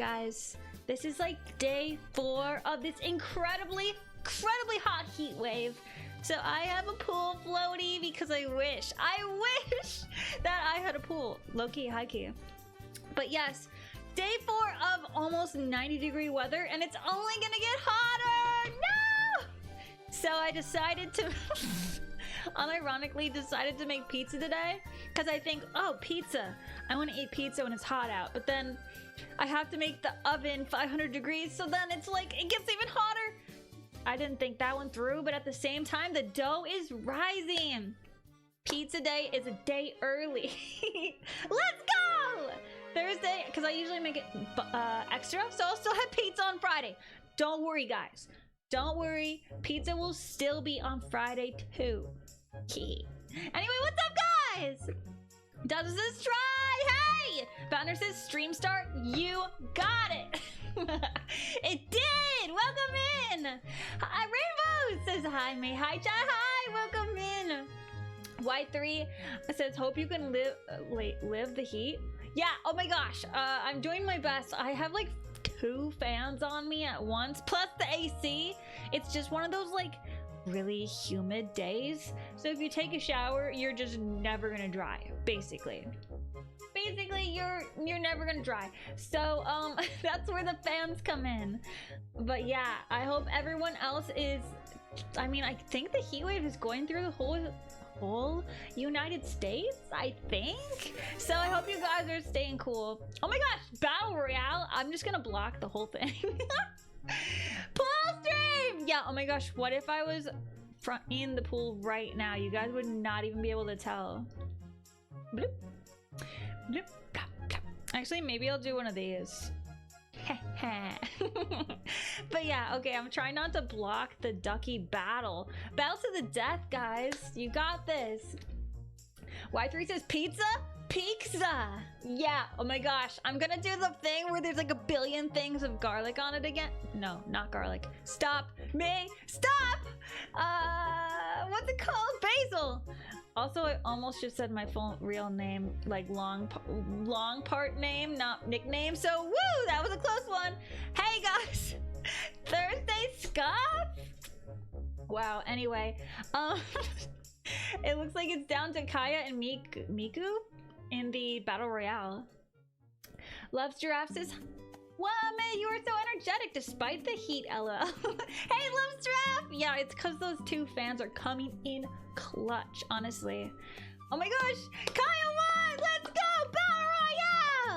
guys. This is like day 4 of this incredibly hot heat wave. So I have a pool floaty because I wish that I had a pool. Low-key, high-key. But yes, day 4 of almost 90-degree weather, and it's only gonna get hotter. No! So I decided to unironically decided to make pizza today because I think, oh, pizza. I want to eat pizza when it's hot out, but then I have to make the oven 500 degrees, so then it's like it gets even hotter. I didn't think that one through, but at the same time, the dough is rising. Pizza day is a day early. Let's go! Thursday, because I usually make it extra, so I'll still have pizza on Friday. Don't worry, guys. Don't worry. Pizza will still be on Friday, too. Anyway, what's up, guys? Does this try? Hey! Banner says stream start. You got it. It did. Welcome in. Hi, Rainbow says hi, May. Hi, chat. Hi, welcome in. Y3 says hope you can live the heat. Yeah. Oh my gosh. I'm doing my best. I have like 2 fans on me at once, plus the AC. It's just one of those like really humid days, so if you take a shower you're just never gonna dry. Basically you're never gonna dry, so that's where the fans come in. But yeah, I hope everyone else is, I mean, I think the heat wave is going through the whole United States, I think, so I hope you guys are staying cool. Oh my gosh, battle royale. I'm just gonna block the whole thing. Pool stream! Yeah, oh my gosh, what if I was in the pool right now? You guys would not even be able to tell. Bloop. Bloop. Plop, plop. Actually, maybe I'll do one of these. But yeah, okay, I'm trying not to block the ducky battle. Battle to the death, guys. You got this. Y3 says pizza? Pizza! Yeah, oh my gosh. I'm gonna do the thing where there's like a billion things of garlic on it again. No, not garlic. Stop me! Stop! What's it called? Basil! Also, I almost just said my full real name, like long part name, not nickname. So, woo! That was a close one. Hey guys! Thursday scuff? Wow, anyway. It looks like it's down to Kaya and Miku in the battle royale. Loves Giraffe says, wow, man, you are so energetic despite the heat, lol. Hey, Loves Giraffe! Yeah, it's because those 2 fans are coming in clutch, honestly. Oh my gosh, Kaya won! Let's go, battle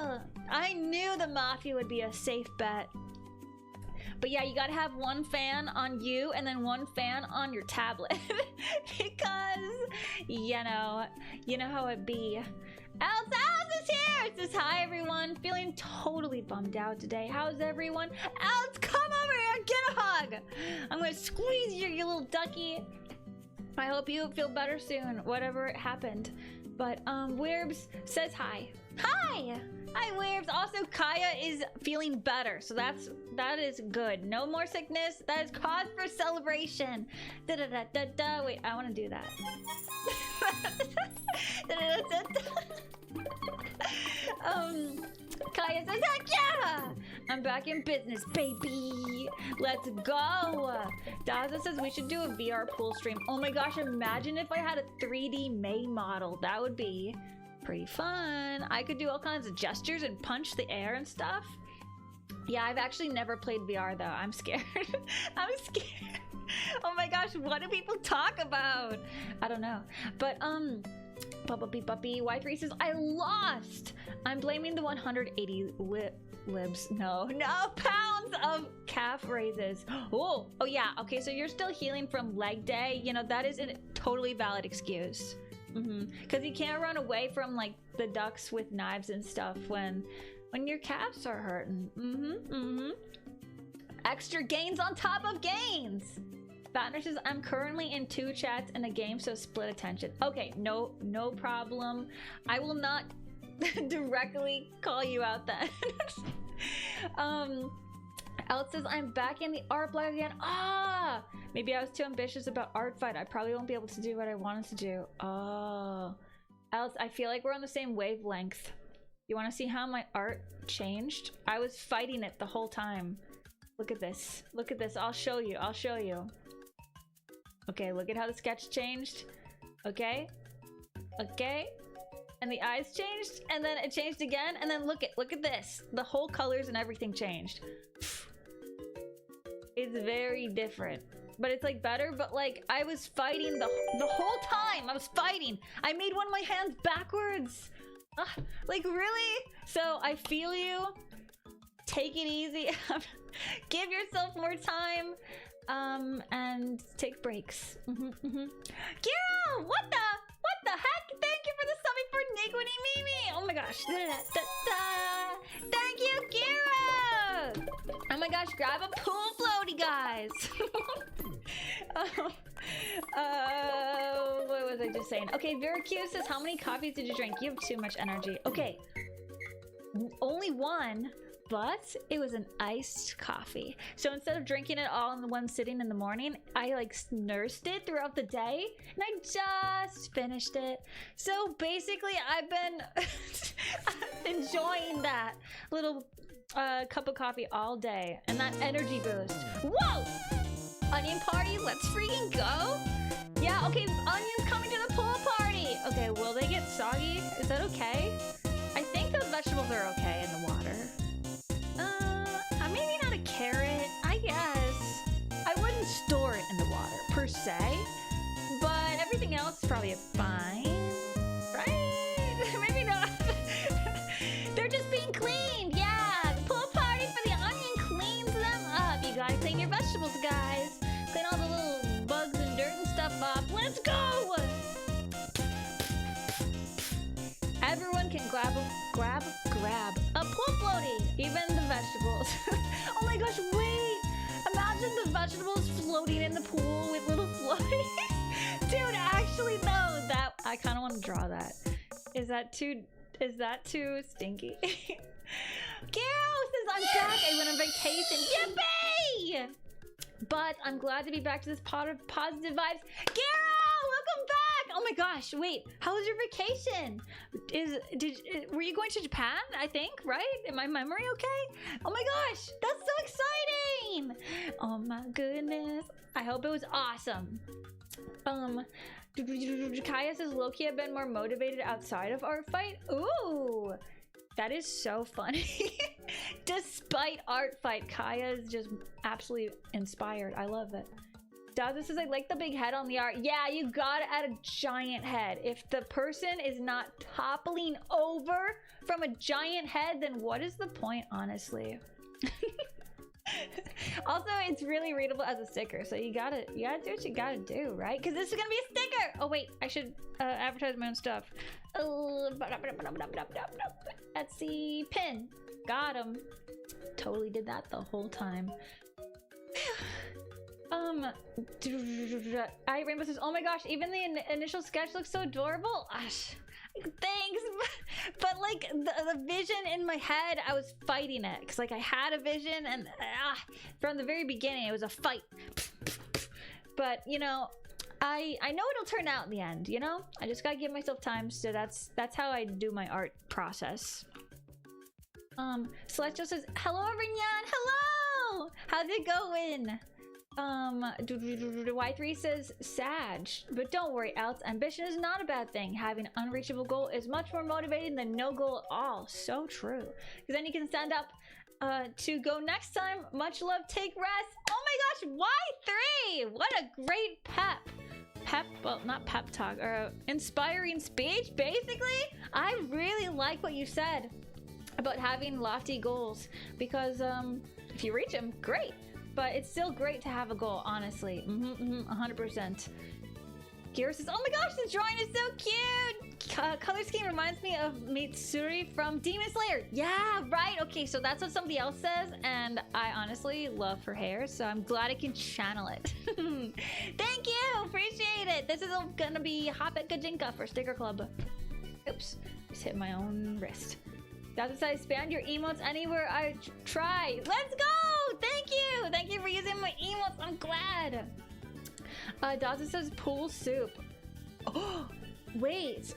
royale! I knew the Mafia would be a safe bet. But yeah, you gotta have 1 fan on you and then 1 fan on your tablet. Because, you know how it be. Alice is here! It says, hi everyone. Feeling totally bummed out today. How's everyone? Alice, come over here, get a hug! I'm gonna squeeze you, you little ducky. I hope you feel better soon, whatever happened. But, Werbs says hi. Hi! Hi, Werbs. Also, Kaya is feeling better, so that is good. No more sickness. That is cause for celebration. Da da da da da. Wait, I want to do that. Da, da, da, da, da. Kaya says, heck yeah! I'm back in business, baby. Let's go. Daza says we should do a VR pool stream. Oh my gosh, imagine if I had a 3D May model. That would be pretty fun. I could do all kinds of gestures and punch the air and stuff. Yeah, I've actually never played VR though. I'm scared. I'm scared. Oh my gosh, what do people talk about? I don't know. But Puppy Y3 says I lost. I'm blaming the 180 libs. No, pounds of calf raises. Oh yeah. Okay, so you're still healing from leg day. You know, that is a totally valid excuse. Because you can't run away from like the ducks with knives and stuff when your calves are hurting. Extra gains on top of gains. Banner says I'm currently in 2 chats in a game, so split attention. Okay, no problem. I will not directly call you out then. Alex says I'm back in the art block again. Maybe I was too ambitious about art fight. I probably won't be able to do what I wanted to do. Alex, I feel like we're on the same wavelength. You want to see how my art changed? I was fighting it the whole time. Look at this. Look at this. I'll show you. I'll show you. Okay, look at how the sketch changed. Okay. Okay. And the eyes changed, and then it changed again, and then look at this. The whole colors and everything changed. It's very different. But it's like better, but like I was fighting the whole time. I was fighting. I made one of my hands backwards. Like really? So I feel you. Take it easy. Give yourself more time. And take breaks. Kira, what the heck? Thank you for the subbing for Niquity Mimi. Oh my gosh. Thank you, Kira. Oh my gosh, grab a pool floaty, guys. What was I just saying? Okay, Vera Q says, how many coffees did you drink? You have too much energy. Okay, only one, but it was an iced coffee. So instead of drinking it all in the one sitting in the morning, I like nursed it throughout the day, and I just finished it. So basically, I've been enjoying that little cup of coffee all day, and that energy boost. Whoa! Onion party, let's freaking go! Yeah, okay, onions coming to the pool party! Okay, will they get soggy? Is that okay? I think those vegetables are okay in the water. Maybe not a carrot, I guess. I wouldn't store it in the water, per se. But everything else is probably fine. Right? Maybe not. They're just being cleaned, yeah! The pool party for the onion cleans them up. You gotta clean your vegetables, guys. Clean all the little bugs and dirt and stuff off. Let's go! Everyone can grab a pool floaty, even the vegetables. Oh my gosh, wait! Imagine the vegetables floating in the pool with little floaties. Dude, actually, no, that I kind of want to draw that. Is that too stinky? Garo says, I'm back. I went on vacation. Yippee! But I'm glad to be back to this pot of positive vibes. Garo, welcome back! Oh my gosh, wait, how was your vacation? Were you going to Japan? I think, right? Am my memory okay? Oh my gosh, that's so exciting! Oh my goodness. I hope it was awesome. Kaya says Loki have been more motivated outside of art fight. Ooh, that is so funny. Despite art fight, Kaya is just absolutely inspired. I love it. Daza says, I like the big head on the art. Yeah, you gotta add a giant head. If the person is not toppling over from a giant head, then what is the point, honestly? Also, it's really readable as a sticker, so you gotta do what you gotta do, right? Because this is gonna be a sticker. Oh wait, I should advertise my own stuff. Etsy pin, got him. Totally did that the whole time. Rainbow says, oh my gosh, even the initial sketch looks so adorable. Thanks, but like the vision in my head, I was fighting it because like I had a vision, and from the very beginning it was a fight. But you know, I know it'll turn out in the end. You know, I just gotta give myself time. So that's how I do my art process. Celestial says, hello everyone, hello, how's it going? Y3 says Sag, but don't worry, Alex, ambition is not a bad thing. Having an unreachable goal is much more motivating than no goal at all. So true, because then you can stand up to go next time. Much love, take rest. Oh my gosh, Y3, what a great well, not pep talk, or inspiring speech. Basically, I really like what you said about having lofty goals, because if you reach them, great. But it's still great to have a goal, honestly. 100%. Kira says, oh my gosh, this drawing is so cute! Color scheme reminds me of Mitsuri from Demon Slayer. Yeah, right. Okay, so that's what somebody else says, and I honestly love her hair, so I'm glad I can channel it. Thank you! Appreciate it! This is gonna be Hoppip Gijinka for Sticker Club. Oops, just hit my own wrist. Daza says, expand your emotes anywhere I try. Let's go! Thank you! Thank you for using my emotes. I'm glad. Daza says pool soup. Oh, wait.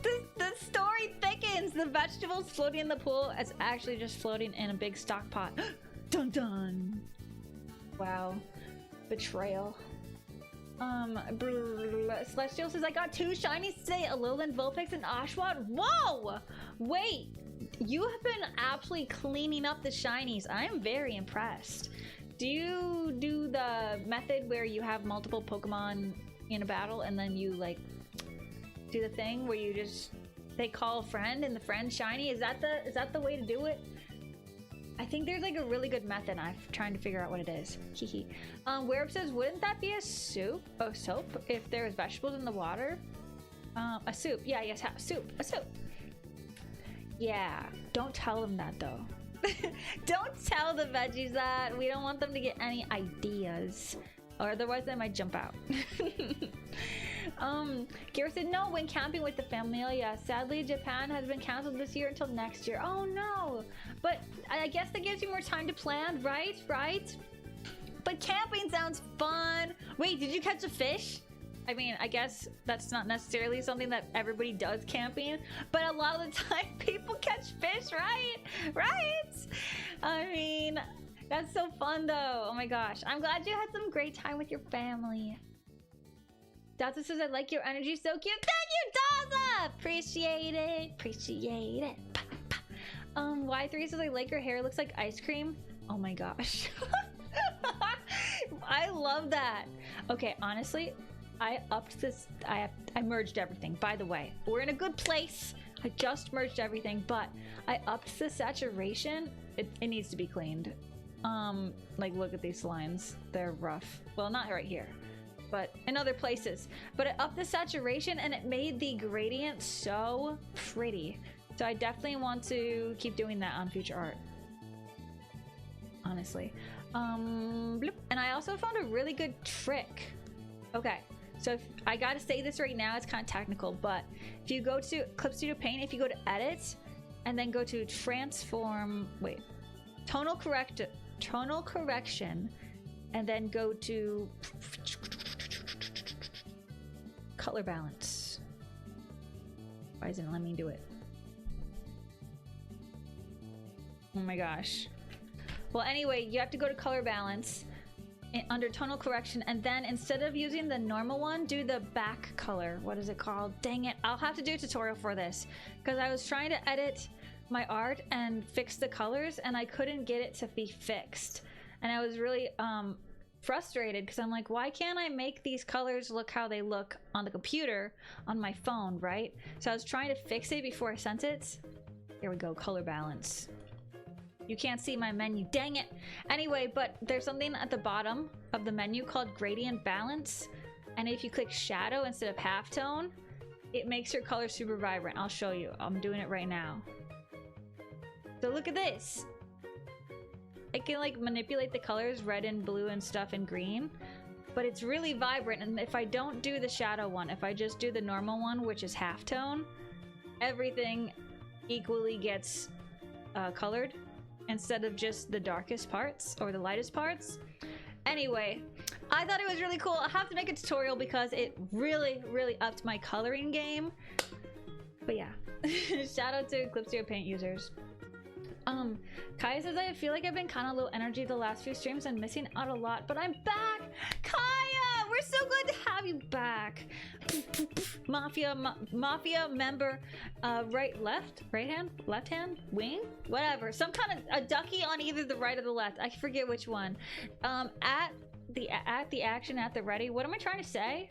The story thickens. The vegetables floating in the pool is actually just floating in a big stock pot. Dun dun. Wow. Betrayal. Celestial says, I got 2 shinies today, a Lowland Vulpix and Oshawott. Whoa! Wait, you have been absolutely cleaning up the shinies. I am very impressed. Do you do the method where you have multiple Pokemon in a battle and then you like do the thing where you just they call a friend and the friend shiny? Is that the way to do it? I think there's like a really good method. I'm trying to figure out what it is. Hehe. Wereb says, wouldn't that be a soup? Oh, soap? If there's vegetables in the water? A soup. Yeah, yes, soup. A soup. Yeah. Don't tell them that though. Don't tell the veggies that. We don't want them to get any ideas. Or otherwise they might jump out. Gareth said, no, went camping with the familia. Sadly, Japan has been canceled this year until next year. Oh no. But I guess that gives you more time to plan, right? Right? But camping sounds fun. Wait, did you catch a fish? I mean, I guess that's not necessarily something that everybody does camping, but a lot of the time people catch fish, right? Right? I mean, that's so fun though. Oh my gosh. I'm glad you had some great time with your family. Daza says, I like your energy, so cute. Thank you, Daza! Appreciate it. Appreciate it. Y3 says, I like your hair. Looks like ice cream. Oh my gosh. I love that. Okay, honestly, I upped this. I merged everything. By the way, we're in a good place. I just merged everything, but I upped the saturation. It needs to be cleaned. Like, look at these lines. They're rough. Well, not right here, but in other places. But it upped the saturation and it made the gradient so pretty. So I definitely want to keep doing that on future art. Honestly. Bloop. And I also found a really good trick. Okay, so if, I gotta say this right now, it's kind of technical, but if you go to Clip Studio Paint, if you go to Edit, and then go to Transform, wait, Tonal Correction, and then go to Color Balance. Why isn't it letting me do it? Oh my gosh. Well, anyway, you have to go to Color Balance under Tonal Correction, and then instead of using the normal one, do the back color. What is it called? Dang it. I'll have to do a tutorial for this because I was trying to edit my art and fix the colors and I couldn't get it to be fixed. And I was really frustrated because I'm like, why can't I make these colors look how they look on the computer on my phone, right? So I was trying to fix it before I sent it. Here we go, Color Balance. You can't see my menu, dang it. Anyway, but there's something at the bottom of the menu called Gradient Balance. And if you click Shadow instead of Halftone, it makes your color super vibrant. I'll show you. I'm doing it right now. So look at this. I can like manipulate the colors, red and blue and stuff and green. But it's really vibrant. And if I don't do the shadow one, if I just do the normal one, which is halftone, everything equally gets colored, instead of just the darkest parts or the lightest parts. Anyway, I thought it was really cool. I have to make a tutorial because it really, really upped my coloring game. But yeah, shout out to Clip Studio Paint users. Kaya says, I feel like I've been kind of low energy the last few streams and missing out a lot, but I'm back. Kaya, we're so glad to have you back. Mafia member, right hand, left hand, wing, whatever, some kind of a ducky on either the right or the left. I forget which one. At the action at the ready. What am I trying to say,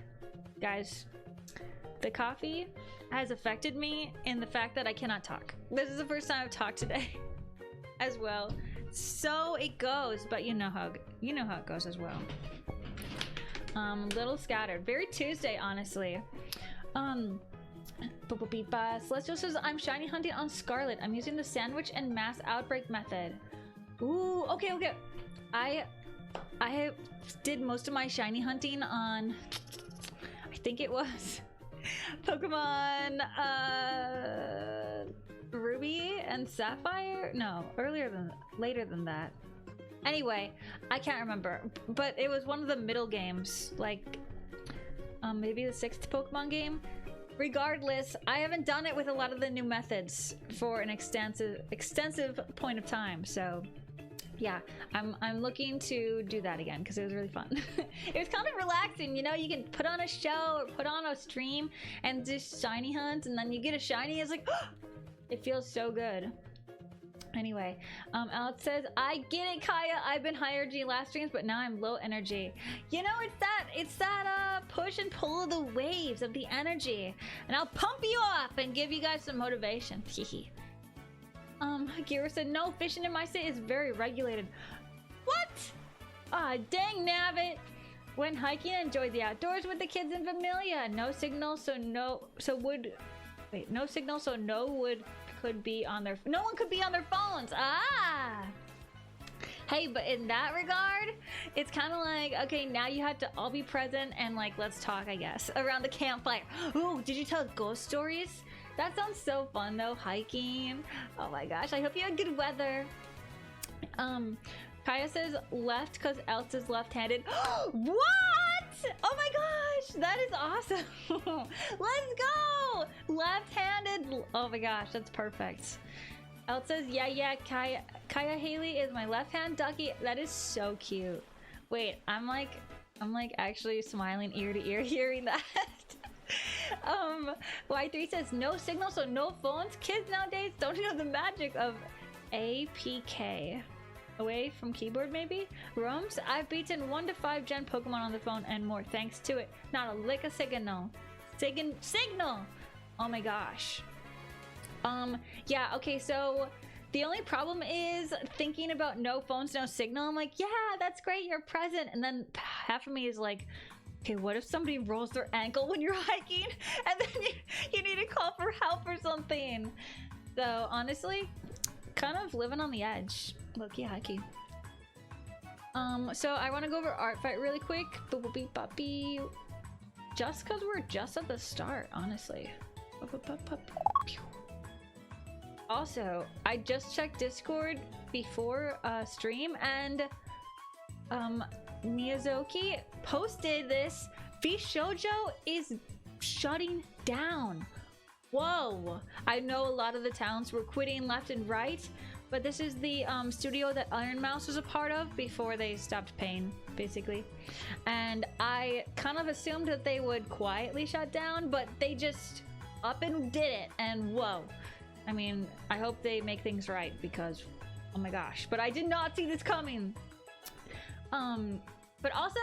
guys? The coffee has affected me in the fact that I cannot talk. This is the first time I've talked today as well. So it goes, but you know how it goes as well. Little scattered. Very Tuesday, honestly. Celestial says, I'm shiny hunting on Scarlet. I'm using the sandwich and mass outbreak method. Ooh, okay. I did most of my shiny hunting on, I think it was Pokemon Ruby and Sapphire? No, later than that. Anyway, I can't remember, but it was one of the middle games, like maybe the 6th Pokemon game. Regardless, I haven't done it with a lot of the new methods for an extensive point of time, so yeah, I'm looking to do that again because it was really fun. It was kind of relaxing, you know. You can put on a show or put on a stream and just shiny hunt, and then you get a shiny. It's like it feels so good. Anyway, Alex says, I get it, Kaya. I've been high energy last streams, but now I'm low energy. You know, it's that push and pull of the waves of the energy, and I'll pump you up and give you guys some motivation. Gira said, no, fishing in my state is very regulated. What? Ah, dang nabbit. When hiking, enjoy the outdoors with the kids and familia. No signal, so no signal, so no one could be on their phones. Ah. Hey, but in that regard, it's kind of like, okay, now you have to all be present and like, let's talk, I guess, around the campfire. Ooh, did you tell ghost stories? That sounds so fun though, hiking. Oh my gosh, I hope you had good weather. Kaya says left because Else is left-handed. What? Oh my gosh, that is awesome. Let's go. Left-handed. Oh my gosh, that's perfect. Else says, yeah, Kaya Haley is my left-hand ducky. That is so cute. Wait, I'm like actually smiling ear to ear hearing that. Y3 says no signal, so no phones. Kids nowadays don't know the magic of APK. Away from keyboard, maybe? Roams, I've beaten 1 to 5 gen Pokemon on the phone and more thanks to it. Not a lick of signal. Signal! Oh my gosh. Yeah, okay, so the only problem is thinking about no phones, no signal. I'm like, yeah, that's great, you're present. And then half of me is like, okay, what if somebody rolls their ankle when you're hiking and then you need to call for help or something? So honestly, kind of living on the edge. Low-key hiking. So I want to go over art fight really quick. Just because we're just at the start, honestly. Also, I just checked Discord before stream and Miyazoki posted this. Shoujo is shutting down. Whoa! I know a lot of the towns were quitting left and right, but this is the studio that Iron Mouse was a part of before they stopped paying, basically. And I kind of assumed that they would quietly shut down, but they just up and did it, and whoa. I mean, I hope they make things right because, oh my gosh. But I did not see this coming. But also,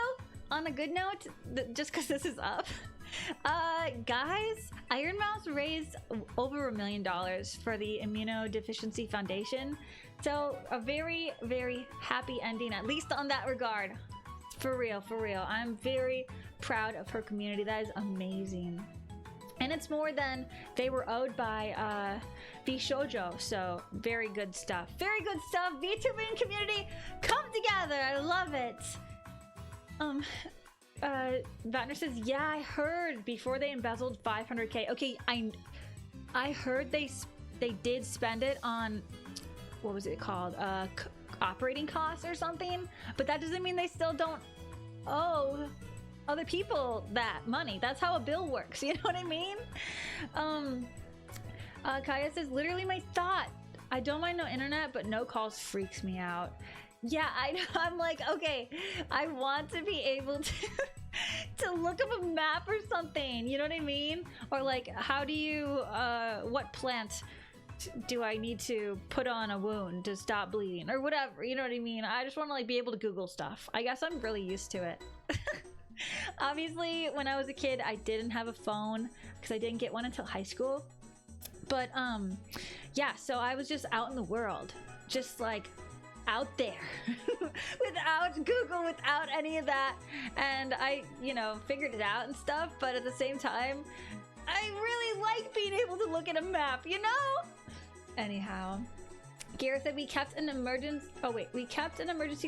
on a good note, just because this is up, guys, Iron Mouse raised over $1 million for the Immunodeficiency Foundation. So a very, very happy ending, at least on that regard. For real, for real. I'm very proud of her community. That is amazing. And it's more than they were owed by Shoujo. So very good stuff. Very good stuff. VTubing community, come together. I love it. Vatner says, yeah, I heard before they embezzled 500k. Okay, I heard they did spend it on, what was it called? Operating costs or something. But that doesn't mean they still don't owe other people that money. That's how a bill works. You know what I mean? Kaya says, literally my thought. I don't mind no internet, but no calls freaks me out. Yeah, I'm like, okay, I want to be able to look up a map or something, you know what I mean? Or like, how do you, what plant do I need to put on a wound to stop bleeding or whatever, you know what I mean? I just want to like be able to Google stuff. I guess I'm really used to it. Obviously, when I was a kid, I didn't have a phone because I didn't get one until high school. But yeah, so I was just out in the world, just like out there without Google, without any of that, and I, you know, figured it out and stuff. But at the same time, I really like being able to look at a map, you know? Anyhow, Gareth said we kept an emergency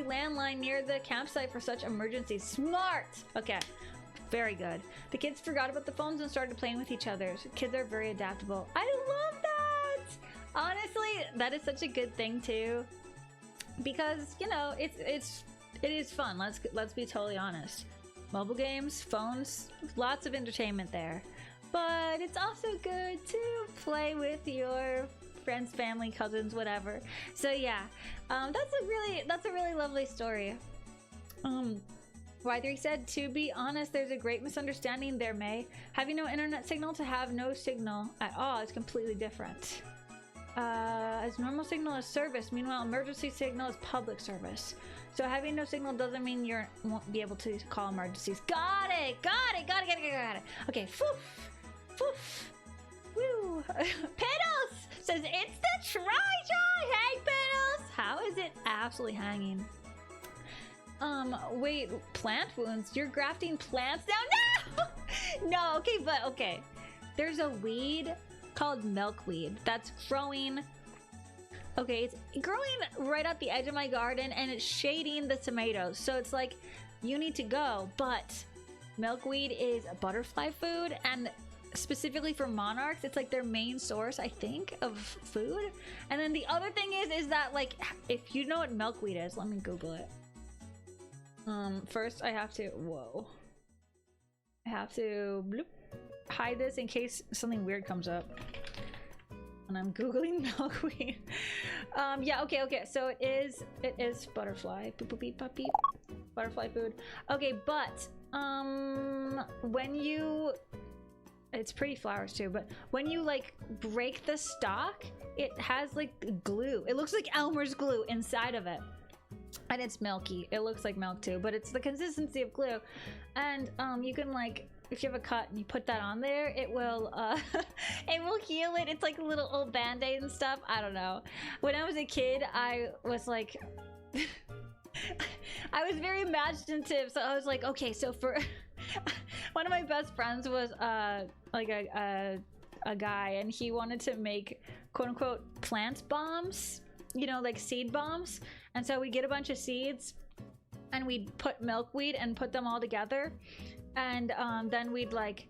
landline near the campsite for such emergencies. Smart. Okay, very good. The kids forgot about the phones and started playing with each other. Kids are very adaptable. I love that. Honestly, that is such a good thing too, because you know it is fun. Let's be totally honest. Mobile games, phones, lots of entertainment there. but it's also good to play with your friends, family, cousins, whatever. So yeah, that's a really lovely story. Y3 said, to be honest, there's a great misunderstanding there, May. Having no internet signal to have no signal at all is completely different. As normal signal is service, meanwhile emergency signal is public service. So having no signal doesn't mean you won't be able to call emergencies. Got it! Okay, foof! Foof! Woo! Piddles says, it's the try! Hey, Piddles! How is it absolutely hanging? Wait, plant wounds? You're grafting plants now? No! No, okay, but okay. There's a weed called milkweed that's growing. Okay, it's growing right at the edge of my garden and it's shading the tomatoes. So it's like, you need to go, but milkweed is a butterfly food, and specifically for monarchs, it's like their main source, I think, of food. And then the other thing is that, like, if you know what milkweed is, let me Google it. First I have to, whoa. I have to bloop, hide this in case something weird comes up. And I'm Googling milkweed. Yeah, okay, so it is butterfly. Boop, boop, beep, beep, beep. Butterfly food. Okay, but, when you, it's pretty flowers too, but when you like break the stalk, it has like glue. It looks like Elmer's glue inside of it. And it's milky. It looks like milk too, but it's the consistency of glue. And you can, like, if you have a cut and you put that on there, it will it will heal it. It's like a little old band-aid and stuff. I don't know. When I was a kid, I was like I was very imaginative, so I was like, okay, so for one of my best friends was like a guy, and he wanted to make quote-unquote plant bombs, you know, like seed bombs. And so we get a bunch of seeds and we'd put milkweed and put them all together, and then we'd like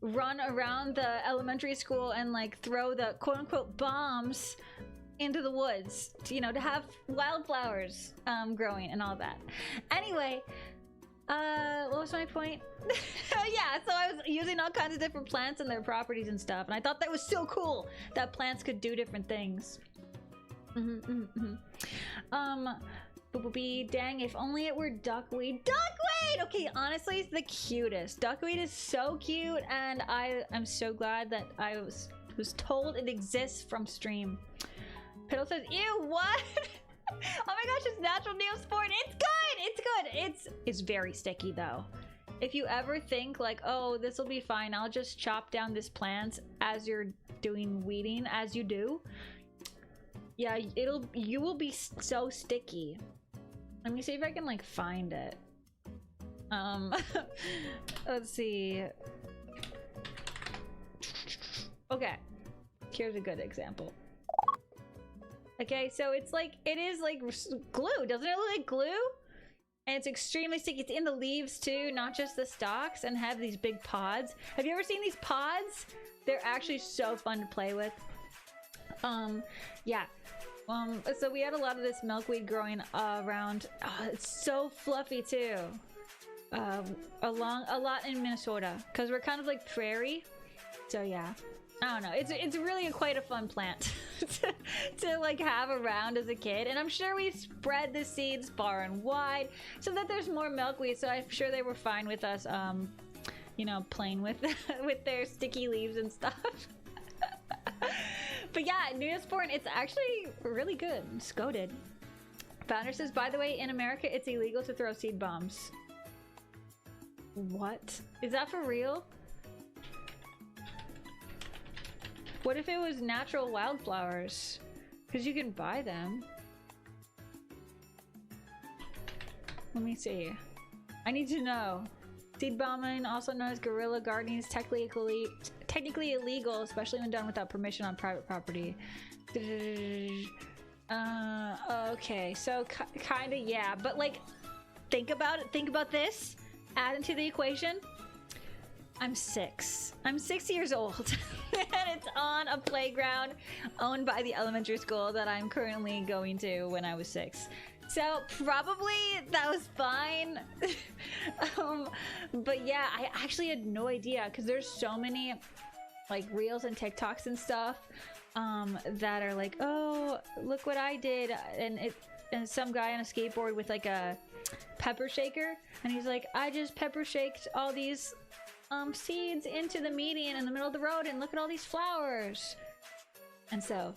run around the elementary school and like throw the quote-unquote bombs into the woods to, you know, to have wildflowers growing and all that. Anyway, what was my point? Yeah, so I was using all kinds of different plants and their properties and stuff, and I thought that was so cool that plants could do different things. Dang, if only it were duckweed. Duckweed! Okay, honestly, it's the cutest. Duckweed is so cute, and I am so glad that I was told it exists from stream. Piddle says, ew, what? Oh my gosh, it's natural Neosporin. It's good! It's very sticky though. If you ever think like, oh, this will be fine, I'll just chop down this plant as you're doing weeding, as you do. Yeah, you will be so sticky. Let me see if I can like find it. Let's see. Okay, here's a good example. Okay, so it's like, it is like glue. Doesn't it look like glue? And it's extremely sticky. It's in the leaves too, not just the stalks, and have these big pods. Have you ever seen these pods? They're actually so fun to play with. Yeah. So we had a lot of this milkweed growing around. Oh, it's so fluffy too. A lot in Minnesota, because we're kind of like prairie. So yeah. I don't know. It's really quite a fun plant to like have around as a kid, and I'm sure we've spread the seeds far and wide so that there's more milkweed. So I'm sure they were fine with us, you know, playing with with their sticky leaves and stuff. But yeah, Neosporin, it's actually really good. It's goated. Founder says, by the way, in America, it's illegal to throw seed bombs. What? Is that for real? What if it was natural wildflowers? Because you can buy them. Let me see. I need to know. Seed bombing, also known as guerrilla gardening, is technically illegal, especially when done without permission on private property. Okay, so kind of, yeah, but like, think about it. Think about this. Add into the equation. I'm 6. I'm 6 years old, and it's on a playground owned by the elementary school that I'm currently going to when I was 6. So probably that was fine. But yeah, I actually had no idea, because there's so many like reels and TikToks and stuff that are like, oh, look what I did, and some guy on a skateboard with like a pepper shaker, and he's like, I just pepper shaked all these seeds into the median in the middle of the road, and look at all these flowers. And so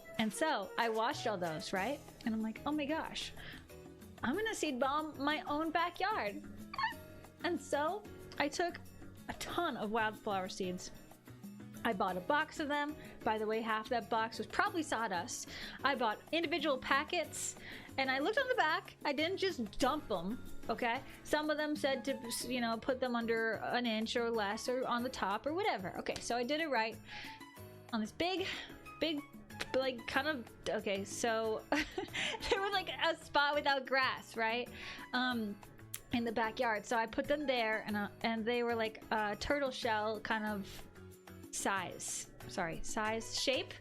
I watched all those, right? And I'm like, oh my gosh, I'm gonna seed bomb my own backyard. And so I took a ton of wildflower seeds. I bought a box of them. By the way, half that box was probably sawdust. I bought individual packets, and I looked on the back. I didn't just dump them, okay? Some of them said to, you know, put them under an inch or less, or on the top or whatever. Okay, so I did it right on this big, like kind of, okay, so there was like a spot without grass, right? In the backyard. So I put them there, and they were like a turtle shell kind of size shape.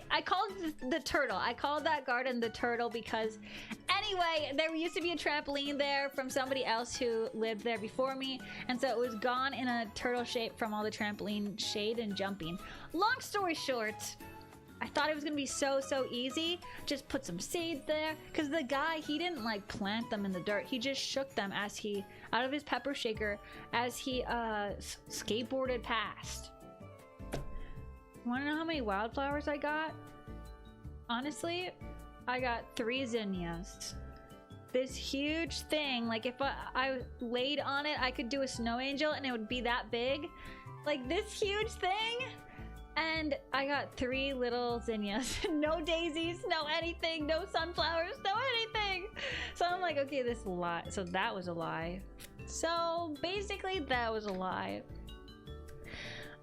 I called the turtle. I called that garden the turtle because anyway, there used to be a trampoline there from somebody else who lived there before me, and so it was gone in a turtle shape from all the trampoline shade and jumping. Long story short, I thought it was gonna be so easy. Just put some seeds there, because the guy, he didn't like plant them in the dirt. He just shook them as he, out of his pepper shaker, as he skateboarded past. Want to know how many wildflowers I got? Honestly, I got 3 zinnias. This huge thing, like if I laid on it, I could do a snow angel and it would be that big. Like this huge thing. And I got 3 little zinnias. No daisies, no anything, no sunflowers, no anything. So I'm like, okay, this is a lie. So that was a lie. So basically that was a lie.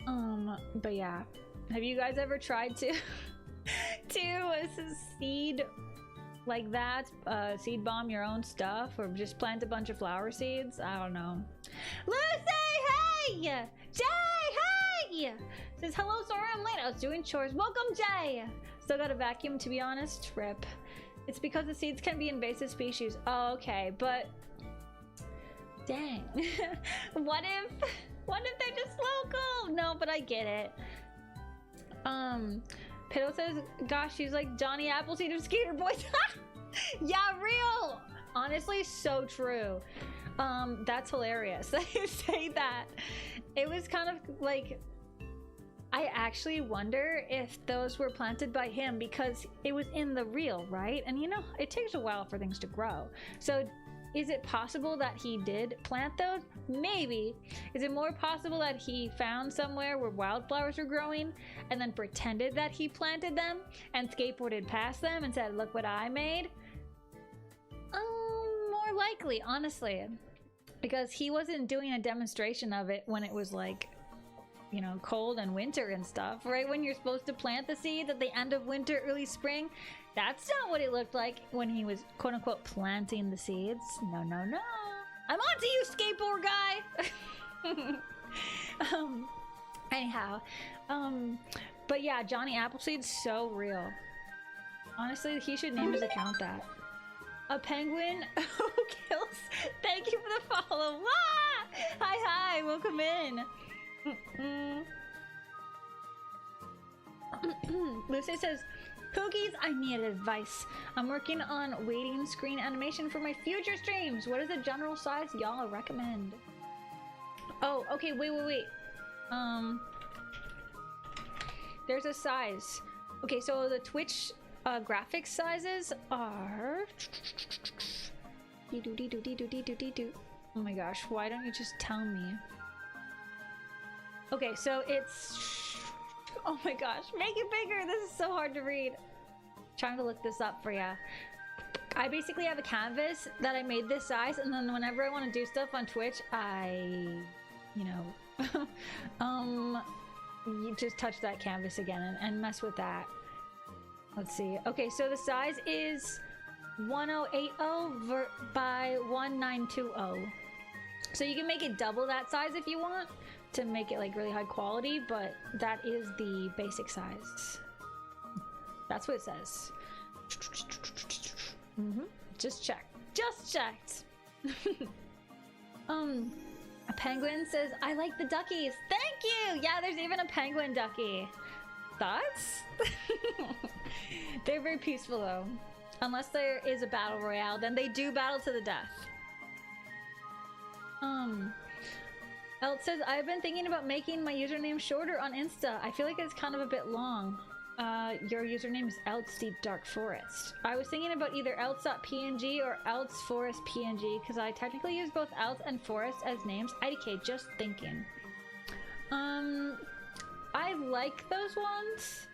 But yeah. Have you guys ever tried to seed like that? Seed bomb your own stuff, or just plant a bunch of flower seeds? I don't know. Lucy, hey! Jay, hey! Says, hello, sorry I'm late. I was doing chores. Welcome, Jay! Still got a vacuum, to be honest. Rip. It's because the seeds can be invasive species. Oh, okay, but dang. What if they're just local? No, but I get it. Piddle says, gosh, she's like Johnny Appleseed of Skater Boys. Yeah, real! Honestly, so true. That's hilarious that you say that. It was kind of like, I actually wonder if those were planted by him, because it was in the reel, right? And you know, it takes a while for things to grow. So is it possible that he did plant those? Maybe. Is it more possible that he found somewhere where wildflowers were growing and then pretended that he planted them and skateboarded past them and said, look what I made? More likely, honestly. Because he wasn't doing a demonstration of it when it was like, you know, cold and winter and stuff, right? When you're supposed to plant the seeds at the end of winter, early spring. That's not what it looked like when he was quote unquote planting the seeds. No, no, no. I'm on to you, skateboard guy. Anyhow, but yeah, Johnny Appleseed's so real. Honestly, he should name his account that. A penguin who kills. Thank you for the follow. Ah! Hi, welcome in. Lucy says, Pookies, I need advice. I'm working on waiting screen animation for my future streams. What is the general size y'all recommend? Oh, okay, wait. There's a size. Okay, so the Twitch graphics sizes are... Oh my gosh, why don't you just tell me? Okay, so it's... Oh my gosh, make it bigger! This is so hard to read. Trying to look this up for ya. I basically have a canvas that I made this size, and then whenever I want to do stuff on Twitch, I... You know... you just touch that canvas again and mess with that. Let's see. Okay, so the size is 1080 by 1920. So you can make it double that size if you want to make it like really high quality, but that is the basic size. That's what it says. Just checked. A penguin says, I like the duckies. Thank you! Yeah, there's even a penguin ducky. Thoughts? They're very peaceful though. Unless there is a battle royale, then they do battle to the death. Elt says, I've been thinking about making my username shorter on Insta. I feel like it's kind of a bit long. Your username is Elt's Deep Dark Forest. I was thinking about either elts.png or Elt's Forest PNG because I technically use both Elt and Forest as names. IDK, just thinking. I like those ones,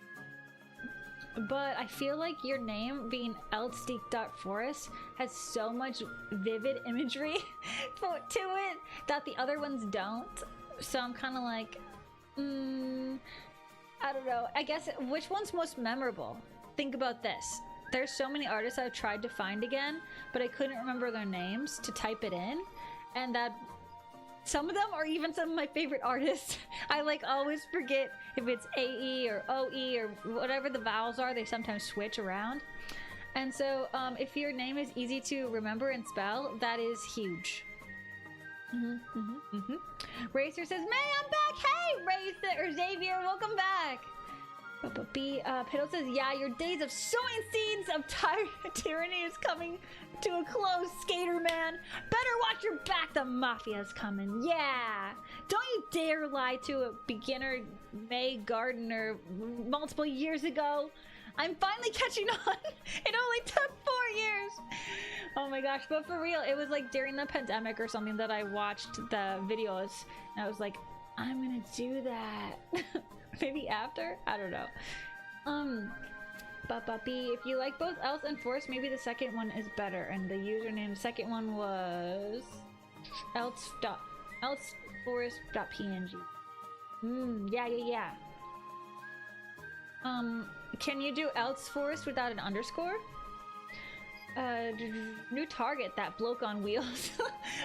but I feel like your name being Elt's Deep Dark Forest has so much vivid imagery to it that the other ones don't. So I'm kind of like, I don't know. I guess which one's most memorable? Think about this. There's so many artists I've tried to find again, but I couldn't remember their names to type it in, and that some of them are even some of my favorite artists. I like always forget if it's AE or OE or whatever the vowels are. They sometimes switch around. And so if your name is easy to remember and spell, that is huge. Racer says, May, I'm back! Hey, Racer! Or Xavier, welcome back! Piddle says, yeah, your days of sowing seeds of tyranny is coming to a close, Skater Man. Better watch your back, the Mafia's coming. Yeah! Don't you dare lie to a beginner May gardener multiple years ago. I'm finally catching on. It only took 4 years. Oh my gosh, but for real, it was like during the pandemic or something that I watched the videos and I was like, I'm gonna do that. Maybe after? I don't know. If you like both Elf and Forest, maybe the second one is better. And the username, the second one was elfforest.png. Yeah. Can you do Elf's Forest without an underscore? New target, that bloke on wheels.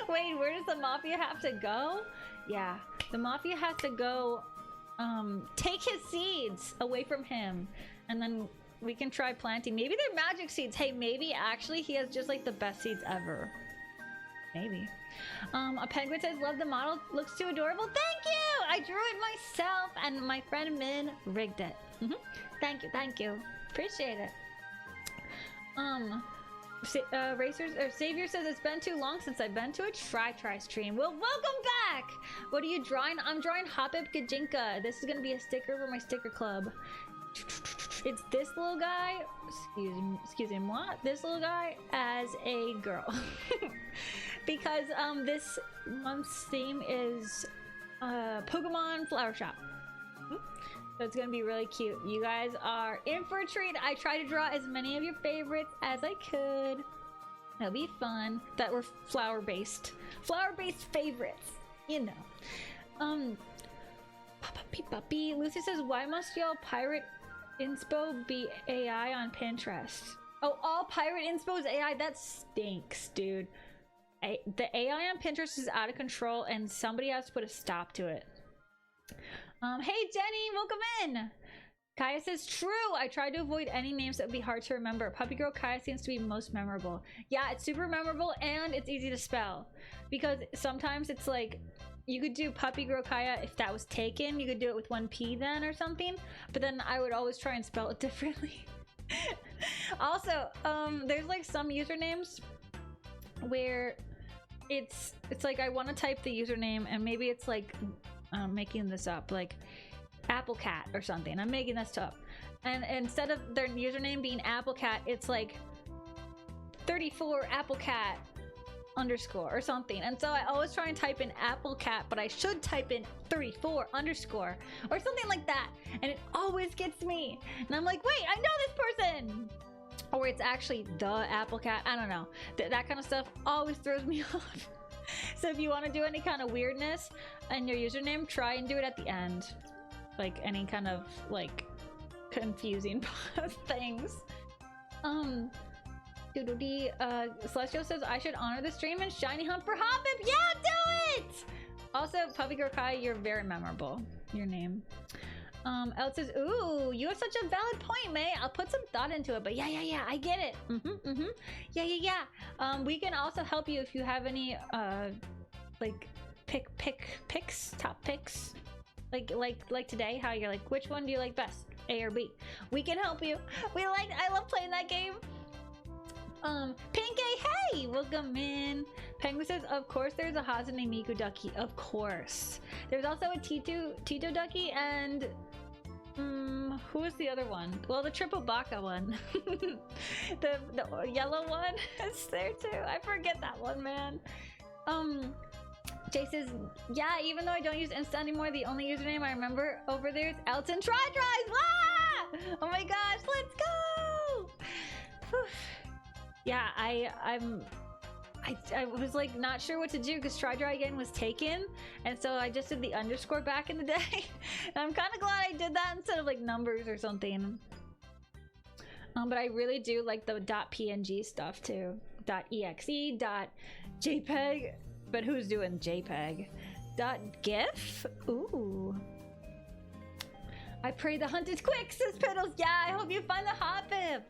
Wait, where does the Mafia have to go? Yeah, the Mafia has to go take his seeds away from him, and then we can try planting. Maybe they're magic seeds. Hey, maybe actually he has just like the best seeds ever. Maybe. A penguin says, love the model, looks too adorable. Thank you! I drew it myself and my friend Min rigged it. Thank you. Appreciate it. Xavier says, it's been too long since I've been to a try stream. Well, welcome back! What are you drawing? I'm drawing Hoppip Gijinka. This is gonna be a sticker for my sticker club. It's this little guy, excuse me, what? This little guy as a girl. Because this month's theme is Pokemon Flower Shop. So it's gonna be really cute. You guys are in for a treat. I tried to draw as many of your favorites as I could. It'll be fun. That were flower-based favorites, you know. Puppy. Lucy says, why must y'all pirate inspo be AI on Pinterest? Oh, all pirate inspo is AI? That stinks, dude. The AI on Pinterest is out of control and somebody has to put a stop to it. Hey Jenny, welcome in. Kaya says, true, I tried to avoid any names that would be hard to remember. Puppy Girl Kaya seems to be most memorable. Yeah, it's super memorable and it's easy to spell. Because sometimes it's like, you could do Puppy Girl Kaya if that was taken. You could do it with one P then or something. But then I would always try and spell it differently. Also, there's like some usernames where it's like I want to type the username and maybe it's like I'm making this up, like Apple Cat or something. I'm making this up, and instead of their username being Apple Cat, it's like 34 Apple Cat underscore or something. And so I always try and type in Apple Cat, but I should type in 34 underscore or something like that, and it always gets me. And I'm like, wait, I know this person. Or it's actually the Apple Cat. I don't know. That kind of stuff always throws me off. So if you want to do any kind of weirdness and your username, try and do it at the end. Like any kind of like confusing things. Celestial says I should honor the stream and shiny hunt for Hoppip. Yeah, do it! Also, Puppy Girl Kai, you're very memorable. Your name. El says, ooh, you have such a valid point, May. I'll put some thought into it, but yeah, I get it. Yeah. We can also help you if you have any, like, top picks. Like today, how you're like, which one do you like best, A or B? We can help you. I love playing that game. Pinky, hey, welcome in. Penguin says, of course there's a Hazane Miku ducky, of course. There's also a Tito ducky, and who is the other one? Well, the triple baka one. the yellow one is there too. I forget that one, man. Jay says, yeah, even though I don't use Insta anymore, the only username I remember over there is Elton Try Drives. Ah! Oh my gosh, let's go! Whew. Yeah, I was like not sure what to do because Try Dry Again was taken, and so I just did the underscore back in the day. And I'm kind of glad I did that instead of like numbers or something. But I really do like the .png stuff too. .exe, .jpeg, but who's doing JPEG? .gif? Ooh. I pray the hunt is quick, says Piddles. Yeah, I hope you find the Hoppip.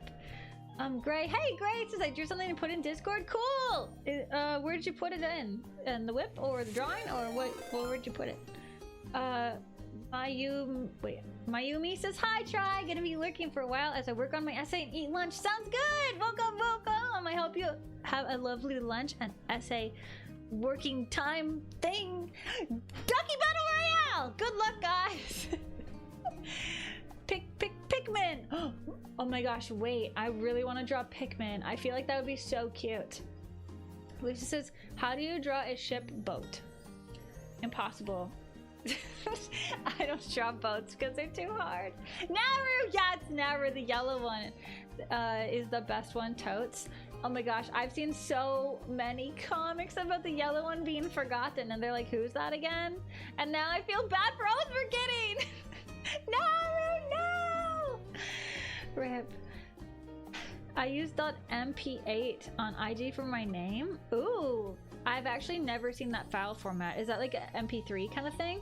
Gray. Hey, Gray says I drew something to put in Discord. Cool. Where did you put it in? In the whip or the drawing or what? Where'd you put it? Mayumi says hi. Try. Gonna be lurking for a while as I work on my essay and eat lunch. Sounds good. Welcome, welcome. I hope you have a lovely lunch and essay working time thing. Ducky Battle Royale. Good luck, guys. Pikmin! Oh my gosh, wait. I really want to draw Pikmin. I feel like that would be so cute. Lisa says, how do you draw a ship boat? Impossible. I don't draw boats because they're too hard. Naru! Yeah, it's Naru. The yellow one is the best one, totes. Oh my gosh, I've seen so many comics about the yellow one being forgotten, and they're like, who's that again? And now I feel bad for always forgetting. Naru, no! Rip. I use .mp8 on IG for my name. Ooh, I've actually never seen that file format. Is that like an MP3 kind of thing?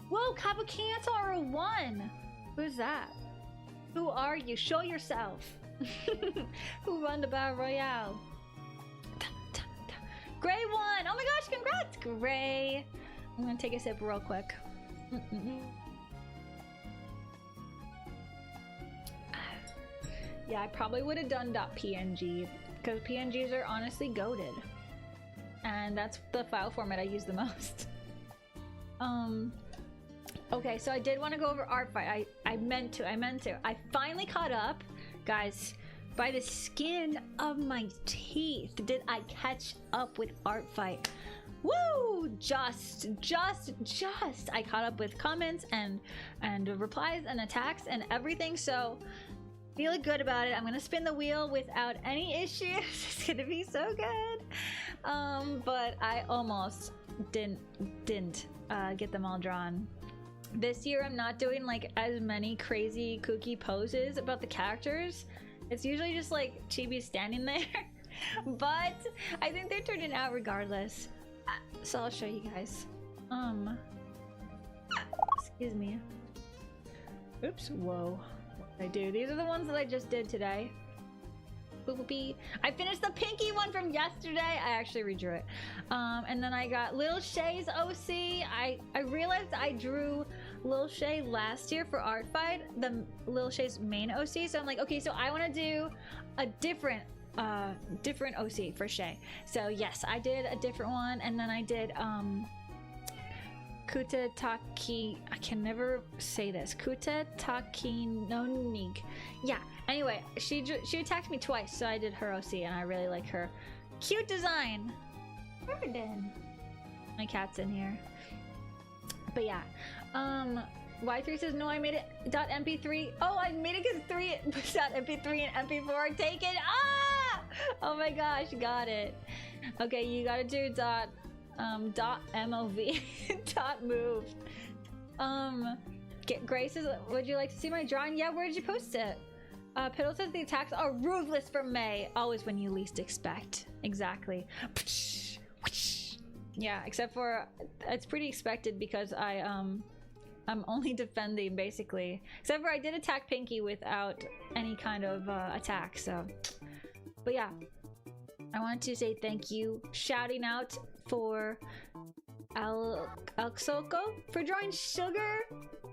Whoa, Cavalcantar 1. Who's that? Who are you? Show yourself. Who won the Battle Royale? Gray won. Oh my gosh, congrats, Gray. I'm gonna take a sip real quick. Yeah, I probably would have done .png because PNGs are honestly goated, and that's the file format I use the most. Okay, so I did want to go over art fight. I meant to. I finally caught up, guys. By the skin of my teeth did I catch up with art fight. Woo! Just I caught up with comments and replies and attacks and everything, so feeling good about it. I'm gonna spin the wheel without any issues. It's gonna be so good. But I almost didn't get them all drawn. This year I'm not doing like as many crazy kooky poses about the characters. It's usually just like Chibi standing there. But I think they're turning out regardless. So I'll show you guys. Excuse me. Oops, whoa. What did I do? These are the ones that I just did today. Boopy. I finished the pinky one from yesterday. I actually redrew it. And then I got Lil Shay's OC. I realized I drew Lil Shay last year for Art Fight, the Lil Shay's main OC. So I'm like, okay, so I want to do a different OC for Shay. So yes, I did a different one, and then I did Kuta Taki. I can never say this. Kuta Taki no Nig. Yeah. Anyway, she attacked me twice, so I did her OC, and I really like her. Cute design. Burden. My cat's in here. But yeah. Y3 says no. I made it .mp3. Oh, I made it because .mp3 and mp4 are taken. Ah! Oh my gosh, got it. Okay, you gotta do .mov .move. Grace says, would you like to see my drawing? Yeah, where did you post it? Piddle says the attacks are ruthless for May, always when you least expect. Exactly. Yeah, except for it's pretty expected because I'm only defending basically. Except for I did attack Pinky without any kind of attack. So, but yeah, I want to say thank you, shouting out for Alxoko for drawing Sugar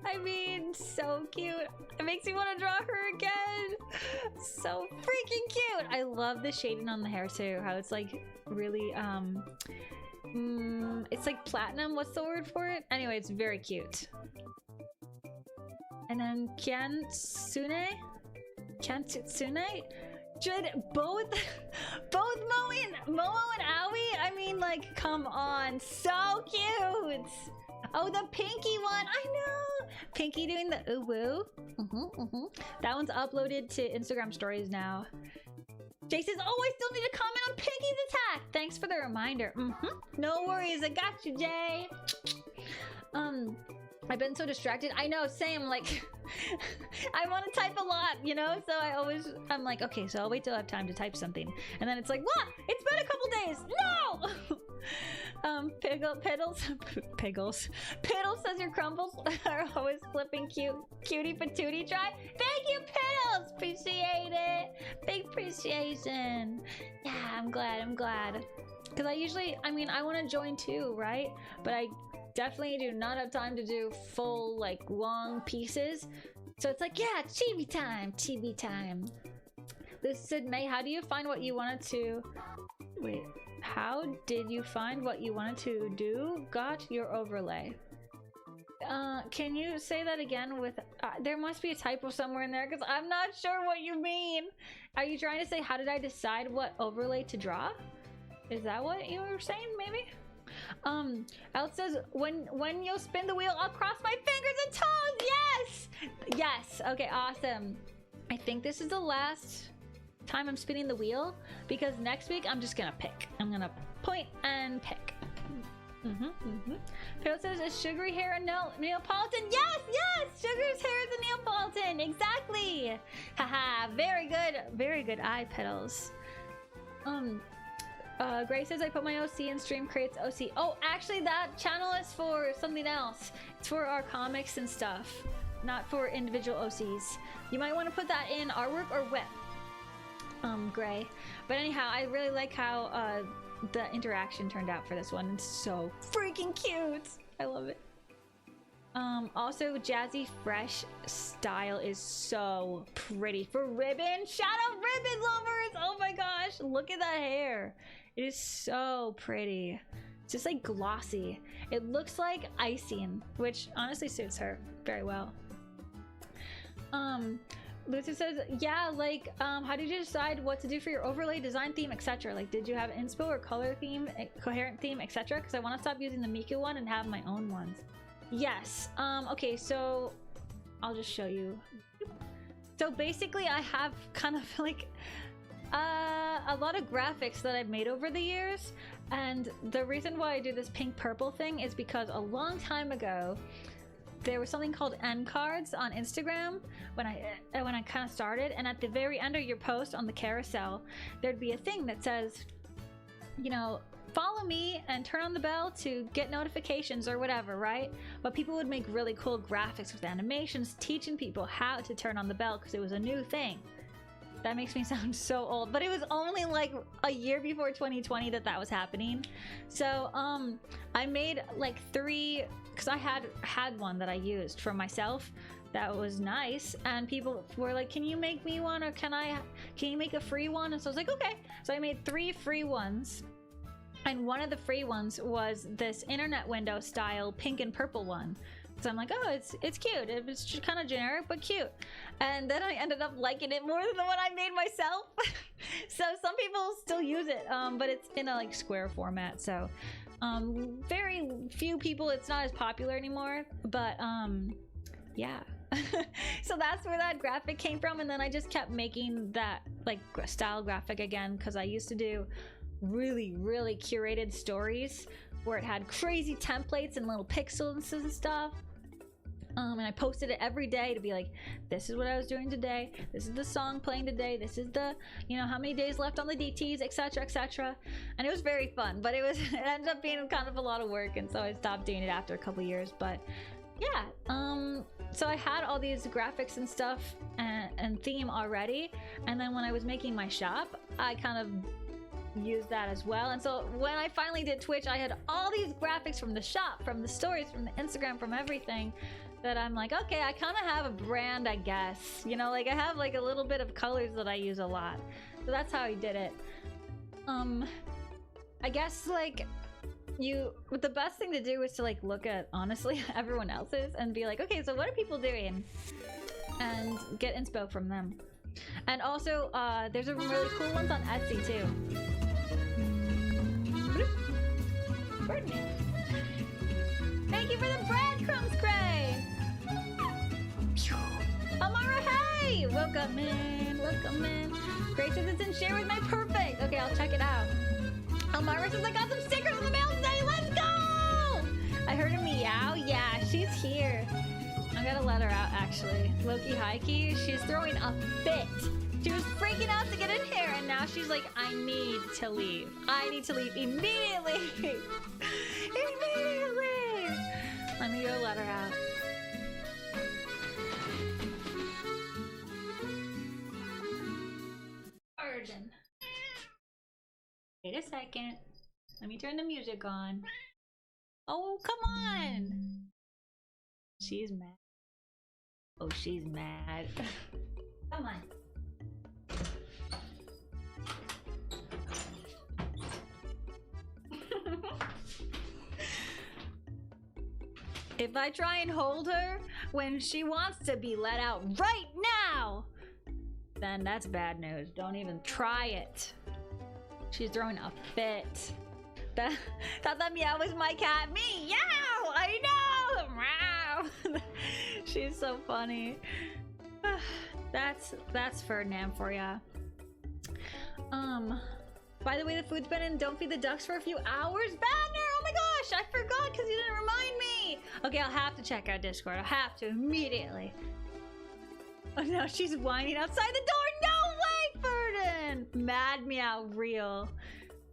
I mean, so cute. It makes me want to draw her again. So freaking cute. I love the shading on the hair too. How it's like really, it's like platinum. What's the word for it? Anyway, it's very cute. And then Kyansune? Should both Momo and Aoi? I mean, like, come on. So cute. Oh, the Pinky one. I know. Pinky doing the ooh woo. That one's uploaded to Instagram stories now. Jay says, oh, I still need to comment on Pinky's attack. Thanks for the reminder. No worries. I got you, Jay. I've been so distracted. I know, same, like, I want to type a lot, you know? So I'm like, okay, so I'll wait till I have time to type something. And then it's like, what? It's been a couple days. No! Piddles says your crumbles are always flipping cute. Cutie patootie try. Thank you, Piddles! Appreciate it. Big appreciation. Yeah, I'm glad. Because I mean, I want to join too, right? But I definitely do not have time to do full, like, long pieces. So it's like, yeah, chibi time. This said, May, how do you find what you wanted to... Wait, how did you find what you wanted to do? Got your overlay. Can you say that again with... there must be a typo somewhere in there because I'm not sure what you mean. Are you trying to say, how did I decide what overlay to draw? Is that what you were saying, maybe? Alex says, when you'll spin the wheel, I'll cross my fingers and toes. Yes. Okay, awesome. I think this is the last time I'm spinning the wheel because next week I'm just gonna pick. I'm gonna point and pick. Phil says, is sugary hair a Neapolitan? Yes. Sugar's hair is a Neapolitan. Exactly. Haha. Very good eye, Petals. Gray says, I put my OC in stream creates OC. Oh, actually that channel is for something else. It's for our comics and stuff, not for individual OCs. You might want to put that in artwork or whip, Gray. But anyhow, I really like how the interaction turned out for this one. It's so freaking cute. I love it. Also, Jazzy Fresh style is so pretty for ribbon. Shout out ribbon lovers. Oh my gosh, look at that hair. It is so pretty. It's just like glossy. It looks like icing, which honestly suits her very well. Luther says, yeah, like, how did you decide what to do for your overlay, design theme, etc.? Like, did you have inspo or color theme, coherent theme, etc.? Because I want to stop using the Miku one and have my own ones. Yes. Okay, so I'll just show you. So basically I have kind of like a lot of graphics that I've made over the years, and the reason why I do this pink purple thing is because a long time ago there was something called end cards on Instagram when I kind of started, and at the very end of your post on the carousel there'd be a thing that says, you know, follow me and turn on the bell to get notifications or whatever, right? But people would make really cool graphics with animations teaching people how to turn on the bell because it was a new thing. That makes me sound so old, but it was only like a year before 2020 that was happening. So I made like 3, because I had one that I used for myself that was nice, and people were like, can you make me one, or can you make a free one? And so I was like, okay. So I made 3 free ones. And one of the free ones was this internet window style pink and purple one. So I'm like, oh, it's cute. It was just kind of generic, but cute. And then I ended up liking it more than the one I made myself. So some people still use it, but it's in a like square format. So very few people, it's not as popular anymore, but yeah. So that's where that graphic came from. And then I just kept making that like style graphic again, because I used to do really curated stories where it had crazy templates and little pixels and stuff, and I posted it every day to be like, this is what I was doing today, this is the song playing today, this is the, you know, how many days left on the DTs, etc. And it was very fun, but it ended up being kind of a lot of work, and so I stopped doing it after a couple years. But yeah, so I had all these graphics and stuff and theme already, and then when I was making my shop, I kind of use that as well. And so when I finally did Twitch, I had all these graphics from the shop, from the stories, from the Instagram, from everything. that I'm like, okay, I kind of have a brand, I guess. You know, like I have like a little bit of colors that I use a lot. So that's how I did it. I guess like the best thing to do is to like look at honestly everyone else's and be like, okay, so what are people doing? And get inspo from them. And also, there's a really cool ones on Etsy too. Birdman. Thank you for the breadcrumbs, Gray! Amara, hey! Welcome in, welcome in. Gray says it's in share with my perfect. Okay, I'll check it out. Amara says I got some stickers in the mail today. Let's go! I heard a meow. Yeah, she's here. I gotta let her out, actually. Loki Heike, she's throwing a fit. She was freaking out to get in here, and now she's like, I need to leave. I need to leave immediately. Immediately. Let me go let her out. Virgin. Wait a second. Let me turn the music on. Oh, come on. She's mad. Oh, she's mad. Come on. If I try and hold her when she wants to be let out right now, then that's bad news. Don't even try it. She's throwing a fit. Thought that meow was my cat. Meow! I know! Meow! She's so funny. That's Ferdinand for ya. By the way, the food's been in Don't Feed the Ducks for a few hours. Banner! Oh my gosh, I forgot because you didn't remind me. Okay, I'll have to check out Discord. I'll have to immediately. Oh no, she's whining outside the door. No way, Ferdin! Mad meow, real.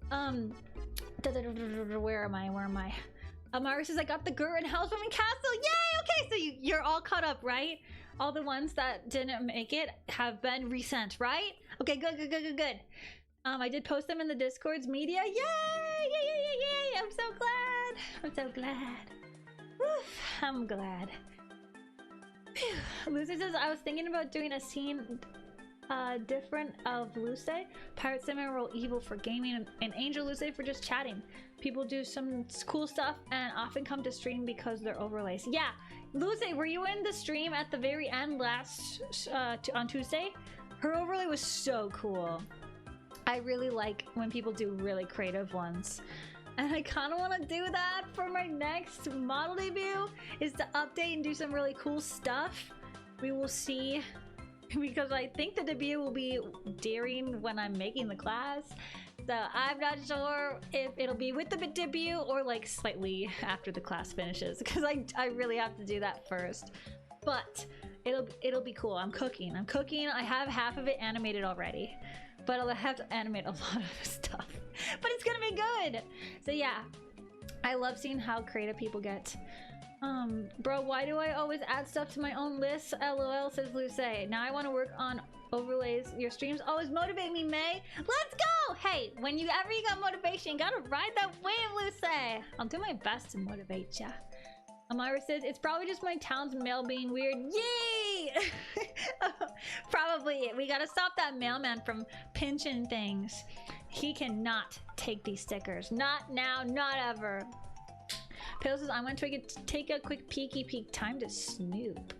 Where am I? Amara says I got the Gurren Housewarming Castle. Yay! Okay, so you're all caught up, right? All the ones that didn't make it have been resent, right? Okay, good. I did post them in the Discord's media. Yay! I'm so glad. Oof, I'm glad. Whew. Lucy says I was thinking about doing a scene different of Luce. Pirate Sim and Roll Evil for gaming, and Angel Luce for just chatting. People do some cool stuff and often come to stream because they're overlays. Yeah, Luce, were you in the stream at the very end last on Tuesday? Her overlay was so cool. I really like when people do really creative ones. And I kind of want to do that for my next model debut, is to update and do some really cool stuff. We will see, because I think the debut will be during when I'm making the class. So I'm not sure if it'll be with the debut or like slightly after the class finishes, because I really have to do that first. But it'll be cool. I'm cooking. I have half of it animated already, but I'll have to animate a lot of stuff. But it's gonna be good. So yeah, I love seeing how creative people get. Bro, why do I always add stuff to my own list? LOL, says Luce. Now I want to work on overlays. Your streams always motivate me, May. Let's go! Hey, whenever you got motivation, you gotta ride that wave, Luce. I'll do my best to motivate ya. Amira says, it's probably just my town's mail being weird. Yay! Probably. We gotta stop that mailman from pinching things. He cannot take these stickers. Not now, not ever. Pale says, I want to take a quick peeky peek. Time to snoop.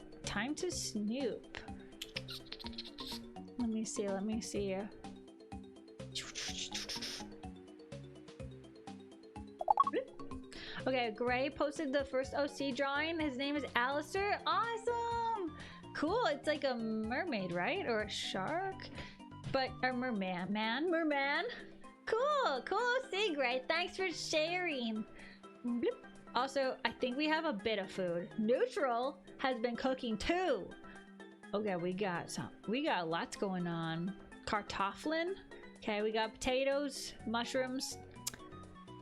Let me see. Okay, Gray posted the first OC drawing. His name is Alistair. Awesome! Cool, it's like a mermaid, right? Or a shark? But a merman. Cool OC, Gray. Thanks for sharing. Bloop. Also, I think we have a bit of food. Neutral has been cooking too. Okay, we got lots going on. Kartoffeln. Okay, we got potatoes, mushrooms,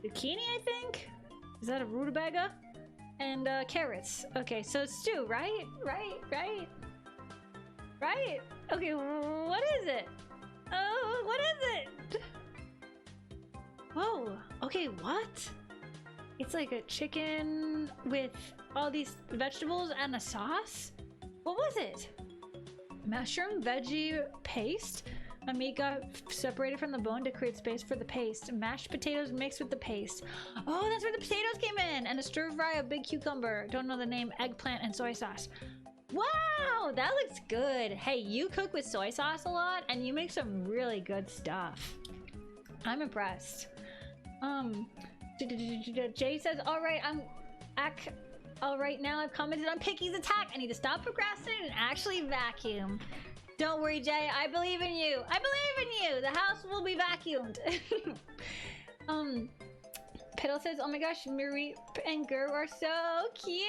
zucchini, I think. Is that a rutabaga? And carrots. Okay, so stew, right? Right? Okay, what is it? Oh, what is it? Whoa, okay, what? It's like a chicken with all these vegetables and a sauce. What was it? Mushroom veggie paste. My meat got separated from the bone to create space for the paste. Mashed potatoes mixed with the paste. Oh, that's where the potatoes came in. And a stir fry of big cucumber. Don't know the name. Eggplant and soy sauce. Wow, that looks good. Hey, you cook with soy sauce a lot and you make some really good stuff. I'm impressed. Jay says, all right, all right, now I've commented on Picky's attack. I need to stop procrastinating and actually vacuum. Don't worry, Jay. I believe in you. I believe in you. The house will be vacuumed. Piddle says, oh my gosh, Marie and Gur are so cute.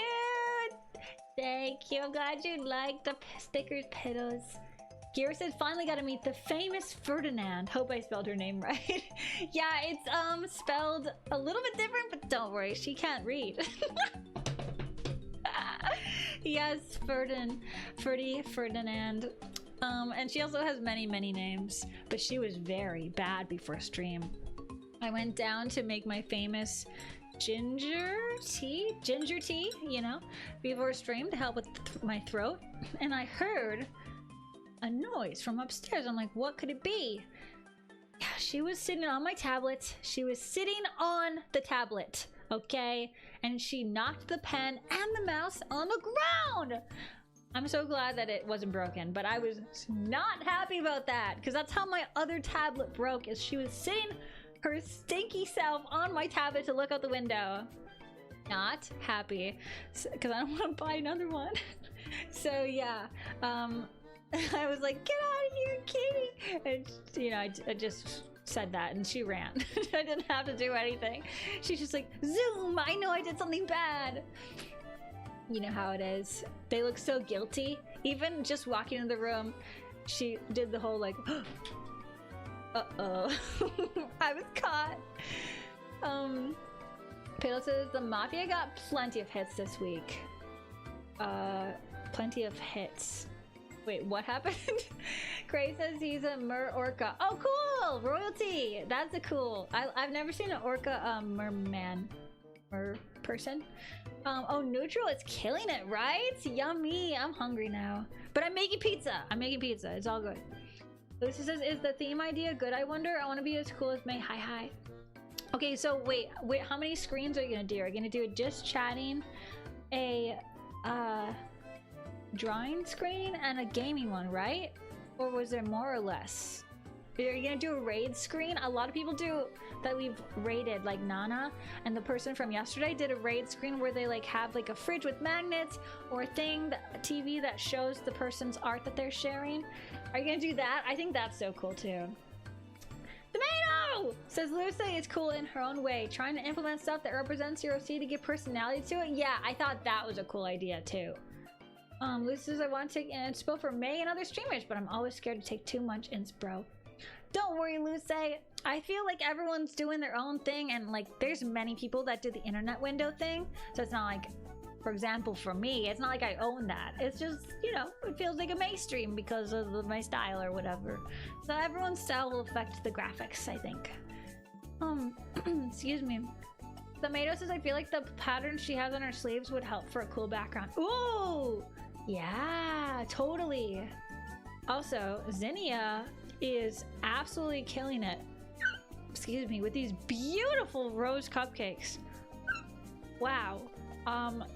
Thank you. I'm glad you like the stickers, Piddles. Gira says, finally got to meet the famous Ferdinand. Hope I spelled her name right. Yeah, it's spelled a little bit different, but don't worry, she can't read. Yes, Ferdinand. And she also has many names, but she was very bad before stream. I went down to make my famous ginger tea, you know, before stream to help with my throat, and I heard a noise from upstairs. I'm like, what could it be? Yeah, she was sitting on my tablet. She was sitting on the tablet, okay? And she knocked the pen and the mouse on the ground. I'm so glad that it wasn't broken, but I was not happy about that because that's how my other tablet broke, is she was sitting her stinky self on my tablet to look out the window. Not happy because I don't want to buy another one. So yeah, I was like, get out of here, kitty. And you know, I just said that and she ran. I didn't have to do anything. She's just like, zoom, I know I did something bad. You know how it is. They look so guilty. Even just walking in the room, she did the whole like, uh-oh. I was caught. Piddle says, the Mafia got plenty of hits this week. Plenty of hits. Wait, what happened? Gray says he's a mer orca. Oh, cool! Royalty! That's a cool. I've never seen an orca merman. Mer person. Oh, neutral, it's killing it, right? Yummy. I'm hungry now. But I'm making pizza. It's all good. Lucy says, is the theme idea good, I wonder? I want to be as cool as May. Hi. Okay, so wait, how many screens are you gonna do? Are you gonna do just chatting, a drawing screen, and a gaming one, right? Or was there more or less? Are you gonna do a raid screen? A lot of people do that we've raided, like Nana and the person from yesterday did a raid screen where they like have like a fridge with magnets or a thing, a TV that shows the person's art that they're sharing. Are you gonna do that? I think that's so cool too. Tomato! Says Lucy, it's cool in her own way. Trying to implement stuff that represents Zero C to give personality to it. Yeah, I thought that was a cool idea too. Lucy says, I want to take inspo for May and other streamers, but I'm always scared to take too much inspo. Don't worry, Lucy. I feel like everyone's doing their own thing, and like there's many people that do the internet window thing, so it's not like, for example, for me, it's not like I own that. It's just, you know, it feels like a May stream because of my style or whatever. So everyone's style will affect the graphics, I think. Excuse me. Tomato says, I feel like the pattern she has on her sleeves would help for a cool background. Ooh! Yeah, totally. Also, Zinnia is absolutely killing it. Excuse me, with these beautiful rose cupcakes. Wow.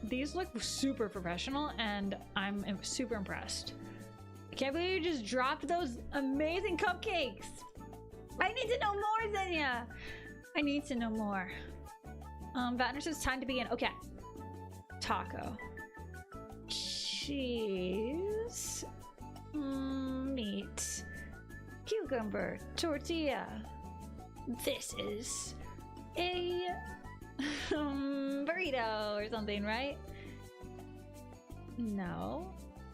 These look super professional and I'm super impressed. I can't believe you just dropped those amazing cupcakes. I need to know more, Zinnia. I need to know more. Vatner says time to begin. Okay. Taco. Cheese. Meat. Cucumber. Tortilla. This is a burrito or something, right? No.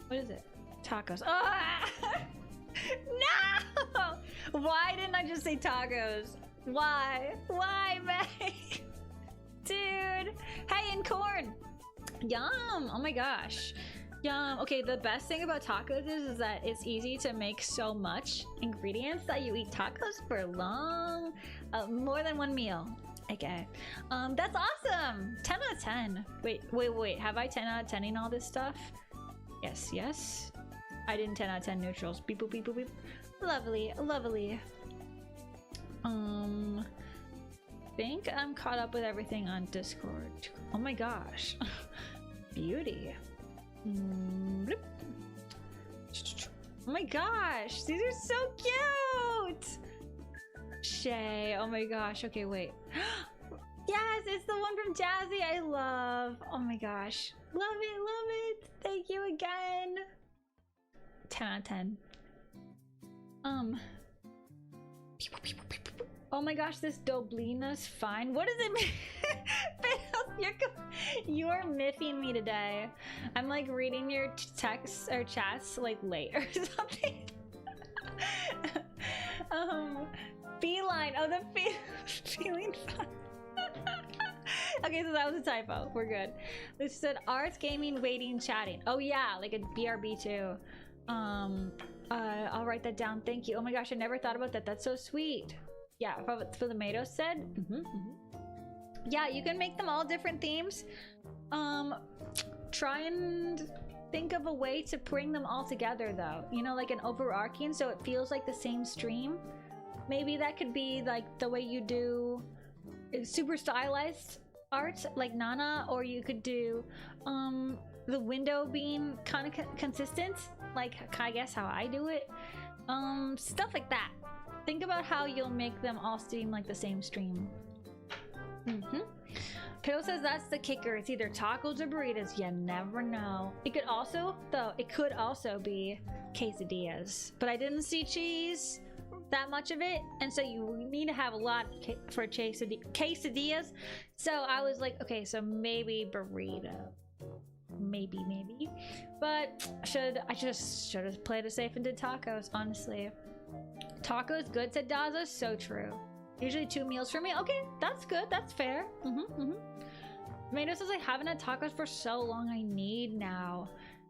What is it? Tacos. Oh! No! Why didn't I just say tacos? Why? Why, May? Dude. Hey, and corn. Yum. Oh my gosh. Yum. Okay, the best thing about tacos is that it's easy to make so much ingredients that you eat tacos for long, more than one meal. Okay. That's awesome. 10 out of 10. Wait. Have I 10 out of 10 in all this stuff? Yes. I didn't 10 out of 10 neutrals. Beep boop beep boop beep. Lovely. Think I'm caught up with everything on Discord. Oh my gosh. Beauty. Bloop. Oh my gosh, these are so cute! Shay, oh my gosh, okay, wait. Yes, it's the one from Jazzy I love. Oh my gosh. Love it. Thank you again. 10 out of 10. Oh my gosh, this Doblina's fine. What does it mean? You're miffing me today. I'm like reading your texts or chats like late or something. Feline. Oh, the feeling fun. Okay, so that was a typo. We're good. This said arts, gaming, waiting, chatting. Oh yeah, like a BRB too. I'll write that down. Thank you. Oh my gosh, I never thought about that. That's so sweet. Yeah, for the Mato said. Yeah, you can make them all different themes. Try and think of a way to bring them all together though. You know, like an overarching so it feels like the same stream. Maybe that could be like the way you do super stylized art like Nana, or you could do the window being kind of consistent, like I guess how I do it. Stuff like that. Think about how you'll make them all seem like the same stream. Pito says that's the kicker. It's either tacos or burritos. You never know. It could also be quesadillas, but I didn't see cheese, that much of it, and so you need to have a lot for quesadillas. So I was like, okay, so maybe burrito. Maybe. But I just should have played it safe and did tacos, honestly. Tacos good, said Daza. So true. Usually 2 meals for me. Okay, that's good. That's fair. Tomato says I haven't had tacos for so long. I need now.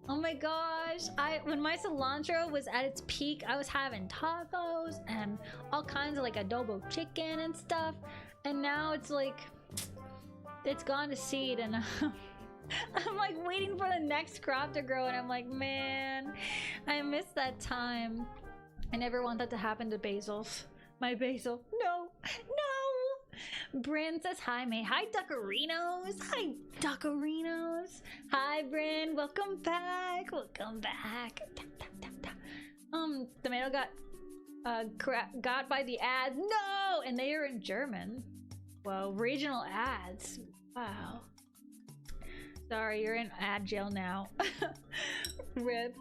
Oh my gosh. When my cilantro was at its peak, I was having tacos and all kinds of like adobo chicken and stuff. And now it's like, it's gone to seed and I'm like waiting for the next crop to grow and I'm like, man, I miss that time. I never want that to happen to basils. My basil. No. Bryn says hi, mate. Hi, Duckarinos. Hi, Bryn. Welcome back. Tomato got by the ads. No! And they are in German. Well, regional ads. Wow. Sorry, you're in ad jail now. Rip.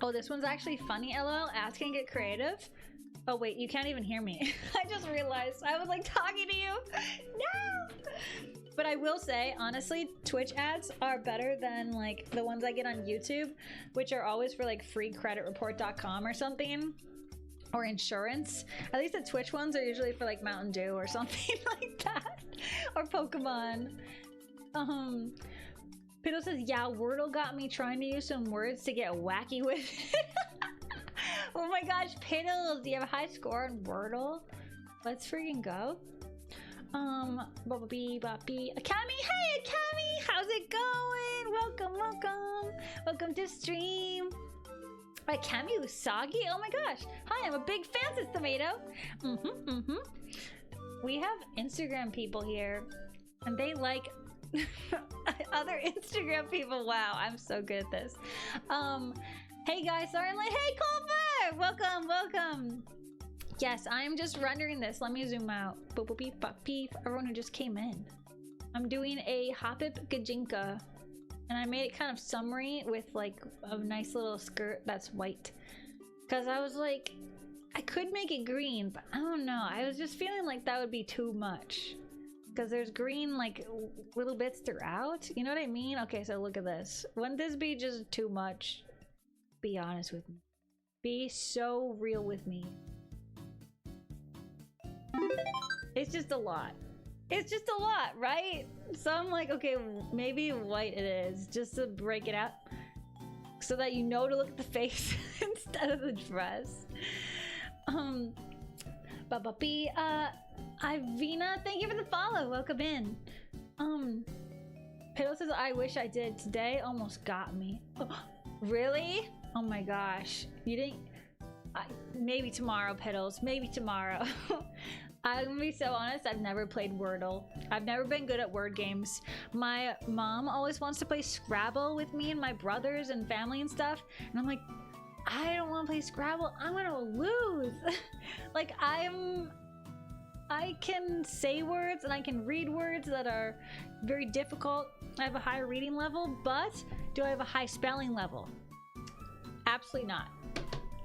Oh, this one's actually funny, lol. Ads can get creative. Oh wait, you can't even hear me. I just realized I was like talking to you. No! But I will say, honestly, Twitch ads are better than like the ones I get on YouTube, which are always for like freecreditreport.com or something. Or insurance. At least the Twitch ones are usually for like Mountain Dew or something like that. Or Pokemon. Pito says, yeah, Wordle got me trying to use some words to get wacky with it. Oh my gosh, Piddles, do you have a high score on Wordle? Let's freaking go. Cami, hey Cami, how's it going? Welcome to stream. Right, Cami Usagi, oh my gosh. Hi, I'm a big fan, says Tomato. We have Instagram people here, and they like other Instagram people. Wow, I'm so good at this. Hey guys, sorry I'm late. Hey Culver! Welcome. Yes, I'm just rendering this. Let me zoom out. Boop boop beep bop beep. Everyone who just came in. I'm doing a Hoppip gijinka. And I made it kind of summery with like a nice little skirt that's white. Cause I was like, I could make it green, but I don't know. I was just feeling like that would be too much. Cause there's green like little bits throughout. You know what I mean? Okay, so look at this. Wouldn't this be just too much? Be honest with me. Be so real with me. It's just a lot. It's just a lot, right? So I'm like, okay, maybe white it is, just to break it out. So that you know to look at the face instead of the dress. Ba-ba-bee, Ivina, thank you for the follow. Welcome in. Piddle says, I wish I did. Today almost got me. Oh, really? Oh my gosh. You didn't... maybe tomorrow, Piddles. Maybe tomorrow. I'm gonna be so honest, I've never played Wordle. I've never been good at word games. My mom always wants to play Scrabble with me and my brothers and family and stuff. And I'm like, I don't want to play Scrabble. I'm gonna lose. Like, I can say words and I can read words that are very difficult. I have a high reading level, but do I have a high spelling level? Absolutely not.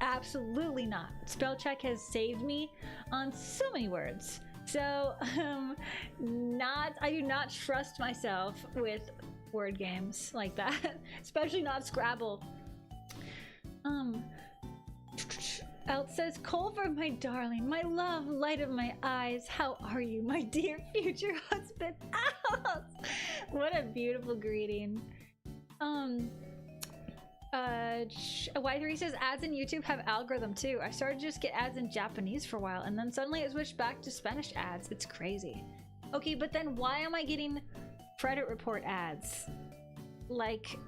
Absolutely not. Spell check has saved me on so many words. So, I do not trust myself with word games like that, especially not Scrabble. Elt says, Culver, my darling, my love, light of my eyes, how are you, my dear future husband? Elt! What a beautiful greeting. Y3 says, ads in YouTube have algorithm too. I started to just get ads in Japanese for a while, and then suddenly it switched back to Spanish ads. It's crazy. Okay, but then why am I getting credit report ads? Like,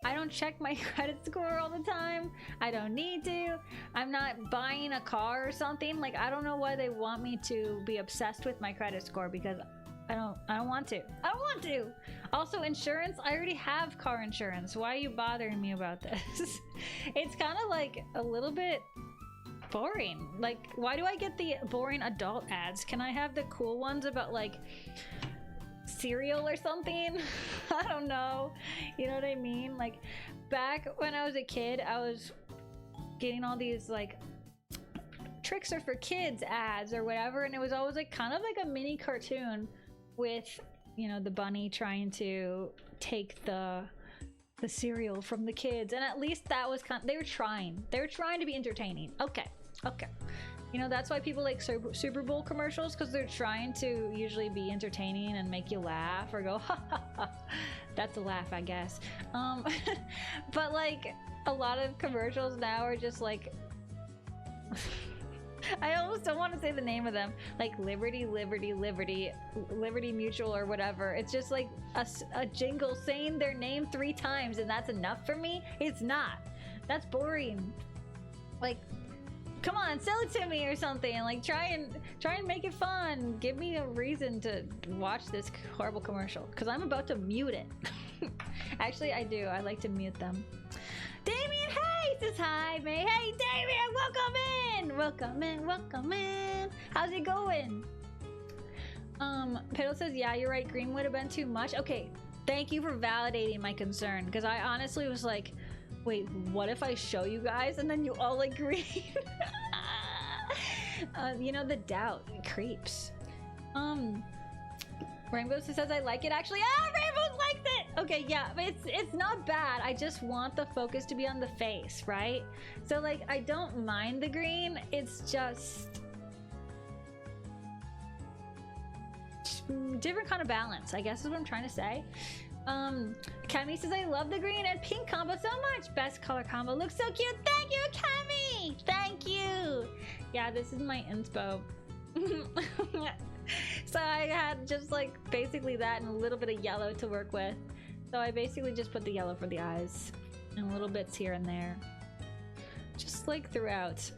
I don't check my credit score all the time. I don't need to. I'm not buying a car or something. Like, I don't know why they want me to be obsessed with my credit score, because I don't want to. I don't want to. Also, insurance, I already have car insurance. Why are you bothering me about this? It's kind of like a little bit boring. Like, why do I get the boring adult ads? Can I have the cool ones about like cereal or something? I don't know. You know what I mean? Like, back when I was a kid, I was getting all these like tricks are for kids ads or whatever, and it was always like kind of like a mini cartoon with, you know, the bunny trying to take the cereal from the kids, and at least that was kind of, they were trying to be entertaining. Okay, you know, that's why people like Super Bowl commercials, because they're trying to usually be entertaining and make you laugh or go ha ha ha. That's a laugh, I guess. But like a lot of commercials now are just like I almost don't want to say the name of them, like Liberty Mutual or whatever. It's just like a jingle saying their name 3 times, and that's enough for me. It's not. That's boring. Like, come on, sell it to me or something. Like, try and make it fun. Give me a reason to watch this horrible commercial, because I'm about to mute it. Actually, I do. I like to mute them. Damien, hey, says hi, May. Hey, Damien, welcome in. Welcome in. How's it going? Piddle says, yeah, you're right. Green would have been too much. Okay, thank you for validating my concern, because I honestly was like, wait, what if I show you guys and then you all like green? You know, the doubt creeps. Rainbow says, I like it actually. Rainbow liked it. Okay, yeah, but it's not bad. I just want the focus to be on the face, right? So like, I don't mind the green. It's just different kind of balance, I guess is what I'm trying to say. Kemi says, I love the green and pink combo so much. Best color combo. Looks so cute. Thank you, Kemi. Thank you. Yeah, this is my inspo. So I had just like basically that and a little bit of yellow to work with. So I basically just put the yellow for the eyes and little bits here and there, just like throughout.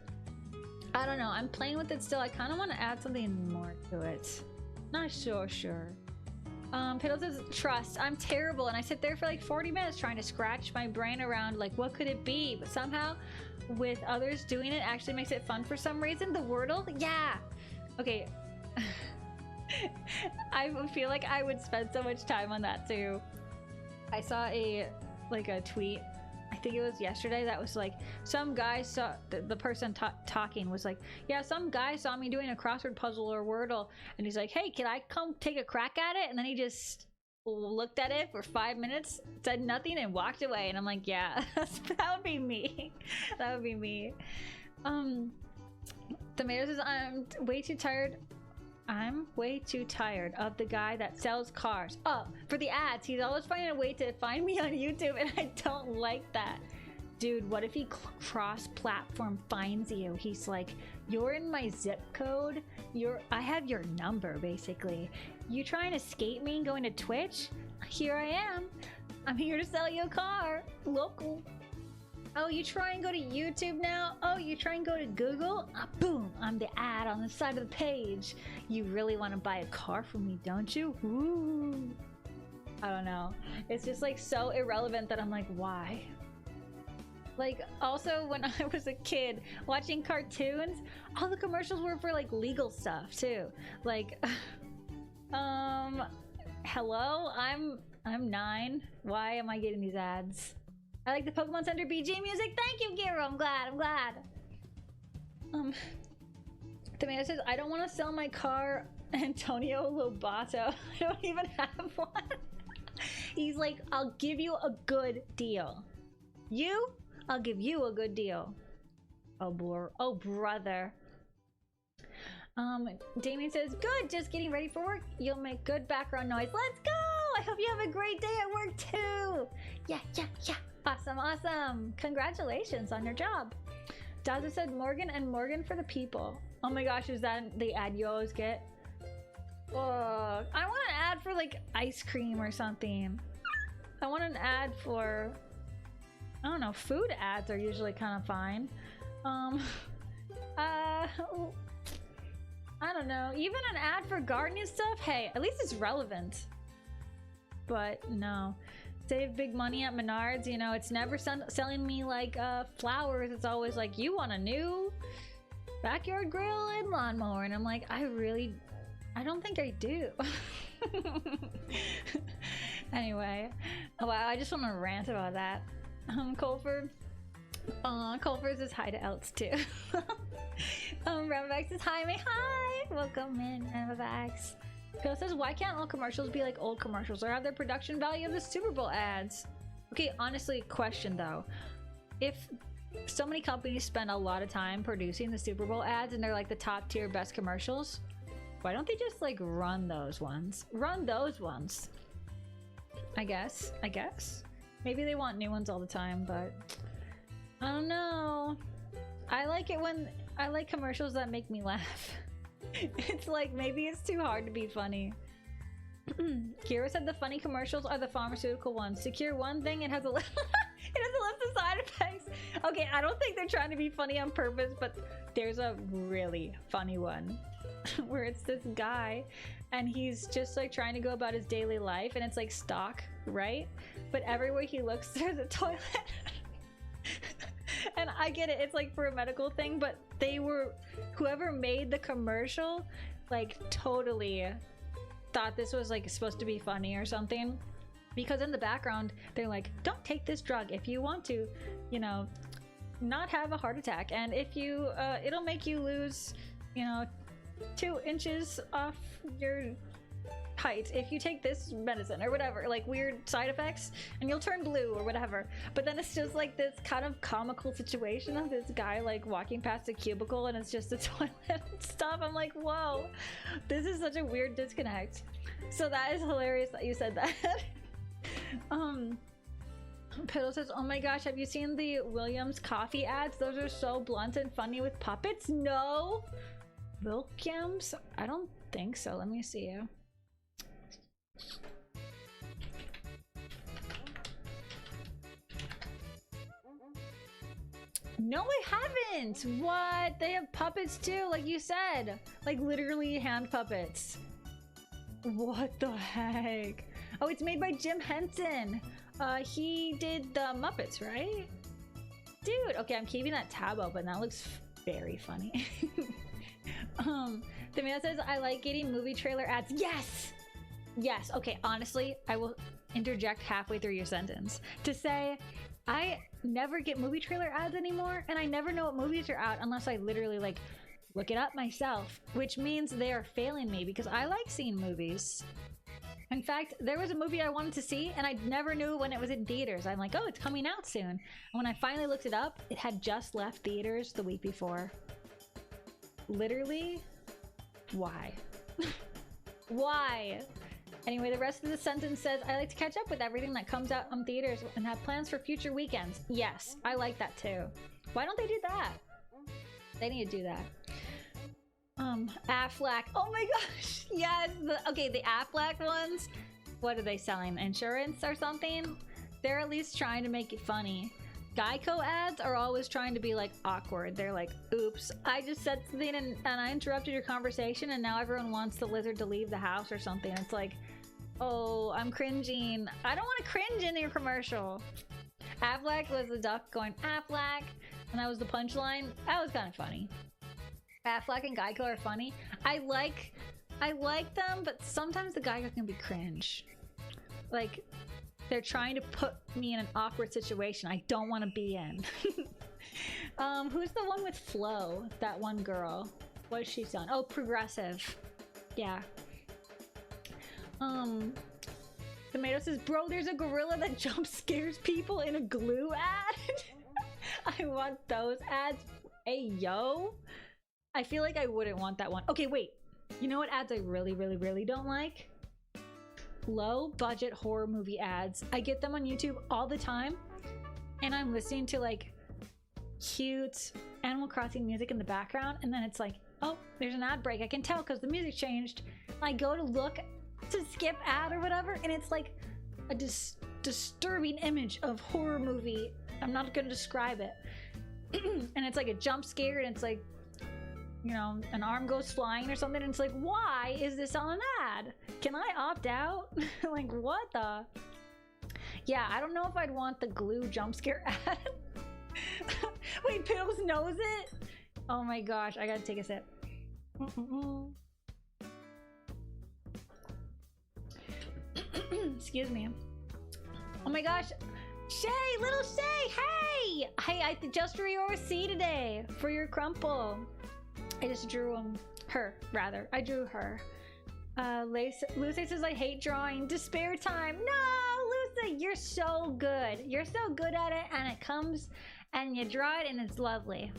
I don't know, I'm playing with it still. I kind of want to add something more to it. Not so sure. Piddle says, trust, I'm terrible, and I sit there for like 40 minutes trying to scratch my brain around like what could it be, but somehow with others doing it actually makes it fun for some reason. The Wordle, yeah. Okay. I feel like I would spend so much time on that too. I saw a tweet, I think it was yesterday, that was like, some guy saw the person talking was like, yeah, some guy saw me doing a crossword puzzle or Wordle, and he's like, hey, can I come take a crack at it? And then he just looked at it for 5 minutes, said nothing, and walked away. And I'm like, yeah, that would be me. That would be me. Tomato says, I'm way too tired of the guy that sells cars. Oh, for the ads. He's always finding a way to find me on YouTube, and I don't like that. Dude, what if he cross-platform finds you? He's like, you're in my zip code. I have your number, basically. You trying to escape me and going to Twitch? Here I am. I'm here to sell you a car. Local. Oh, you try and go to YouTube now? Oh, you try and go to Google? Boom, I'm the ad on the side of the page. You really want to buy a car from me, don't you? Ooh. I don't know. It's just like so irrelevant that I'm like, why? Like, also when I was a kid watching cartoons, all the commercials were for like legal stuff too. Like, hello, I'm 9. Why am I getting these ads? I like the Pokemon Center BG music. Thank you, Giro. I'm glad. Tomato says, I don't want to sell my car, Antonio Lobato. I don't even have one. He's like, I'll give you a good deal. I'll give you a good deal. Oh, brother. Damien says, good, just getting ready for work. You'll make good background noise. Let's go! I hope you have a great day at work too. Yeah. Awesome. Congratulations on your job. Daza said, Morgan and Morgan for the people. Oh my gosh, is that the ad you always get? Oh, I want an ad for like ice cream or something. I want an ad for, I don't know, food ads are usually kind of fine. I don't know, even an ad for gardening stuff? Hey, at least it's relevant. But no. Save big money at Menards, you know, it's never selling me like flowers. It's always like, you want a new backyard grill and lawnmower. And I'm like, I don't think I do. Anyway, wow, I just want to rant about that. Colford says hi to Elts too. Ramavax says hi, hi! Welcome in, Ramavax. Phil says, why can't all commercials be like old commercials or have their production value of the Super Bowl ads? Okay, honestly, question though. If so many companies spend a lot of time producing the Super Bowl ads and they're like the top tier best commercials, why don't they just like run those ones? I guess. Maybe they want new ones all the time, but I don't know. I like commercials that make me laugh. It's like, maybe it's too hard to be funny. Kira said the funny commercials are the pharmaceutical ones. Secure one thing, it has a list of side effects. Okay, I don't think they're trying to be funny on purpose, but there's a really funny one where it's this guy and he's just like trying to go about his daily life and it's like stock, right? But everywhere he looks, there's a toilet. And I get it, it's like for a medical thing, but whoever made the commercial like totally thought this was like supposed to be funny or something, because in the background they're like, don't take this drug if you want to, you know, not have a heart attack, and if you it'll make you lose, you know, 2 inches off your height if you take this medicine or whatever, like weird side effects, and you'll turn blue or whatever. But then it's just like this kind of comical situation of this guy like walking past a cubicle and it's just a toilet and stuff. I'm like, whoa, this is such a weird disconnect. So that is hilarious that you said that. Piddle says, oh my gosh, have you seen the Williams coffee ads? Those are so blunt and funny with puppets. No, Williams? I don't think so. Let me see you. No, I haven't. What? They have puppets too, like you said, like literally hand puppets. What the heck? Oh, it's made by Jim Henson. He did the Muppets, right? Dude, okay, I'm keeping that tab open. That looks very funny. The man says, I like getting movie trailer ads. Yes, okay, honestly, I will interject halfway through your sentence to say I never get movie trailer ads anymore, and I never know what movies are out unless I literally like look it up myself, which means they are failing me because I like seeing movies. In fact, there was a movie I wanted to see and I never knew when it was in theaters. I'm like, oh, it's coming out soon. And when I finally looked it up, it had just left theaters the week before. Literally, why? Why? Anyway, the rest of the sentence says, I like to catch up with everything that comes out on theaters and have plans for future weekends. Yes, I like that too. Why don't they do that? They need to do that. Aflac. Oh my gosh. Yes. Okay, the Aflac ones. What are they selling? Insurance or something? They're at least trying to make it funny. Geico ads are always trying to be like awkward. They're like, oops, I just said something and I interrupted your conversation and now everyone wants the lizard to leave the house or something. It's like, oh, I'm cringing. I don't want to cringe in your commercial. Aflac was the duck going Aflac, and that was the punchline. That was kind of funny. Aflac and Geico are funny. I like them, but sometimes the Geico can be cringe. Like, they're trying to put me in an awkward situation I don't want to be in. Who's the one with Flo? That one girl. What has she done? Oh, Progressive. Yeah. Tomato says, bro, there's a gorilla that jump scares people in a glue ad. I want those ads. Hey, yo. I feel like I wouldn't want that one. Okay, wait. You know what ads I really, really, really don't like? Low budget horror movie ads. I get them on YouTube all the time, and I'm listening to like cute Animal Crossing music in the background, and then it's like, oh, there's an ad break. I can tell because the music changed. I go to look to skip ad or whatever, and it's like a disturbing image of horror movie. I'm not gonna describe it. And it's like a jump scare, and it's like, you know, an arm goes flying or something, and it's like, why is this on an ad? Can I opt out? Like, what the? Yeah, I don't know if I'd want the glue jump scare ad. Wait, Piddles knows it? Oh my gosh, I gotta take a sip. Excuse me. Oh my gosh. Shay, little Shay, hey! Hey, I just drew your C today for your crumple. I just drew her, rather. I drew her. Lucy says, I hate drawing. Despair time. No, Lucy, you're so good. You're so good at it, and it comes, and you draw it, and it's lovely.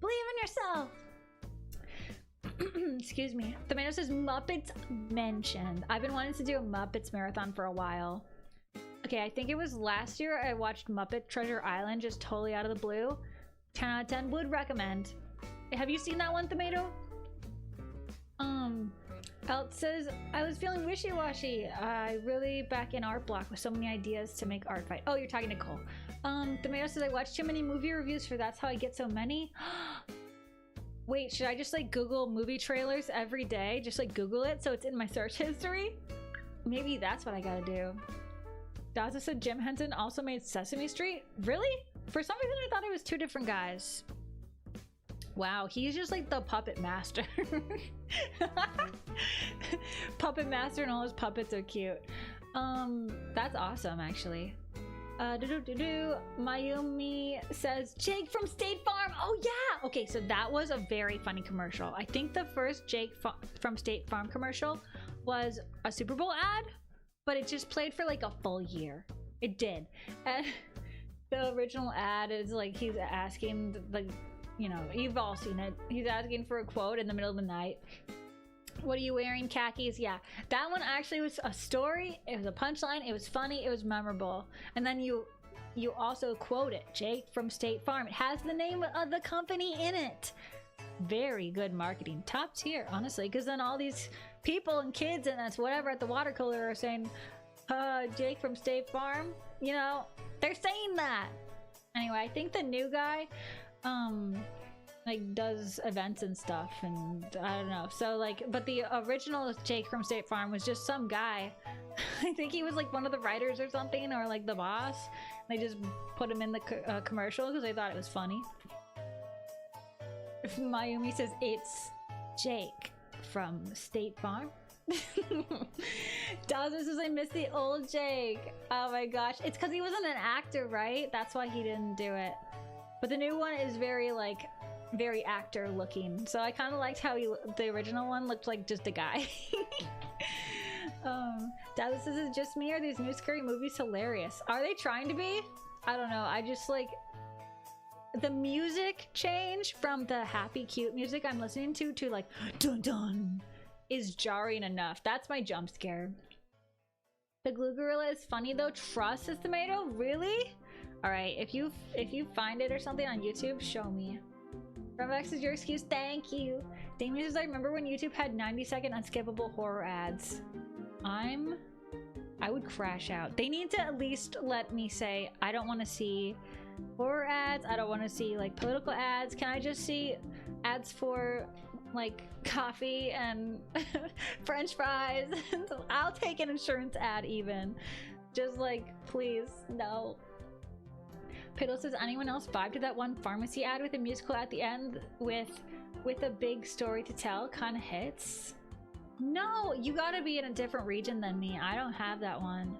Believe in yourself. Excuse me. Tomato says, Muppets mentioned. I've been wanting to do a Muppets marathon for a while. Okay, I think it was last year I watched Muppet Treasure Island just totally out of the blue. 10 out of 10 would recommend. Have you seen that one, Tomato? Elt says, I was feeling wishy-washy. I really back in art block with so many ideas to make art fight. Oh, you're talking to Cole. Tomato says, I watched too many movie reviews for that's how I get so many. Wait, should I just like Google movie trailers every day? Just like Google it so it's in my search history? Maybe that's what I gotta do. Daza said Jim Henson also made Sesame Street? Really? For some reason I thought it was two different guys. Wow, he's just like the puppet master. Puppet master and all his puppets are cute. That's awesome, actually. Mayumi says, Jake from State Farm. Oh yeah! Okay, so that was a very funny commercial. I think the first Jake from State Farm commercial was a Super Bowl ad, but it just played for like a full year. It did. And the original ad is like he's asking the, you know, you've all seen it. He's asking for a quote in the middle of the night. What are you wearing? Khakis? Yeah. That one actually was a story. It was a punchline. It was funny. It was memorable. And then you also quote it. Jake from State Farm. It has the name of the company in it. Very good marketing. Top tier, honestly. Because then all these people and kids and that's whatever at the watercolor are saying, Jake from State Farm. You know, they're saying that. Anyway, I think the new guy, like does events and stuff, and I don't know. So like, but the original Jake from State Farm was just some guy. I think he was like one of the writers or something, or like the boss. They just put him in the commercial because they thought it was funny. Mayumi says it's Jake from State Farm. Dawson says I miss the old Jake. Oh my gosh, it's because he wasn't an actor, right? That's why he didn't do it. But the new one is very like very actor looking, so I kind of liked how the original one looked like just a guy. Dallas says, is it just me or these new scary movies hilarious? Are they trying to be? I don't know. I just like the music change from the happy cute music I'm listening to like dun dun is jarring enough. That's my jump scare. The glue gorilla is funny though. Trust this tomato? Really? Alright, if you find it or something on YouTube, show me. Revex is your excuse. Thank you. Damien says, I remember when YouTube had 90-second unskippable horror ads. I would crash out. They need to at least let me say, I don't want to see horror ads. I don't want to see like political ads. Can I just see ads for like coffee and French fries? I'll take an insurance ad even. Just like, please, no. Piddle says, anyone else vibe to that one pharmacy ad with a musical at the end with a big story to tell? Kind of hits. No, you gotta be in a different region than me. I don't have that one.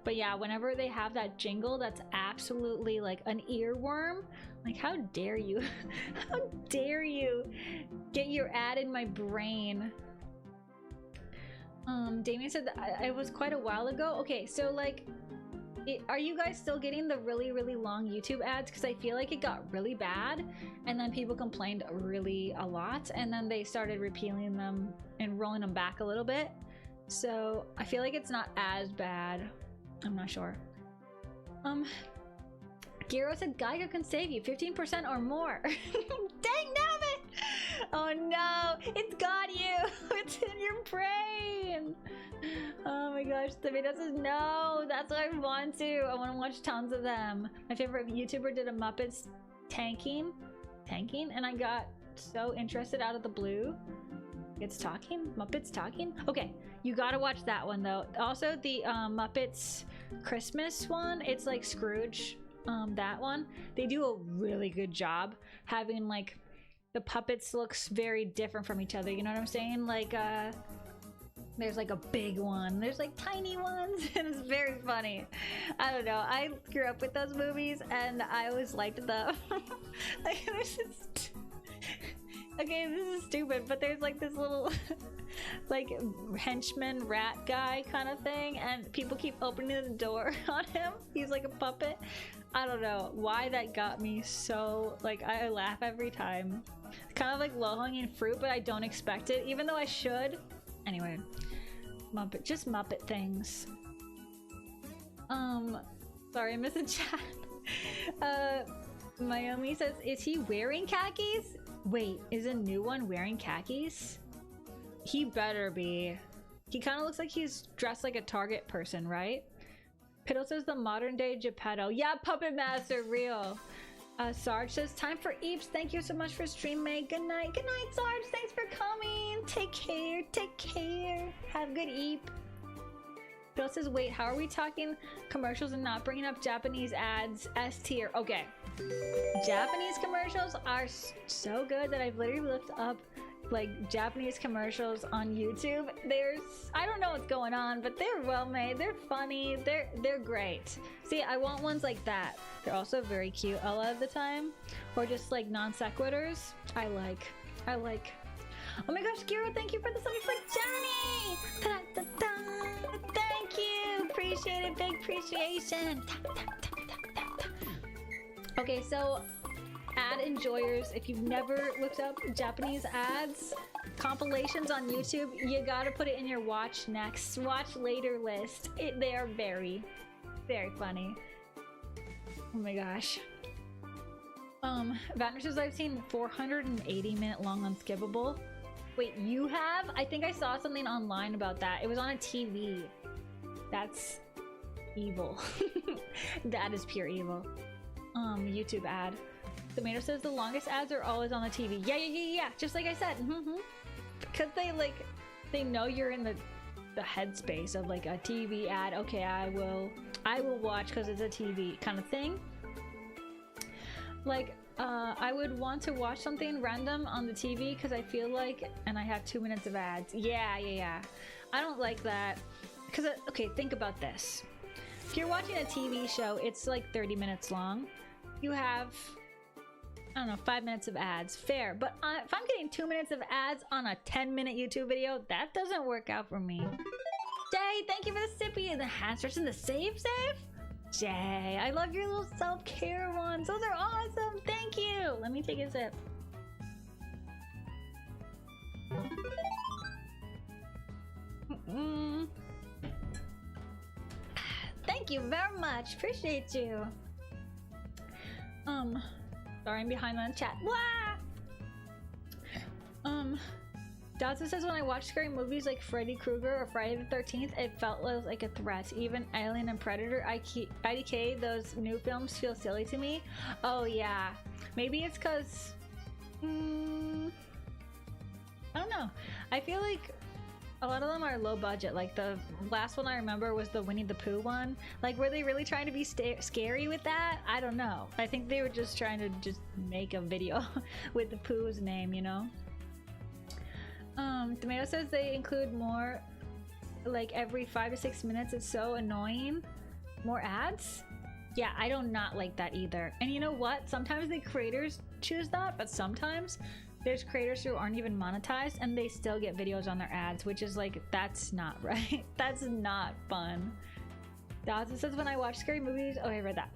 But yeah, whenever they have that jingle that's absolutely like an earworm, like how dare you? How dare you get your ad in my brain? Damien said that it was quite a while ago. Okay, so like, are you guys still getting the really long YouTube ads? Because I feel like it got really bad and then people complained a lot and then they started repealing them and rolling them back a little bit. So I feel like it's not as bad. I'm not sure. Giro said Geico can save you 15% or more. Dang nabbit! Oh no, it's got you. It's in your brain. Oh my gosh, Tomato says no, that's what I want to. I want to watch tons of them. My favorite YouTuber did a Muppets tanking, and I got so interested out of the blue. It's talking? Muppets talking? Okay, you gotta watch that one though. Also the Muppets Christmas one, it's like Scrooge, that one. They do a really good job having like the puppets looks very different from each other, you know what I'm saying? Like there's like a big one, there's like tiny ones, and it's very funny. I don't know, I grew up with those movies and I always liked them. Like, there's just... Okay, this is stupid, but there's like this little like henchman rat guy kind of thing, and people keep opening the door on him. He's like a puppet. I don't know why that got me so, like, I laugh every time. It's kind of like low-hanging fruit, but I don't expect it, even though I should. Anyway, just Muppet things. Sorry, I missed a chat. Mayumi says, is he wearing khakis? Wait, is a new one wearing khakis? He better be. He kind of looks like he's dressed like a Target person, right? Piddle says the modern day Geppetto. Yeah, Puppet Master, real. Sarge says, time for Eeps. Thank you so much for stream, mate. Good night. Good night, Sarge. Thanks for coming. Take care. Take care. Have a good Eep. Bill says, wait, how are we talking commercials and not bringing up Japanese ads? S tier. Okay. Japanese commercials are so good that I've literally looked up like Japanese commercials on YouTube. I don't know what's going on, but they're well made, they're funny, they're great. See, I want ones like that. They're also very cute a lot of the time, or just like non sequiturs. I like. Oh my gosh, Giro, thank you for the subject for Johnny. Da, da, da. Thank you, appreciate it, big appreciation. Okay, so ad enjoyers, if you've never looked up Japanese ads compilations on YouTube, you gotta put it in your watch later list. They are very funny. Oh my gosh. Vanish says, I've seen 480-minute long unskippable. Wait, you have? I think I saw something online about that. It was on a TV. That's evil. That is pure evil. YouTube ad. Tomato says the longest ads are always on the TV. Yeah. Just like I said. Because they know you're in the headspace of like a TV ad. Okay, I will watch because it's a TV kind of thing. Like, I would want to watch something random on the TV because I feel like, and I have 2 minutes of ads. Yeah. I don't like that. Because, okay, think about this. If you're watching a TV show, it's like 30 minutes long. You have, I don't know, 5 minutes of ads. Fair. But if I'm getting 2 minutes of ads on a 10-minute YouTube video, that doesn't work out for me. Jay, thank you for the sippy and the hamsters and the save? Jay, I love your little self-care ones. Those are awesome. Thank you. Let me take a sip. Thank you very much. Appreciate you. Sorry, I'm behind on the chat. Wah! Dodson says when I watch scary movies like Freddy Krueger or Friday the 13th, it felt like a threat. Even Alien and Predator, IDK, those new films feel silly to me. Oh yeah. Maybe it's because... I don't know. I feel like a lot of them are low budget. Like the last one I remember was the Winnie the Pooh one. Like, were they really trying to be scary with that? I don't know. I think they were just trying to just make a video with the Pooh's name, you know? Tomato says they include more, like every 5 to 6 minutes. It's so annoying. More ads? Yeah, I do not like that either. And you know what? Sometimes the creators choose that, but sometimes there's creators who aren't even monetized and they still get videos on their ads, which is like, that's not right. That's not fun. Dawson says when I watch scary movies, oh, I read that.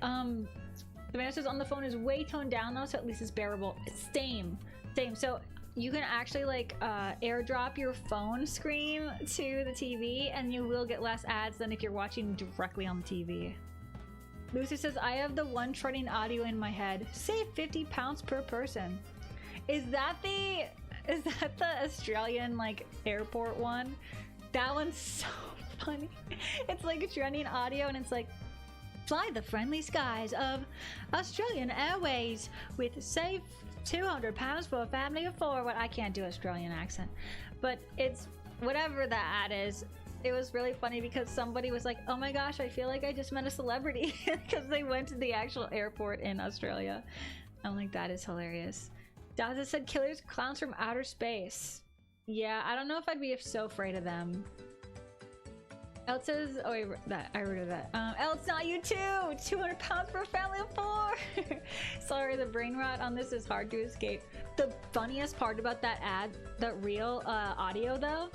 Tomato says on the phone is way toned down though, so at least it's bearable. Same. So you can actually like airdrop your phone screen to the TV and you will get less ads than if you're watching directly on the TV. Lucy says, I have the one trending audio in my head. Save 50 pounds per person. Is that the Australian like airport one? That one's so funny. It's like a trending audio and it's like, fly the friendly skies of Australian Airways with save 200 pounds for a family of 4. What, I can't do Australian accent, but it's whatever that ad is. It was really funny because somebody was like, oh my gosh, I feel like I just met a celebrity because they went to the actual airport in Australia. I'm like, that is hilarious. Daza said killers, clowns from outer space. Yeah, I don't know if I'd be so afraid of them. El says, oh wait, I wrote that. El, it's not you too! 200 pounds for a family of 4! Sorry, the brain rot on this is hard to escape. The funniest part about that ad, that real audio though,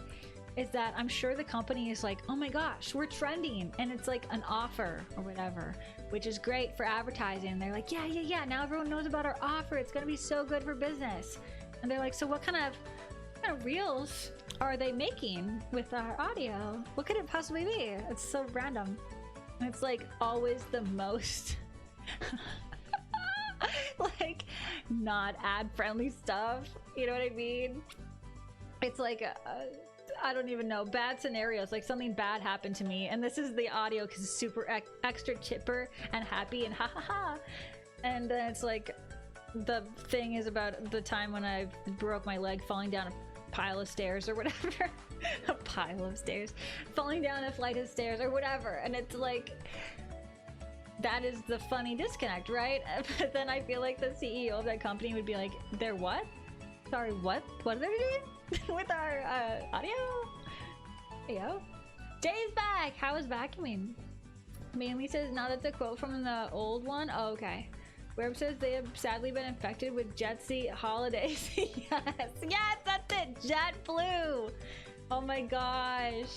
is that I'm sure the company is like, oh my gosh, we're trending, and it's like an offer or whatever, which is great for advertising. They're like, yeah, now everyone knows about our offer, it's gonna be so good for business. And they're like, so what kind of reels are they making with our audio? What could it possibly be? It's so random. And it's like always the most like not ad friendly stuff, you know what I mean? It's like I don't even know, bad scenarios, like something bad happened to me and this is the audio because it's super extra chipper and happy and ha ha ha, and then it's like the thing is about the time when I broke my leg falling down a pile of stairs or whatever. A pile of stairs, falling down a flight of stairs or whatever, and it's like, that is the funny disconnect, right? But then I feel like the CEO of that company would be like, they're what? Sorry, what are they doing with our audio? Yo, Jay's back. How is vacuuming? Mainly says, now that's a quote from the old one. Oh, okay. Web says they have sadly been infected with jet sea holidays. yes, that's it. Jet flu. Oh my gosh.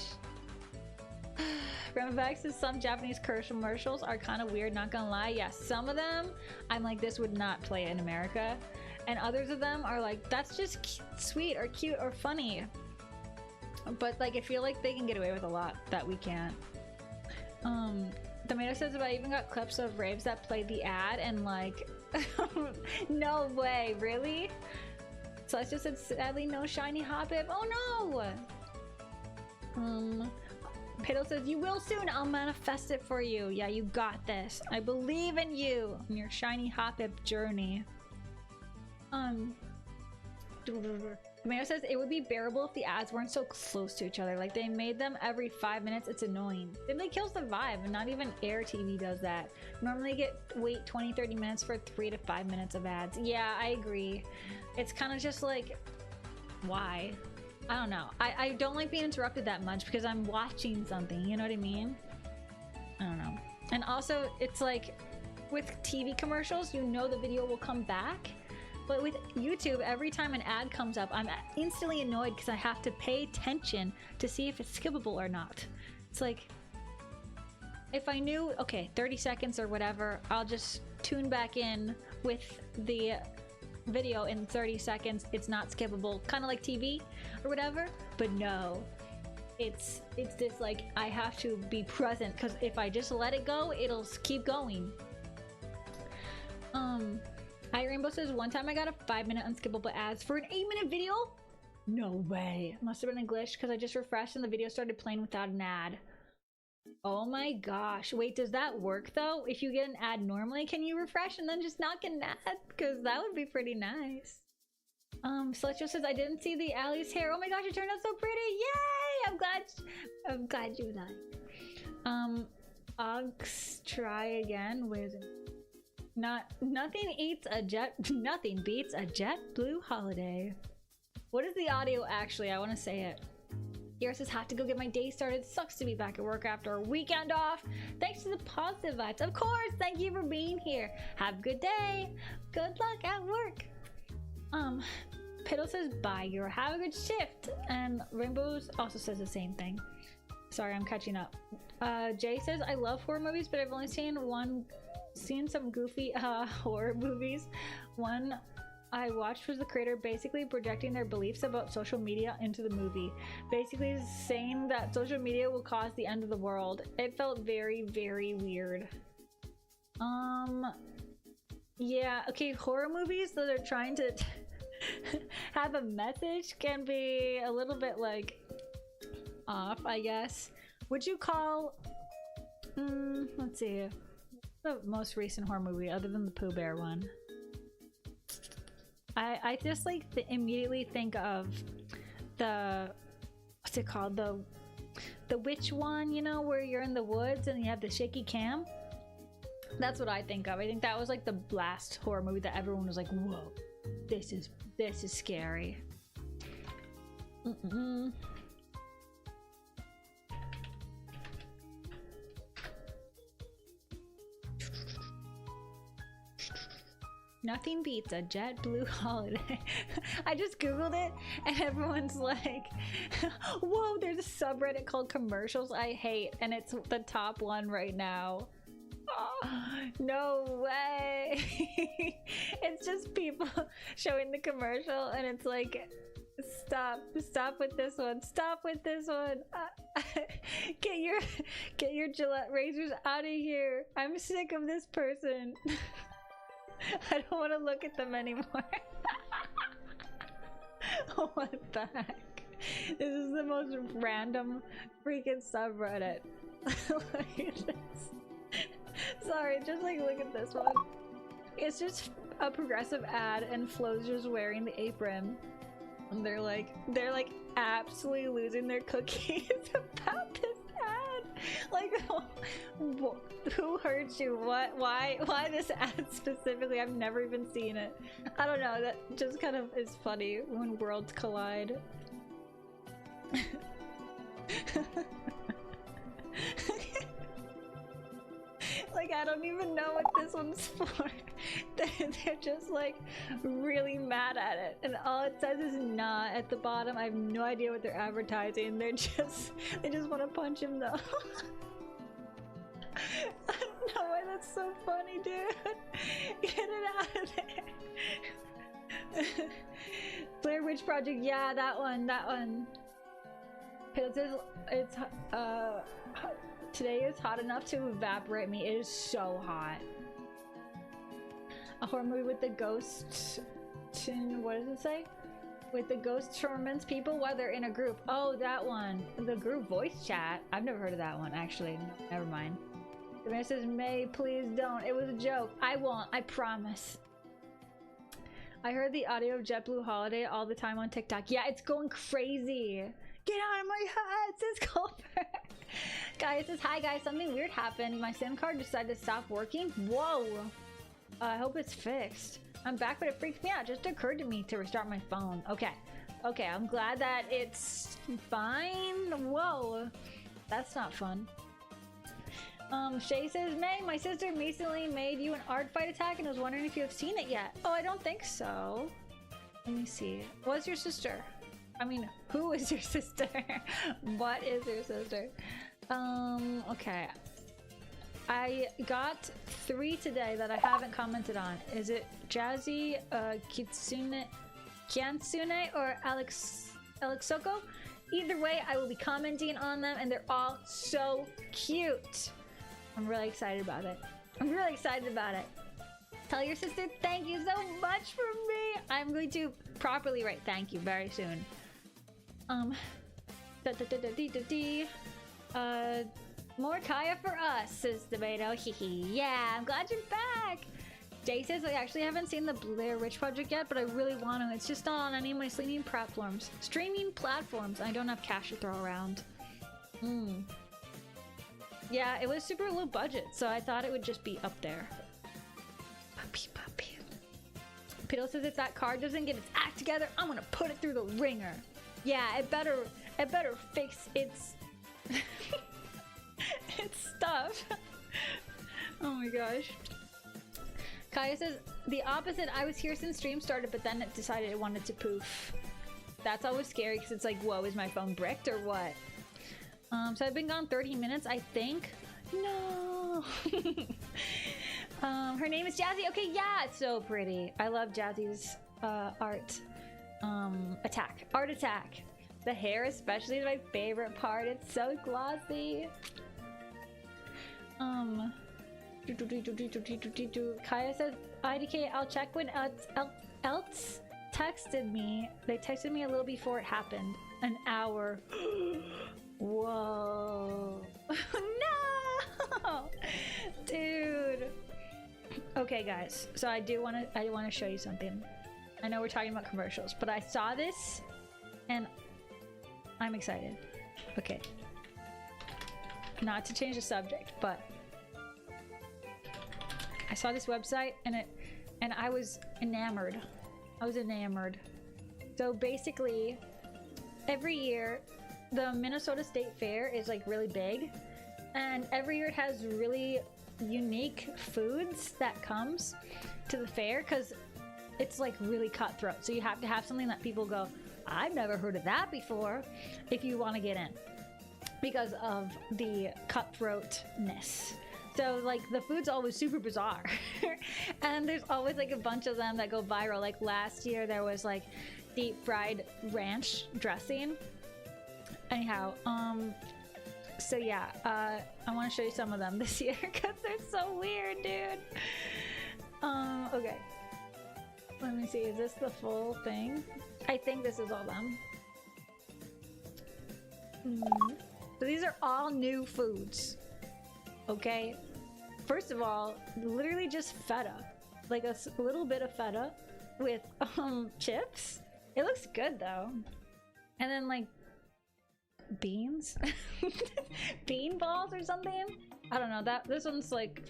Ramavex says some Japanese commercials are kind of weird, not gonna lie. Yes, some of them I'm like, this would not play in America, and others of them are like, that's just sweet or cute or funny. But like, I feel like they can get away with a lot that we can't. Tomato says, but I even got clips of raves that played the ad and like, no way, really? Celestial said, sadly, no shiny Hoppip. Oh no! Piddle says, you will soon, I'll manifest it for you. Yeah, you got this. I believe in you on your shiny Hoppip journey. Tomato says it would be bearable if the ads weren't so close to each other. Like they made them every 5 minutes. It's annoying. Then they kills the vibe, and not even Air TV does that. Normally wait 20-30 minutes for 3 to 5 minutes of ads. Yeah, I agree. It's kind of just like, why? I don't know. I don't like being interrupted that much because I'm watching something, you know what I mean? I don't know. And also it's like with TV commercials, you know the video will come back. But with YouTube, every time an ad comes up, I'm instantly annoyed because I have to pay attention to see if it's skippable or not. It's like, if I knew, okay, 30 seconds or whatever, I'll just tune back in with the video in 30 seconds. It's not skippable, kind of like TV or whatever. But no, it's this like I have to be present because if I just let it go, it'll keep going. Hi Rainbow says one time I got a 5-minute unskippable ads for an 8-minute video. No way. Must have been a glitch because I just refreshed and the video started playing without an ad. Oh my gosh. Wait, does that work though? If you get an ad normally, can you refresh and then just not get an ad? Because that would be pretty nice. Celestial says I didn't see the Allie's hair. Oh my gosh, it turned out so pretty. Yay! I'm glad you liked. Uggs try again with nothing beats a JetBlue holiday. What is the audio actually? I want to say it. Kira says, have to go get my day started. Sucks to be back at work after a weekend off. Thanks to the positive vibes. Of course, thank you for being here. Have a good day. Good luck at work. Piddle says, bye, Kira. Have a good shift. And Rainbows also says the same thing. Sorry, I'm catching up. Jay says, I love horror movies, but I've only seen some goofy horror movies. One I watched was the creator basically projecting their beliefs about social media into the movie. Basically saying that social media will cause the end of the world. It felt very, very weird. Yeah, okay, horror movies that are trying to have a message can be a little bit like off, I guess. Would you call let's see, the most recent horror movie other than the Pooh Bear one? I just like immediately think of the, what's it called, the witch one, you know, where you're in the woods and you have the shaky cam. That's what I think of. I think that was like the last horror movie that everyone was like, whoa, this is scary. Nothing beats a JetBlue holiday. I just googled it and everyone's like, whoa, there's a subreddit called commercials I hate and it's the top one right now. Oh, no way. It's just people showing the commercial and it's like, stop with this one, stop with this one. Get your Gillette razors out of here. I'm sick of this person. I don't want to look at them anymore. What the heck? This is the most random freaking subreddit. Look at this. Sorry, just like look at this one. It's just a progressive ad and Flo's just wearing the apron. And they're like absolutely losing their cookies about this ad. Like, who hurt you? What? Why this ad specifically? I've never even seen it. I don't know. That just kind of is funny when worlds collide. Like, I don't even know what this one's for. They're just like really mad at it, and all it says is "not" at the bottom. I have no idea what they're advertising. They just want to punch him though. I don't know why that's so funny, dude. Get it out of there. Blair Witch Project, yeah, that one. It's today is hot enough to evaporate me. It is so hot. A horror movie with the ghost, what does it say? With the ghost torments people while they're in a group. Oh, that one. The group voice chat. I've never heard of that one, actually. No, never mind. The man says, May, please don't. It was a joke. I won't. I promise. I heard the audio of JetBlue Holiday all the time on TikTok. Yeah, it's going crazy. Get out of my head, says Culper. Guys, says, hi guys, something weird happened. My SIM card decided to stop working. Whoa. I hope it's fixed. I'm back, but it freaks me out. It just occurred to me to restart my phone. Okay, I'm glad that it's fine. Whoa, that's not fun. Shay says, May, my sister recently made you an art fight attack and was wondering if you have seen it yet. Oh, I don't think so. Let me see. What's your sister? I mean, who is your sister? What is your sister? Okay. I got 3 today that I haven't commented on. Is it Jazzy, Kitsune, or Alexoko? Either way, I will be commenting on them, and they're all so cute. I'm really excited about it. I'm really excited about it. Tell your sister thank you so much for me. I'm going to properly write thank you very soon. More Kaya for us, says Tomato. Hehe. Yeah, I'm glad you're back. Jay says I actually haven't seen the Blair Witch Project yet, but I really want to. It's just not on any of my streaming platforms. I don't have cash to throw around. Yeah, it was super low budget, so I thought it would just be up there. Puppy. Piddle says if that card doesn't get its act together, I'm gonna put it through the ringer. Yeah, it better fix its its stuff. Oh my gosh. Kaya says the opposite. I was here since stream started, but then it decided it wanted to poof. That's always scary because it's like, whoa, is my phone bricked or what? So I've been gone 30 minutes, I think. No. Her name is Jazzy. Okay, yeah, it's so pretty. I love Jazzy's art. Art attack. The hair especially is my favorite part. It's so glossy. Kaya says, IDK, I'll check when else texted me. They texted me a little before it happened. An hour. Whoa. No! Dude. Okay, guys. So I want to show you something. I know we're talking about commercials, but I saw this and I'm excited. Okay. Not to change the subject, but I saw this website and I was enamored. So basically, every year the Minnesota State Fair is like really big, and every year it has really unique foods that comes to the fair because it's like really cutthroat. So you have to have something that people go, I've never heard of that before, if you want to get in, because of the cutthroatness. So like the food's always super bizarre and there's always like a bunch of them that go viral. Like last year there was like deep fried ranch dressing. Anyhow, so yeah, I want to show you some of them this year because they're so weird, dude. Okay, let me see, is this the full thing? I think this is all them. So these are all new foods. Okay, first of all, literally just feta, like a little bit of feta with chips. It looks good though. And then like beans, bean balls or something. I don't know, this one's like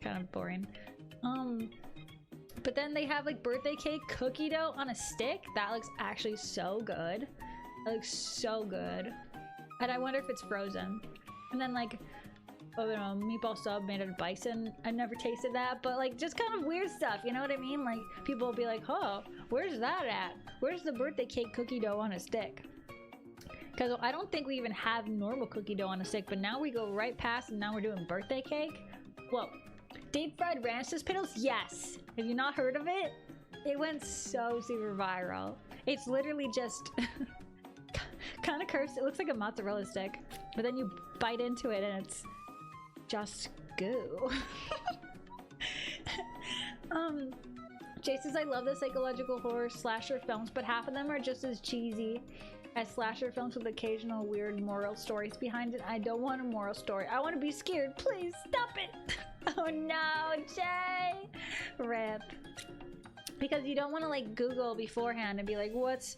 kind of boring. But then they have like birthday cake cookie dough on a stick. That looks actually so good. That looks so good. And I wonder if it's frozen. And then like, I don't know, meatball sub made out of bison. I've never tasted that, but like just kind of weird stuff, you know what I mean? Like people will be like, oh, where's that at? Where's the birthday cake cookie dough on a stick? Because I don't think we even have normal cookie dough on a stick, but now we go right past and now we're doing birthday cake? Whoa. Deep fried ranch piddles? Yes. Have you not heard of it? It went so super viral. It's literally just kind of cursed. It looks like a mozzarella stick, but then you bite into it and it's just goo. Jay says, I love the psychological horror slasher films, but half of them are just as cheesy as slasher films with occasional weird moral stories behind it. I don't want a moral story. I want to be scared. Please stop it. Oh no, Jay. Rip. Because you don't want to like Google beforehand and be like, what's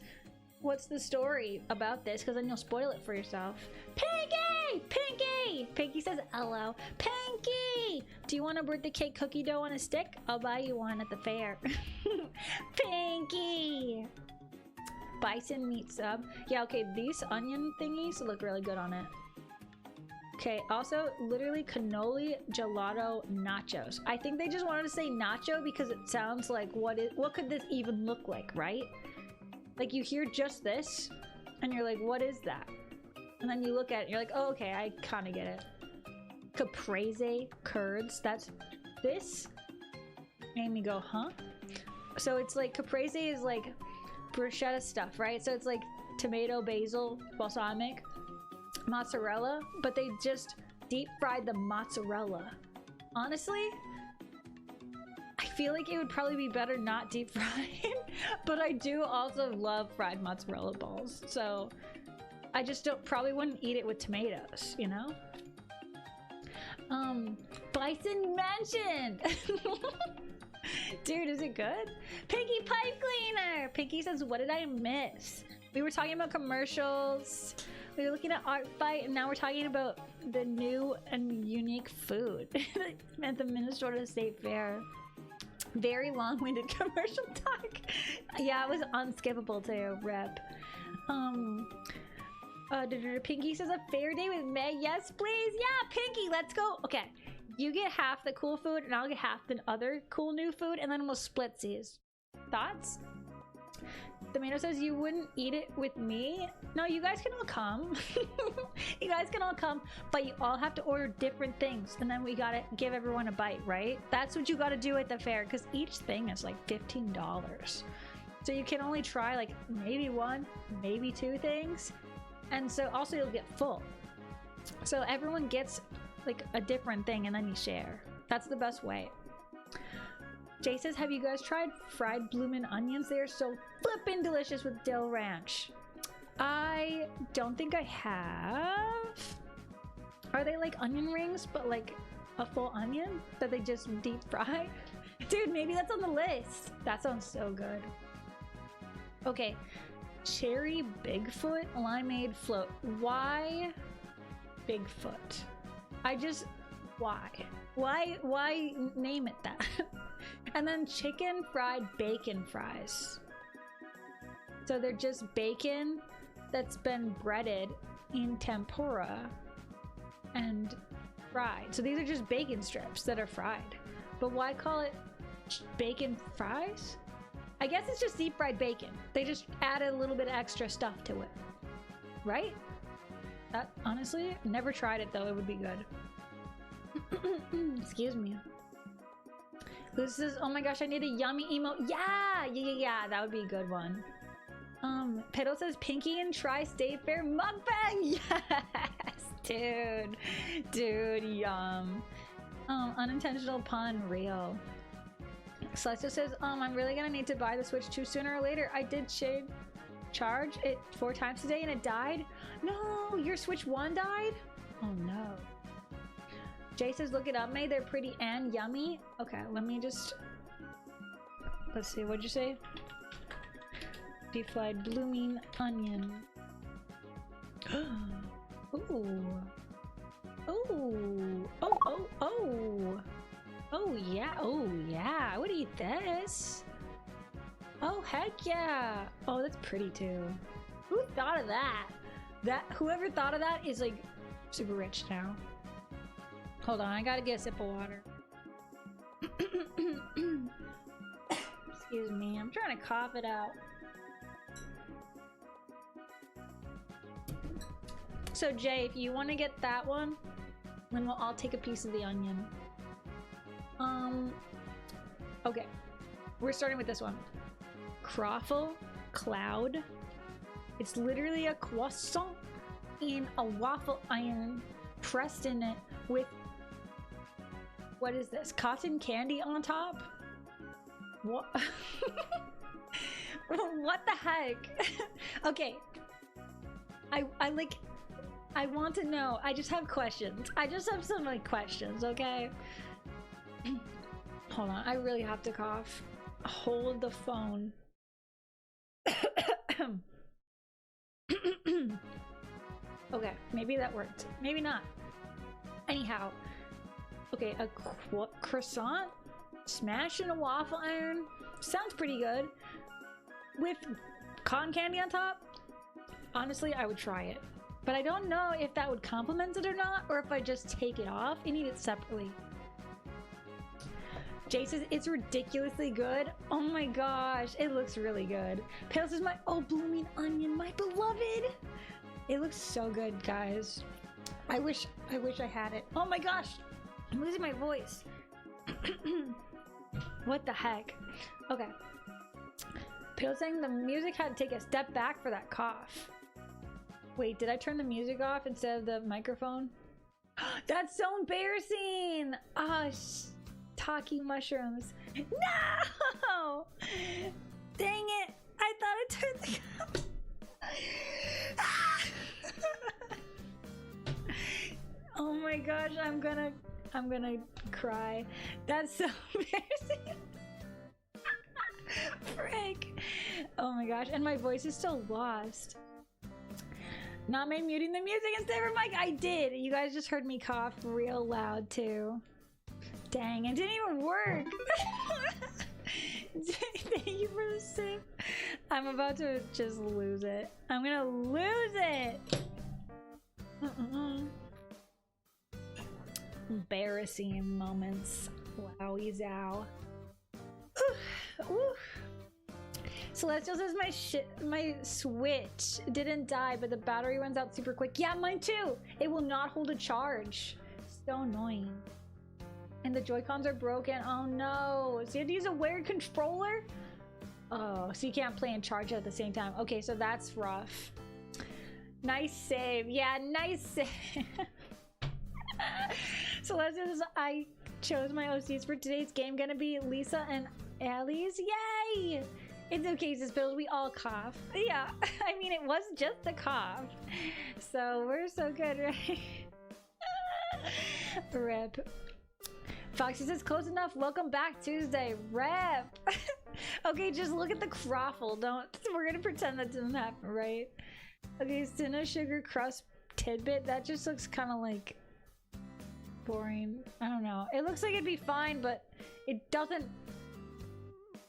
the story about this? Because then you'll spoil it for yourself. Pinky! Pinky! Pinky says hello. Pinky! Do you want a birthday cake cookie dough on a stick? I'll buy you one at the fair. Pinky! Bison meat sub. Yeah, okay, these onion thingies look really good on it. Okay, also literally cannoli gelato nachos. I think they just wanted to say nacho because it sounds like what could this even look like, right? Like you hear just this and you're like, what is that? And then you look at it and you're like, oh, okay, I kind of get it. Caprese curds, that's this made me go, huh? So it's like caprese is like bruschetta stuff, right? So it's like tomato, basil, balsamic, mozzarella, but they just deep fried the mozzarella. Honestly, I feel like it would probably be better not deep fried, but I do also love fried mozzarella balls, so I just probably wouldn't eat it with tomatoes, you know? Bison mentioned. Dude, is it good? Pinky Pipe Cleaner! Pinky says, what did I miss? We were talking about commercials. We were looking at Art Fight, and now we're talking about the new and unique food at the Minnesota State Fair. Very long-winded commercial talk. Yeah, it was unskippable too. Rep. Pinky says a fair day with Meg. Yes, please. Yeah, Pinky, let's go. Okay, you get half the cool food, and I'll get half the other cool new food, and then we'll split these. Thoughts? Tomato says you wouldn't eat it with me. No, you guys can all come. You guys can all come, but you all have to order different things, and then we gotta give everyone a bite, right? That's what you gotta do at the fair, because each thing is like $15. So you can only try like maybe one, maybe two things. And so also you'll get full. So everyone gets like a different thing and then you share. That's the best way. Jay says, have you guys tried fried bloomin' onions? They are so flippin' delicious with dill ranch. I don't think I have. Are they like onion rings, but like a full onion that they just deep fry? Dude, maybe that's on the list. That sounds so good. Okay. Cherry Bigfoot limeade float. Why Bigfoot? Why name it that? And then chicken fried bacon fries. So they're just bacon that's been breaded in tempura and fried. So these are just bacon strips that are fried. But why call it bacon fries? I guess it's just deep fried bacon. They just added a little bit of extra stuff to it. Right? That, honestly, never tried it though. It would be good. Excuse me. This is, oh my gosh, I need a yummy emote. Yeah, that would be a good one. Pedo says Pinky and Tri-State Fair mukbang. Yes, dude, yum. Unintentional pun, real. Celeste says, I'm really gonna need to buy the Switch 2 sooner or later. I did charge it 4 times today and it died. No, your Switch 1 died? Oh no. Jay says, look it up, May. They're pretty and yummy. Okay, let me just... Let's see, what'd you say? Deep fried blooming onion. Ooh. Ooh. Oh. Oh yeah, I would eat this. Oh, heck yeah. Oh, that's pretty too. Who thought of that? Whoever thought of that is like super rich now. Hold on, I gotta get a sip of water. Excuse me, I'm trying to cough it out. So Jay, if you want to get that one, then we'll all take a piece of the onion. Okay, we're starting with this one. Croffle Cloud. It's literally a croissant in a waffle iron pressed in it with, what is this, cotton candy on top? What? What the heck? Okay, I want to know. I just have questions. I just have some like questions, okay? Hold on, I really have to cough. Hold the phone. Okay, maybe that worked. Maybe not. Anyhow, okay, a croissant smashed in a waffle iron sounds pretty good. With cotton candy on top, honestly, I would try it. But I don't know if that would complement it or not, or if I just take it off and eat it separately. Jay says it's ridiculously good. Oh my gosh, it looks really good. Pale says my blooming onion, my beloved. It looks so good, guys. I wish I had it. Oh my gosh, I'm losing my voice. What the heck? Okay. People saying the music had to take a step back for that cough. Wait, did I turn the music off instead of the microphone? That's so embarrassing! Ah, talkie mushrooms. No! Dang it! I thought I turned the... Oh my gosh, I'm gonna cry. That's so embarrassing. Frick. Oh my gosh, and my voice is still lost. Not me muting the music instead of mic. I did. You guys just heard me cough real loud too. Dang, it didn't even work. Thank you for the sip. I'm about to just lose it. I'm gonna lose it. Embarrassing moments. Wowie zow. Celestial says my Switch didn't die, but the battery runs out super quick. Yeah, mine too. It will not hold a charge. So annoying. And the Joy-Cons are broken. Oh no. So you have to use a wired controller? Oh, so you can't play and charge at the same time. Okay, so that's rough. Nice save. Yeah, nice save. Celestial says I chose my OCs for today's game. Gonna be Lisa and Allie's. Yay! It's okay, Sispills, we all cough. Yeah, I mean, it was just a cough. So we're so good, right? Rip. Foxy says, close enough. Welcome back Tuesday. Rep. Okay, just look at the croffle. We're gonna pretend that didn't happen, right? Okay, Cinna Sugar Crust Tidbit. That just looks kind of like boring. I don't know. It looks like it'd be fine, but it doesn't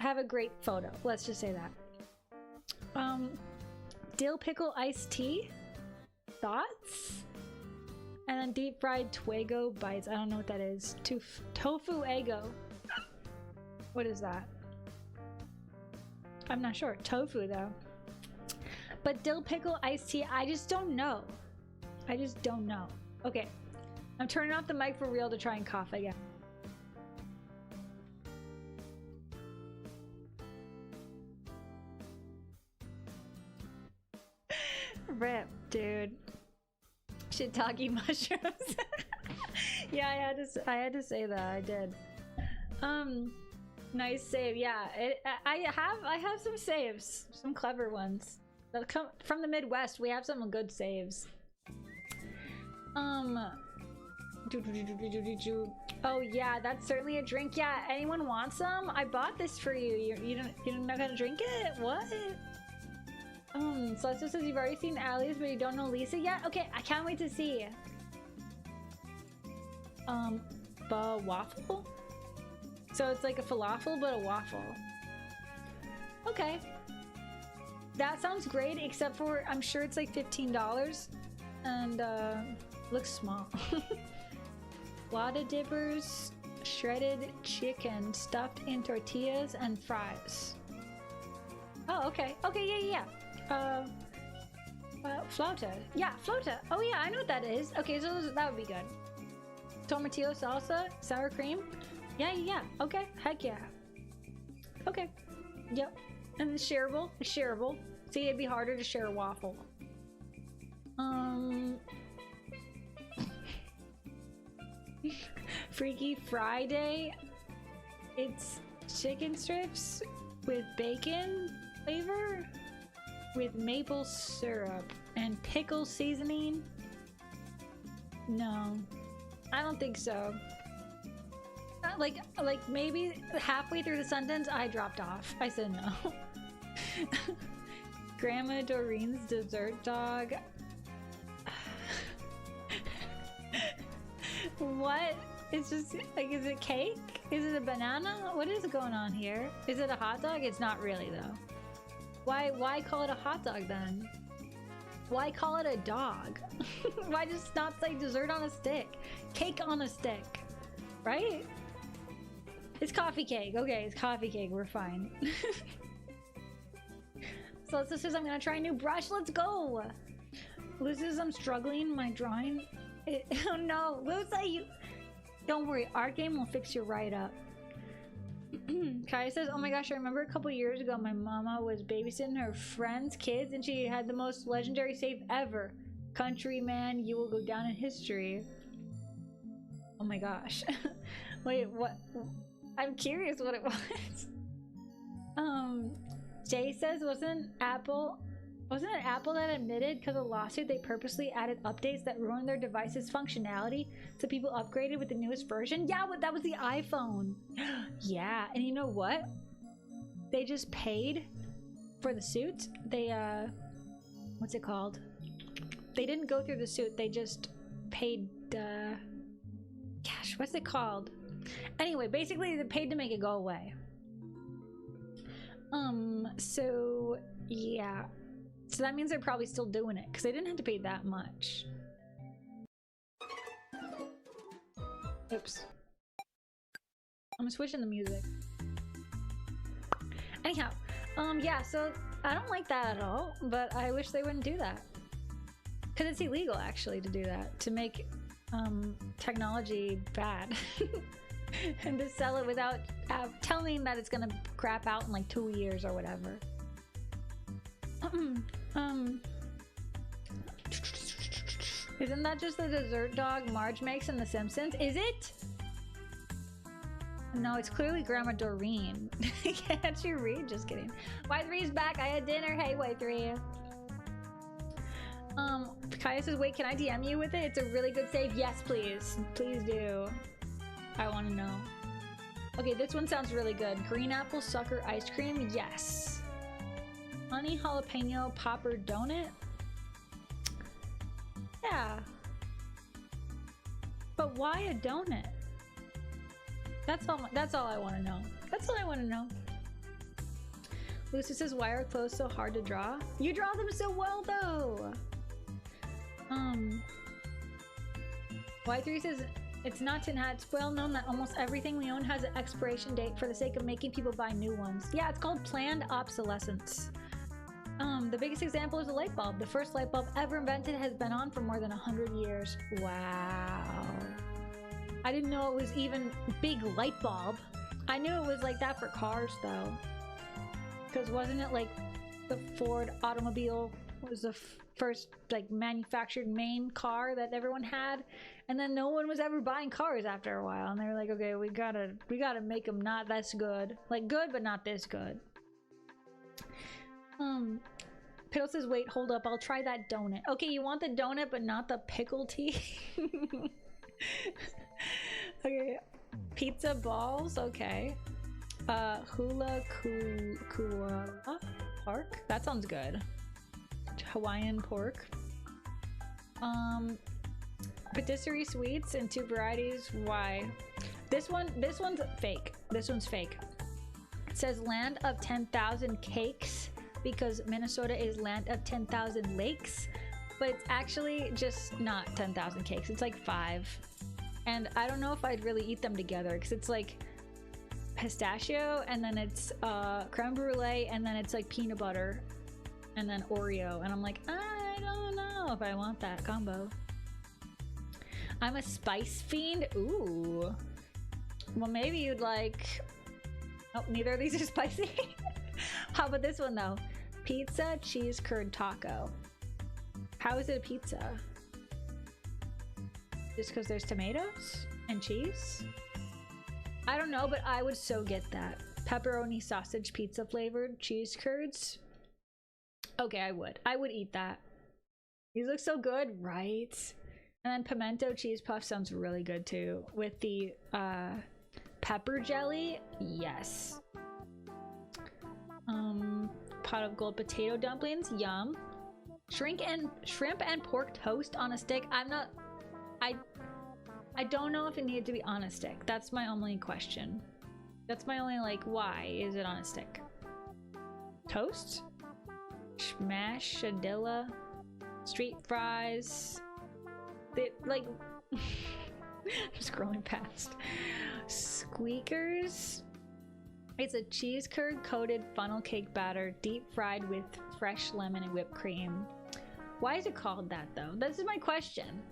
have a great photo. Let's just say that. Dill pickle iced tea. Thoughts? And then deep fried Twago bites. I don't know what that is. Tofu Eggo. What is that? I'm not sure. Tofu though. But dill pickle iced tea, I just don't know. I just don't know. Okay. I'm turning off the mic for real to try and cough again. Rip, dude. Shiitake mushrooms. Yeah, I had to say that. I did. Nice save. Yeah, I have some saves, some clever ones. That come from the Midwest. We have some good saves. Oh yeah, that's certainly a drink. Yeah, anyone want some? I bought this for you. You're not gonna drink it? What? Celeste says you've already seen Allie's, but you don't know Lisa yet? Okay, I can't wait to see. Waffle? So it's like a falafel, but a waffle. Okay. That sounds great, except for I'm sure it's like $15. And, looks small. Wada dippers, shredded chicken stuffed in tortillas and fries. Oh, okay. Okay, yeah. Flauta. Yeah, flauta. Oh yeah, I know what that is. Okay, so that would be good. Tomatillo salsa, sour cream. Yeah. Okay, heck yeah. Okay. Yep. And shareable. See, it'd be harder to share a waffle. Freaky Friday. It's chicken strips with bacon flavor with maple syrup and pickle seasoning. No, I don't think so. Like maybe halfway through the sentence I dropped off. I said no. Grandma Doreen's dessert dog. What? It's just like, is it cake? Is it a banana? What is going on here? Is it a hot dog? It's not really though. Why call it a hot dog then? Why call it a dog? Why just not say dessert on a stick? Cake on a stick, right? It's coffee cake. Okay, it's coffee cake. We're fine. So Lisa says I'm gonna try a new brush. Let's go. Lisa says I'm struggling. My drawing. Oh no, Lisa, you. Don't worry. Our game will fix you right up. Kaya says, oh my gosh, I remember a couple years ago my mama was babysitting her friend's kids and she had the most legendary save ever. Countryman, you will go down in history. Oh my gosh. Wait, what? I'm curious what it was. Jay says, wasn't it Apple that admitted because of a lawsuit they purposely added updates that ruined their device's functionality so people upgraded with the newest version? Yeah, but that was the iPhone. Yeah, and you know what? They just paid for the suit. They, what's it called? They didn't go through the suit. They just paid, gosh, what's it called? Anyway, basically they paid to make it go away. So, yeah. So that means they're probably still doing it because they didn't have to pay that much. Oops. I'm switching the music. Anyhow, yeah, so I don't like that at all, but I wish they wouldn't do that. Because it's illegal, actually, to do that. To make technology bad. And to sell it without telling that it's gonna crap out in like 2 years or whatever. Isn't that just the dessert dog Marge makes in The Simpsons? Is it? No, it's clearly Grandma Doreen. Can't you read? Just kidding. Y3's back. I had dinner. Hey, Y3. Kaya says, wait, can I DM you with it? It's a really good save. Yes, please. Please do. I want to know. Okay, this one sounds really good. Green apple sucker ice cream. Yes. Honey jalapeno popper donut. Yeah. But why a donut? That's all I want to know. That's all I want to know. Lucy says, why are clothes so hard to draw? You draw them so well though. Y3 says, it's not tin hat. It's well known that almost everything we own has an expiration date for the sake of making people buy new ones. Yeah, it's called planned obsolescence. The biggest example is a light bulb. The first light bulb ever invented has been on for more than 100 years. Wow. I didn't know it was even big light bulb. I knew it was like that for cars though. Because wasn't it like the Ford automobile was the first like manufactured main car that everyone had, and then no one was ever buying cars after a while, and they were like, okay, we gotta make them not this good, like good but not this good. Piddle says, wait, hold up, I'll try that donut. Okay, you want the donut but not the pickle tea? Okay, pizza balls. Okay, hula kuala pork. That sounds good. Hawaiian pork. Patisserie sweets in 2 varieties. Why? This one's fake. This one's fake. It says land of 10,000 cakes because Minnesota is land of 10,000 lakes, but it's actually just not 10,000 cakes. It's like 5. And I don't know if I'd really eat them together because it's like pistachio and then it's creme brulee and then it's like peanut butter and then Oreo, and I'm like, I don't know if I want that combo. I'm a spice fiend. Ooh. Well, maybe you'd like... Oh, neither of these are spicy. How about this one though? Pizza cheese curd taco. How is it a pizza? Just because there's tomatoes and cheese? I don't know, but I would so get that. Pepperoni sausage pizza flavored cheese curds. Okay, I would eat that. These look so good, right? And then pimento cheese puff sounds really good too. With the pepper jelly, yes. Pot of gold potato dumplings, yum. Shrimp and pork toast on a stick. I don't know if it needed to be on a stick. That's my only question. That's my only, like, why is it on a stick? Toast? Smashadilla? Street fries? They, like... I'm scrolling past. Squeakers? It's a cheese curd coated funnel cake batter, deep fried with fresh lemon and whipped cream. Why is it called that though? This is my question.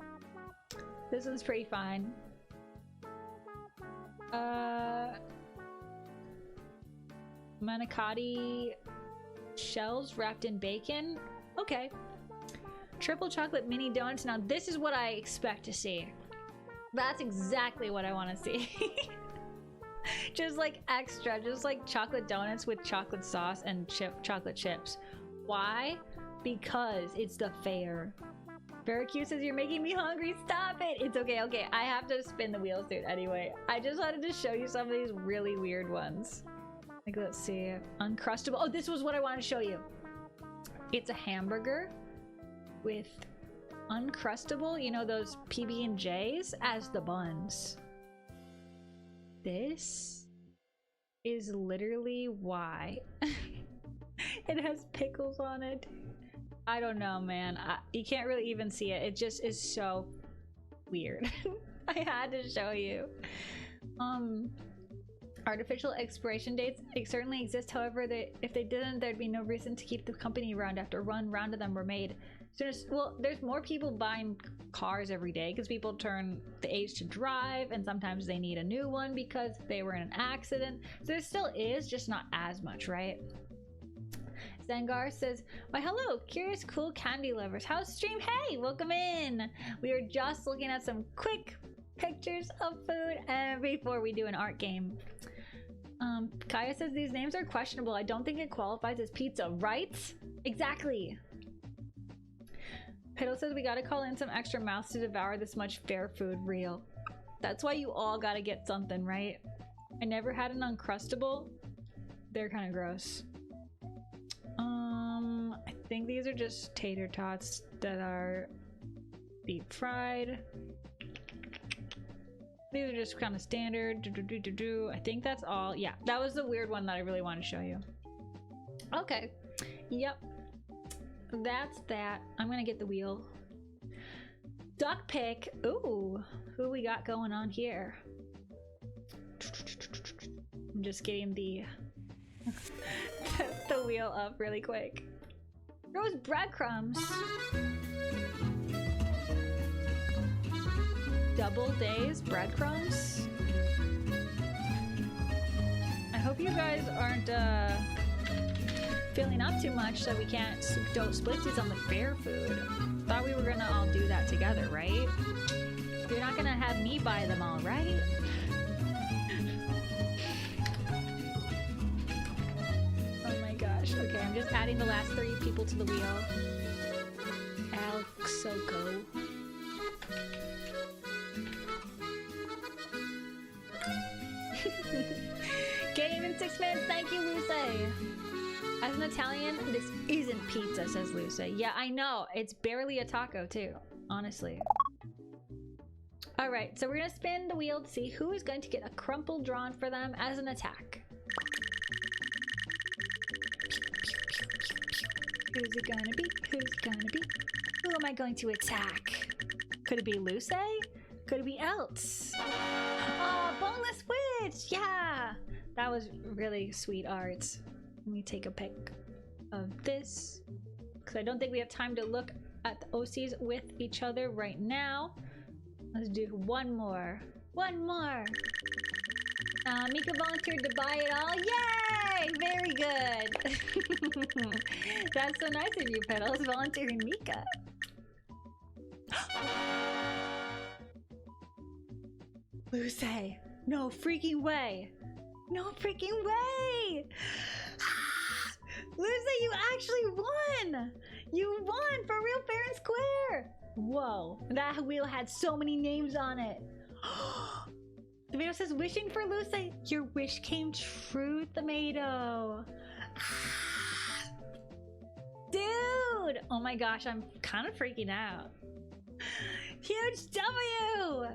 This one's pretty fine. Manicotti shells wrapped in bacon. Okay. Triple chocolate mini donuts. Now this is what I expect to see. That's exactly what I want to see. Just like extra, just like chocolate donuts with chocolate sauce and chocolate chips. Why? Because it's the fair. Barracue says you're making me hungry. Stop it. It's okay. Okay, I have to spin the wheels, dude. Anyway, I just wanted to show you some of these really weird ones. Like, let's see. Uncrustable. Oh, this was what I wanted to show you. It's a hamburger with Uncrustable, you know, those PB&Js as the buns. This is literally why. It has pickles on it. I don't know, man. You can't really even see it. It just is so weird. I had to show you. Artificial expiration dates, they certainly exist. However, if they didn't, there'd be no reason to keep the company around after one round of them were made. Well, there's more people buying cars every day because people turn the age to drive, and sometimes they need a new one because they were in an accident. So there still is, just not as much, right? Zangar says, why hello, curious cool candy lovers. How's stream? Hey, welcome in. We were just looking at some quick pictures of food and before we do an art game. Kaya says these names are questionable. I don't think it qualifies as pizza, right? Exactly. Piddle says we gotta call in some extra mouths to devour this much fair food. Real. That's why you all gotta get something, right? I never had an Uncrustable. They're kind of gross. I think these are just tater tots that are deep fried. These are just kind of standard. I think that's all. Yeah, that was the weird one that I really wanted to show you. Okay. Yep. That's that. I'm gonna get the wheel. Duck pick. Ooh, who we got going on here? I'm just getting the the wheel up really quick. Rose breadcrumbs. Double days breadcrumbs. I hope you guys aren't filling up too much so we don't split these on the fair food. Thought we were gonna all do that together, right? You're not gonna have me buy them all, right? Oh my gosh. Okay, I'm just adding the last 3 people to the wheel. Alxoko. Game in 6 minutes. Thank you, Luce. As an Italian, this isn't pizza, says Luce. Yeah, I know. It's barely a taco, too. Honestly. Alright, so we're gonna spin the wheel to see who is going to get a crumple drawn for them as an attack. Who's it gonna be? Who's it gonna be? Who am I going to attack? Could it be Luce? Could it be else? Oh, boneless witch! Yeah! That was really sweet art. Let me take a pic of this. Because I don't think we have time to look at the OCs with each other right now. Let's do one more. One more! Mika volunteered to buy it all. Yay! Very good! That's so nice of you, Pedals, volunteering Mika. Luce, no freaking way. No freaking way! Luce, you actually won! You won for real, fair and square! Whoa, that wheel had so many names on it. The video says, wishing for Luce. Your wish came true, Tomato. Dude! Oh my gosh, I'm kind of freaking out. Huge W!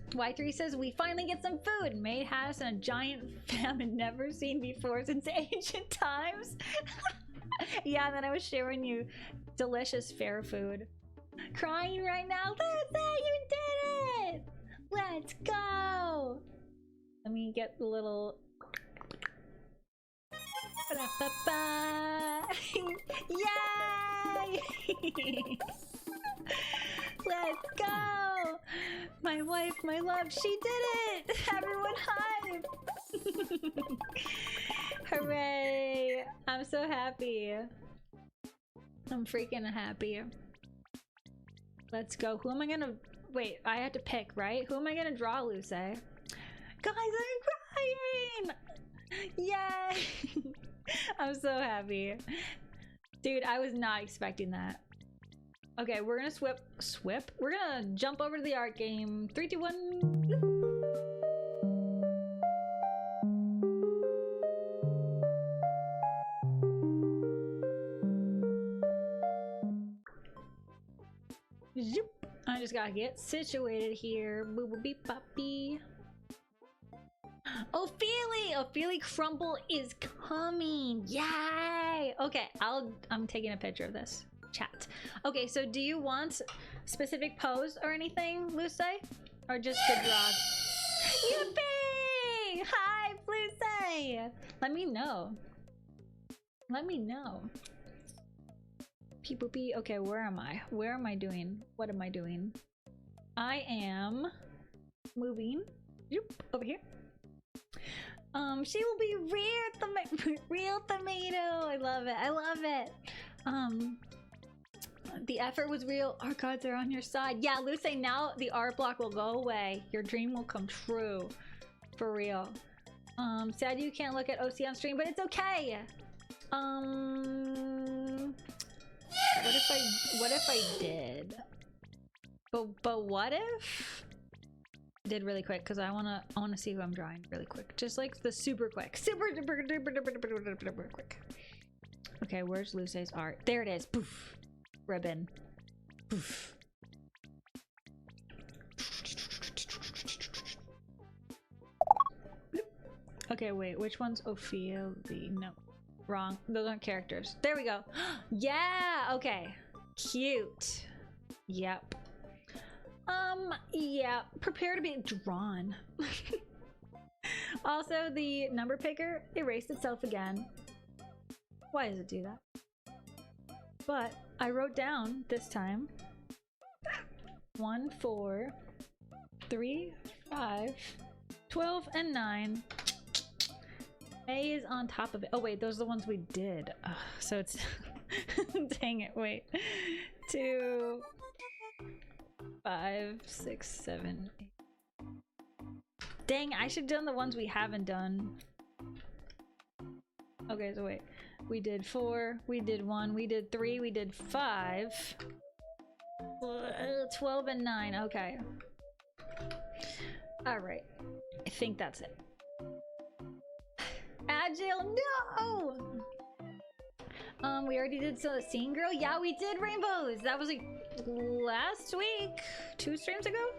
Y3 says, we finally get some food. Made has in a giant famine never seen before since ancient times. Yeah, and then I was sharing you delicious fair food. Crying right now. Luce, you did it! Let's go! Let me get the little... Yay! Let's go! My wife, my love, she did it! Everyone hype! Hooray! I'm so happy. I'm freaking happy. Let's go. Who am I gonna... Wait, I had to pick, right? Who am I gonna draw, Luce? Guys, I'm crying! Yay! I'm so happy. Dude, I was not expecting that. Okay, we're gonna swip? We're gonna jump over to the art game. 3, 2, 1. Zoop. I just gotta get situated here. Boo boo beep bop bee. Ophelia Crumble is coming. Yay! Okay, I'm taking a picture of this. Chat. Okay, so do you want specific pose or anything, Luce? Or just to draw? Yippee! Hi, Luce! Let me know. Let me know. Peep. Okay, where am I? Where am I doing? What am I doing? I am moving. Zoop, over here. She will be real tomato. I love it. I love it. The effort was real. Our gods are on your side. Yeah, Luce, now the art block will go away. Your dream will come true. For real. Sad you can't look at OC on stream, but it's okay. What if I did? But what if I did really quick, because I wanna see who I'm drawing really quick. Just like the super quick. Super quick. Okay, where's Luce's art? There it is. Poof. Ribbon. Poof. Okay, wait, which one's Ophelia? No. Wrong. Those aren't characters. There we go. Yeah, okay. Cute. Yep. Yeah. Prepare to be drawn. Also, the number picker erased itself again. Why does it do that? But I wrote down this time 1, 4, 3, 5, 12, and 9. A is on top of it. Oh wait, those are the ones we did. So it's dang it, wait. 2, 5, 6, 7, 8. Dang, I should have done the ones we haven't done. Okay, so wait. We did 4, we did 1, we did 3, we did 5. 12 and 9, okay. Alright. I think that's it. Agile, no! We already did Scene Girl? Yeah, we did rainbows! That was like last week? 2 streams ago?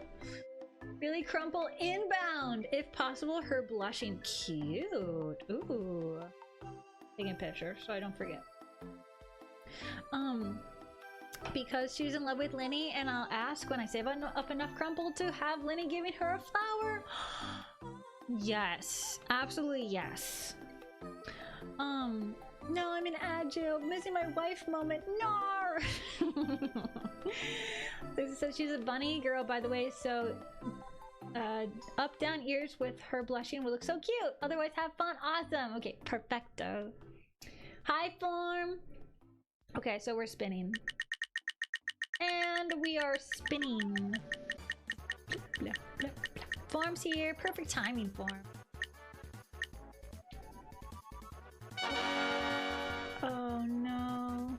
Really Crumple inbound! If possible, her blushing. Cute! Ooh. Taking a picture so I don't forget. Because she's in love with Linny, and I'll ask when I save up enough Crumple to have Linny giving her a flower. Yes, absolutely yes. No, I'm in Agile, missing my wife moment. Nar! Lisa says she's a bunny girl, by the way, so up down ears with her blushing will look so cute. Otherwise, have fun. Awesome. Okay, perfecto. Hi, Form. Okay, so we're spinning. And we are spinning. Blah, blah, blah. Form's here. Perfect timing, Form. Oh no.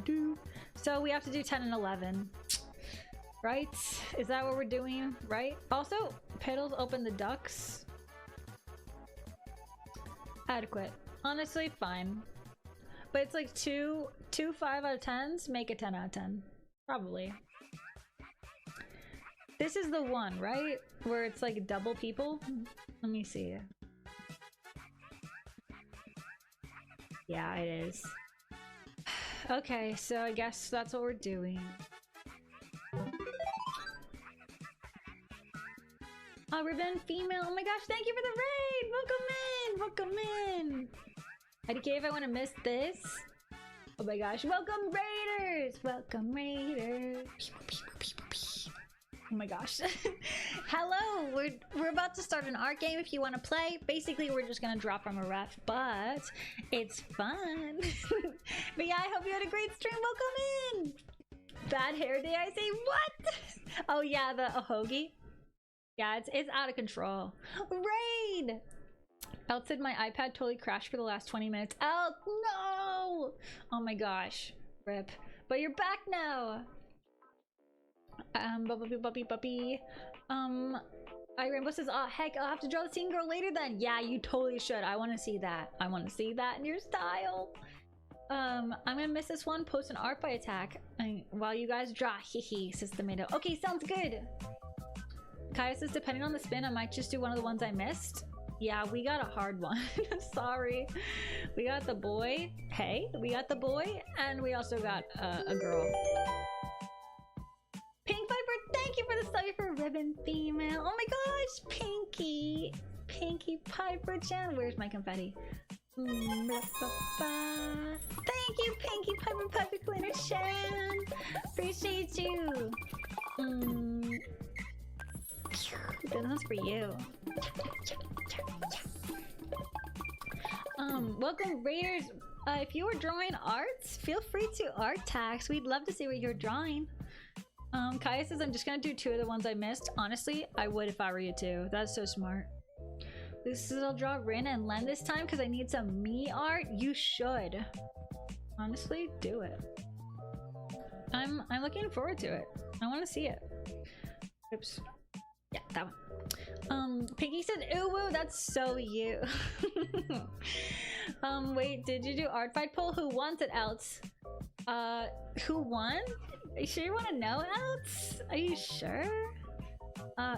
Do. So we have to do 10 and 11. Right? Is that what we're doing? Right? Also, Petals open the ducks. Adequate. Honestly, fine. But it's like two 5 out of 10s make a 10 out of 10. Probably. This is the one, right? Where it's like double people? Let me see. Yeah, it is. Okay, so I guess that's what we're doing. Ribbon female. Oh my gosh, thank you for the raid! Welcome in! IDK if I want to miss this. Oh my gosh, welcome raiders! Welcome raiders! Oh my gosh. Hello, we're about to start an art game if you want to play. Basically, we're just gonna drop from a ref, but it's fun. But yeah, I hope you had a great stream. Welcome in. Bad hair day, I say. What? Oh yeah, the ahogi. Yeah, it's out of control. Raid! Elt said my iPad totally crashed for the last 20 minutes. Elt, no! Oh my gosh. Rip. But you're back now! Buppy. I Rainbow says, oh heck, I'll have to draw the scene girl later then. Yeah, you totally should. I want to see that. I want to see that in your style. I'm gonna miss this one. Post an art by attack while you guys draw. Hehe, says Tomato. Okay, sounds good. Kaya says, depending on the spin, I might just do one of the ones I missed. Yeah, we got a hard one. Sorry. We got the boy. Hey, we got the boy, and we also got a girl. Pink Viper, thank you for the study for ribbon female. Oh my gosh, Pinky Piper Chan. Where's my confetti? Thank you, Pinky Piper Cleaner Chan. Appreciate you. This one's for you. Welcome Raiders. If you were drawing arts, feel free to art tags. We'd love to see what you're drawing. Kaya says I'm just gonna do 2 of the ones I missed. Honestly, I would if I were you too. That's so smart. This is I'll draw Rin and Len this time because I need some me art. You should. Honestly, do it. I'm looking forward to it. I want to see it. Oops. Yeah, that one. Pinky said, ooh, woo, that's so you. Wait, did you do art fight poll? Who wants it else? Who won? Are you sure you want to know else? Are you sure?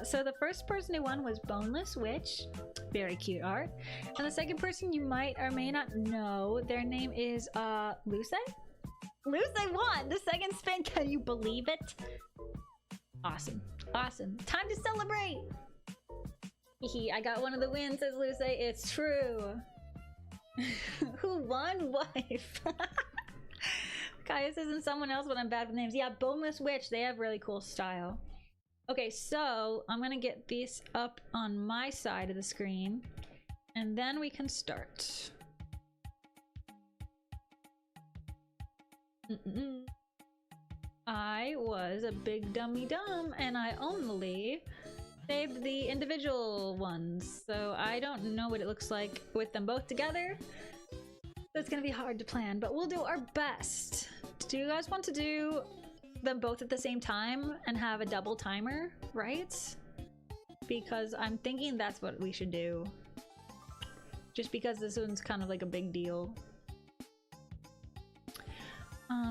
So the first person who won was Boneless Witch. Very cute art. And the second person you might or may not know, their name is, Luce? Luce won the second spin. Can you believe it? Awesome. Awesome. Time to celebrate! I got one of the wins, says Luce. It's true. Who won? Wife. Kaya says and someone else, but I'm bad with names. Yeah, Boneless Witch. They have really cool style. Okay, so I'm gonna get these up on my side of the screen, and then we can start. I was a big dummy dumb, and I only saved the individual ones, so I don't know what it looks like with them both together. So it's gonna be hard to plan, but we'll do our best. Do you guys want to do them both at the same time and have a double timer, right? Because I'm thinking that's what we should do. Just because this one's kind of like a big deal.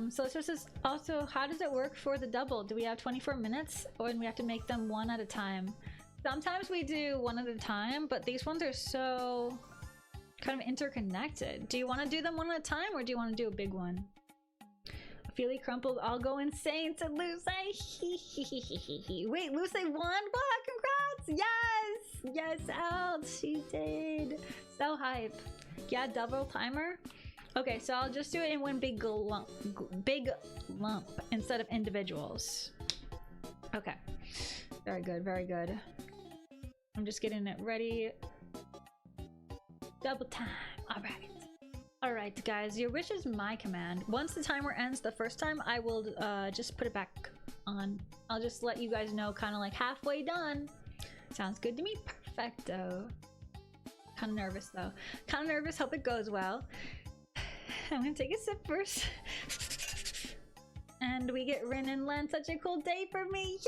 So it's just also, how does it work for the double? Do we have 24 minutes or do we have to make them one at a time? Sometimes we do one at a time, but these ones are so kind of interconnected. Do you want to do them one at a time or do you want to do a big one? Feely crumpled, I'll go insane, said Luce. Wait, Luce won? What? Congrats! Yes! Yes, out! She did. So hype. Yeah, double timer. Okay, so I'll just do it in one big lump instead of individuals. Okay. Very good, very good. I'm just getting it ready. Double time. All right. All right, guys, your wish is my command. Once the timer ends the first time, I will just put it back on. I'll just let you guys know kind of like halfway done. Sounds good to me. Perfecto. Kind of nervous though. Kind of nervous. Hope it goes well. I'm gonna take a sip first. And we get Rin and Len. Such a cool day for me.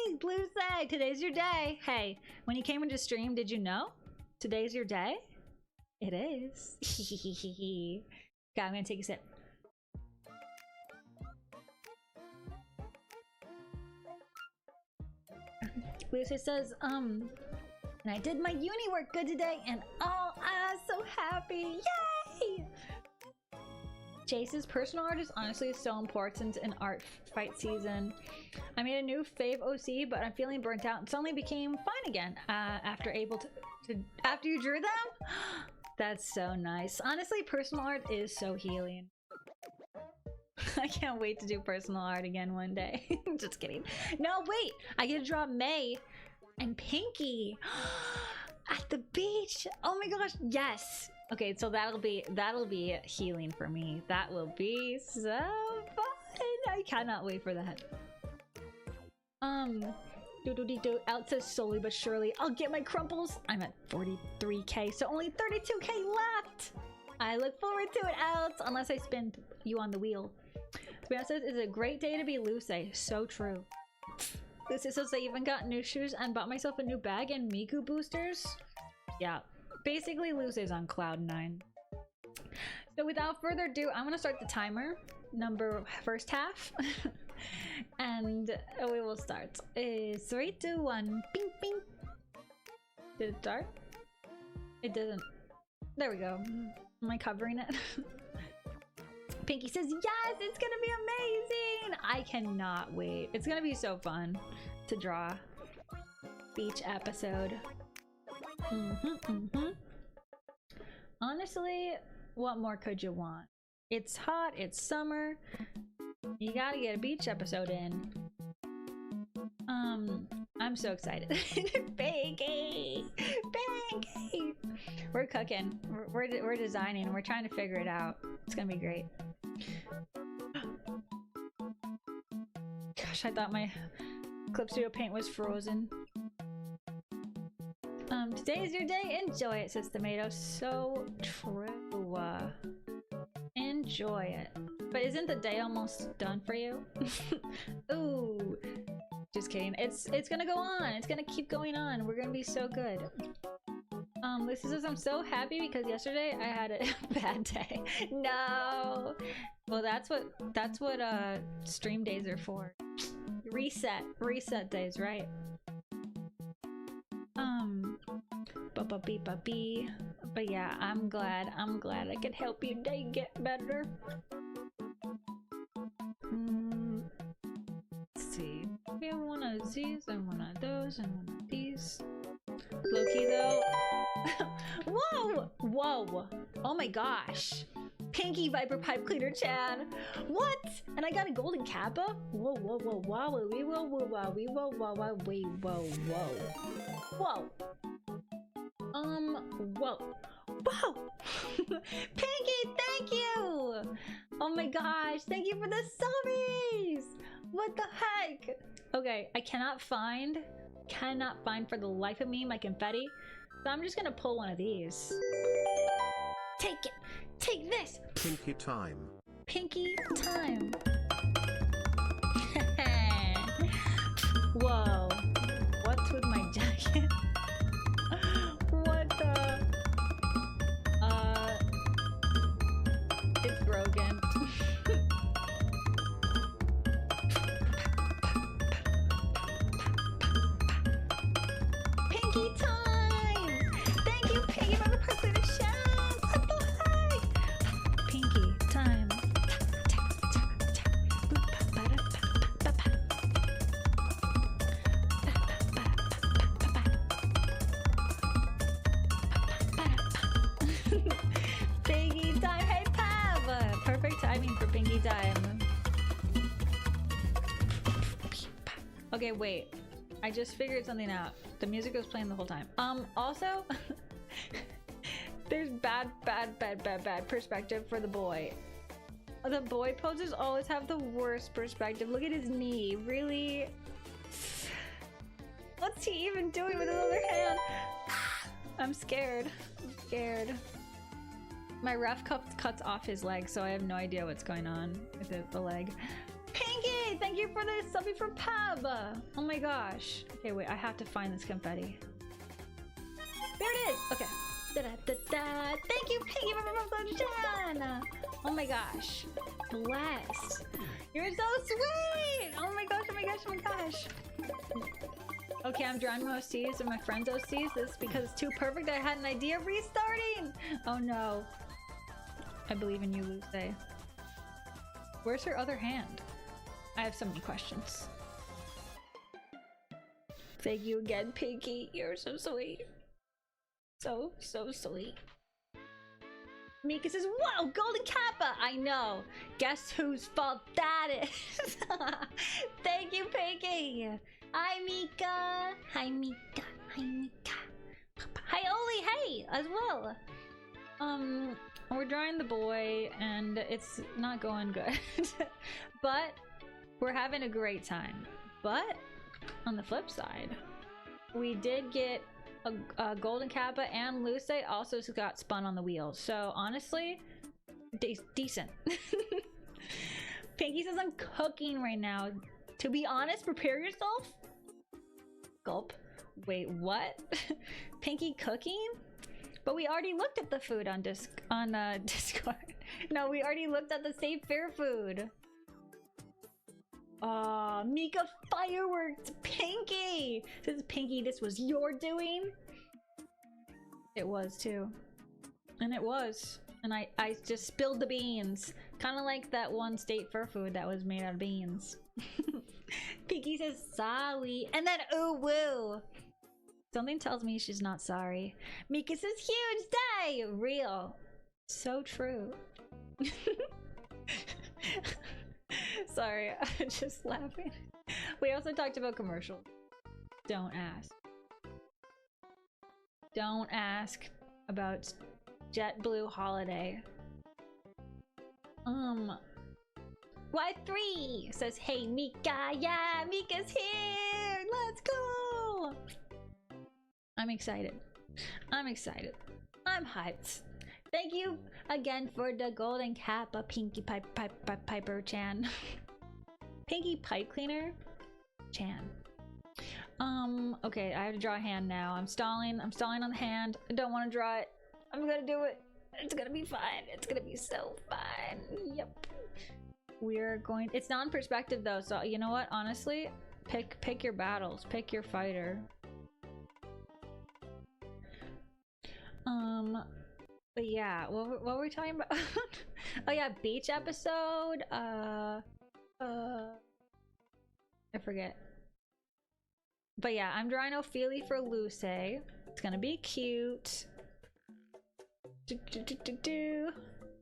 Yay! Blue say today's your day. Hey, when you came into stream, did you know? Today's your day? It is. Okay, I'm gonna take a sip. Lucy says, and I did my uni work good today, and oh, I'm so happy. Yay! Chase's personal art is honestly so important in art fight season. I made a new fave OC, but I'm feeling burnt out and suddenly became fine again after you drew them. That's so nice. Honestly, personal art is so healing. I can't wait to do personal art again one day. Just kidding. No, wait! I get to draw May and Pinky at the beach. Oh my gosh, yes! Okay, so that'll be healing for me. That will be so fun. I cannot wait for that. Out says slowly but surely I'll get my crumples. I'm at 43k, so only 32k left. I look forward to it, Out, unless I spin you on the wheel. Spin says it's a great day to be Luce. So true. Luce says I even got new shoes and bought myself a new bag and Miku boosters. Yeah, basically Luce's on cloud 9. So without further ado, I'm gonna start the timer. First half. And we will start. 3, 2, 1. Bing, bing. Did it start? It didn't. There we go. Am I covering it? Pinky says, yes, it's gonna be amazing! I cannot wait. It's gonna be so fun to draw. Beach episode. Honestly, what more could you want? It's hot, it's summer. You gotta get a beach episode in. I'm so excited. Pinky! Pinky! We're cooking. We're designing. We're trying to figure it out. It's gonna be great. Gosh, I thought my Clip Studio Paint was frozen. Today is your day. Enjoy it, says Tomato. So true. Enjoy it. But isn't the day almost done for you? Ooh. Just kidding. It's gonna go on. It's gonna keep going on. We're gonna be so good. Lisa says I'm so happy because yesterday I had a bad day. No. Well, that's what stream days are for. Reset days, right? But yeah, I'm glad I could help your day get better. Let's see. We have one of these and one of those and one of these. Loki though. Whoa! Whoa! Oh my gosh! Pinky Viper Pipe Cleaner Chan! What? And I got a golden kappa? Whoa, whoa, whoa, whoa, wee, whoa, whoa, whoa, wee, whoa, whoa, whoa, wee, whoa, whoa. Whoa! Whoa. Whoa! Pinky, thank you! Oh my gosh, thank you for the subbies! What the heck? Okay, I cannot find for the life of me my confetti. So I'm just gonna pull one of these. Take it! Take this! Pinky time. Pinky time. Whoa. What's with my jacket? What the? It's broken. Pinky time! Thank you, Pinky, for the person to shout! What the heck? Pinky time. Pinky time! Hey, Pav! Perfect timing for Pinky time. Okay, wait. I just figured something out. The music was playing the whole time. Also, there's bad perspective for the boy. The boy poses always have the worst perspective. Look at his knee. Really? What's he even doing with his other hand? I'm scared. I'm scared. My ref cuts off his leg, so I have no idea what's going on with the leg. Pinky! Thank you for the subbie for Pub! Oh my gosh. Okay, wait, I have to find this confetti. There it is! Okay. Da-da-da-da. Thank you, Pinky, for Jan! Oh my gosh. Bless. You're so sweet! Oh my gosh, oh my gosh, oh my gosh. Okay, I'm drawing my OCs and my friend's OCs. This is because it's too perfect. I had an idea of restarting! Oh no. I believe in you, Luce. Where's her other hand? I have so many questions. Thank you again, Pinky. You're so sweet. So sweet. Mika says, whoa, Golden Kappa! I know. Guess whose fault that is? Thank you, Pinky. Hi, Mika. Hi, Mika. Hi, Mika. Hi, Oli. Hey, as well. We're drawing the boy, and it's not going good. But we're having a great time. But on the flip side, we did get a Golden Kappa, and Luce also got spun on the wheels. So honestly, decent. Pinky says I'm cooking right now. To be honest, prepare yourself. Gulp. Wait, what? Pinky cooking? But we already looked at the food on Discord. No, we already looked at the safe fair food. Aw, Mika fireworks! Pinky! This is Pinky, this was your doing? It was too. And it was. And I just spilled the beans. Kind of like that one state fair food that was made out of beans. Pinky says sorry. And then ooh woo! Something tells me she's not sorry. Mika says huge day! Real. So true. Sorry, I'm just laughing. We also talked about commercials. Don't ask. Don't ask about JetBlue Holiday. Y3 says, hey Mika, yeah, Mika's here! Let's go! I'm excited. I'm excited. I'm hyped. Thank you again for the Golden Kappa, Pinky Piper Chan. Pinky Pipe Cleaner Chan. Okay, I have to draw a hand now. I'm stalling on the hand. I don't want to draw it. I'm gonna do it. It's gonna be fun. It's gonna be so fun. Yep. We're going, it's non-perspective though, so you know what? Honestly, pick your battles. Pick your fighter. But yeah, what were we talking about? Oh yeah, beach episode. I forget. But yeah, I'm drawing Ophelia for Luce. It's gonna be cute.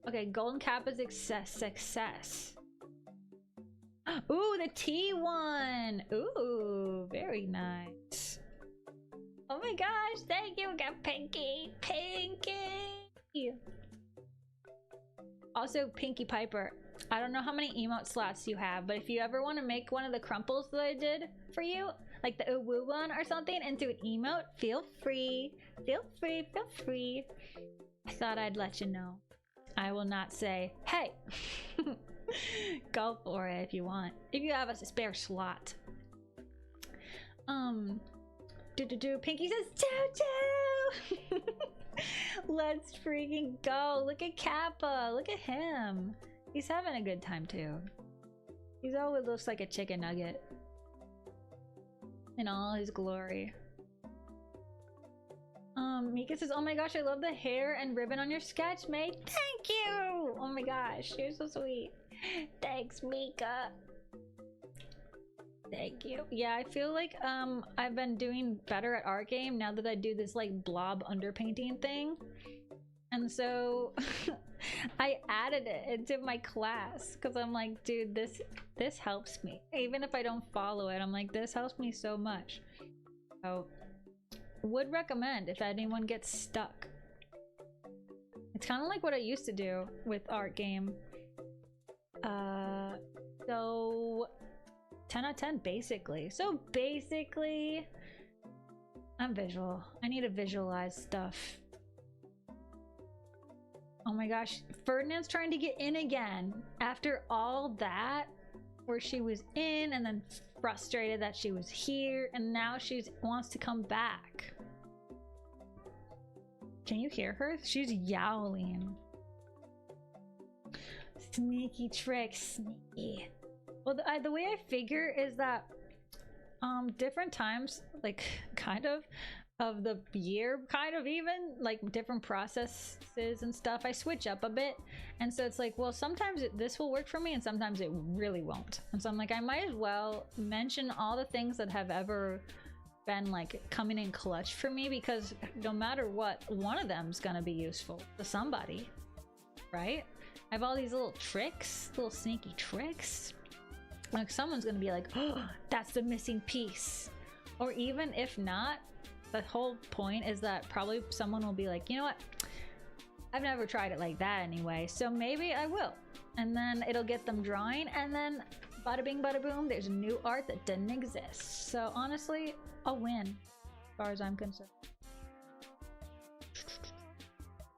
Okay, Golden Kappa's success. Ooh, the T1. Ooh, very nice. Oh my gosh, thank you, we got Pinky. Also, Pinky Piper, I don't know how many emote slots you have, but if you ever want to make one of the crumples that I did for you, like the ooh woo one or something, into an emote, feel free. Feel free. I thought I'd let you know. I will not say, hey, go for it if you want. If you have a spare slot. Pinky says choo-choo! Let's freaking go. Look at Kappa. Look at him. He's having a good time too. He's always looks like a chicken nugget in all his glory. Mika says, oh my gosh, I love the hair and ribbon on your sketch, mate. Thank you! Oh my gosh, you're so sweet. Thanks, Mika. Thank you. Yeah, I feel like I've been doing better at art game now that I do this like blob underpainting thing. And so I added it into my class because I'm like, dude, this helps me. Even if I don't follow it, I'm like, this helps me so much. So would recommend if anyone gets stuck. It's kind of like what I used to do with art game. So 10 out of 10 basically. So basically I'm visual. I need to visualize stuff. Oh my gosh, Ferdinand's trying to get in again after all that, where she was in and then frustrated that she was here, and now she wants to come back. Can you hear her? She's yowling. Sneaky tricks, sneaky. Well, the way I figure is that different times, like kind of the year, kind of even like different processes and stuff, I switch up a bit. And so it's like, well, sometimes this will work for me and sometimes it really won't. And so I'm like, I might as well mention all the things that have ever been like coming in clutch for me, because no matter what, one of them's gonna be useful to somebody. right? I have all these little tricks, little sneaky tricks. Like someone's gonna be like, oh, that's the missing piece. Or even if not, the whole point is that probably someone will be like, you know what? I've never tried it like that anyway, so maybe I will. And then it'll get them drawing, and then bada bing bada boom, there's new art that didn't exist. So honestly, a win as far as I'm concerned.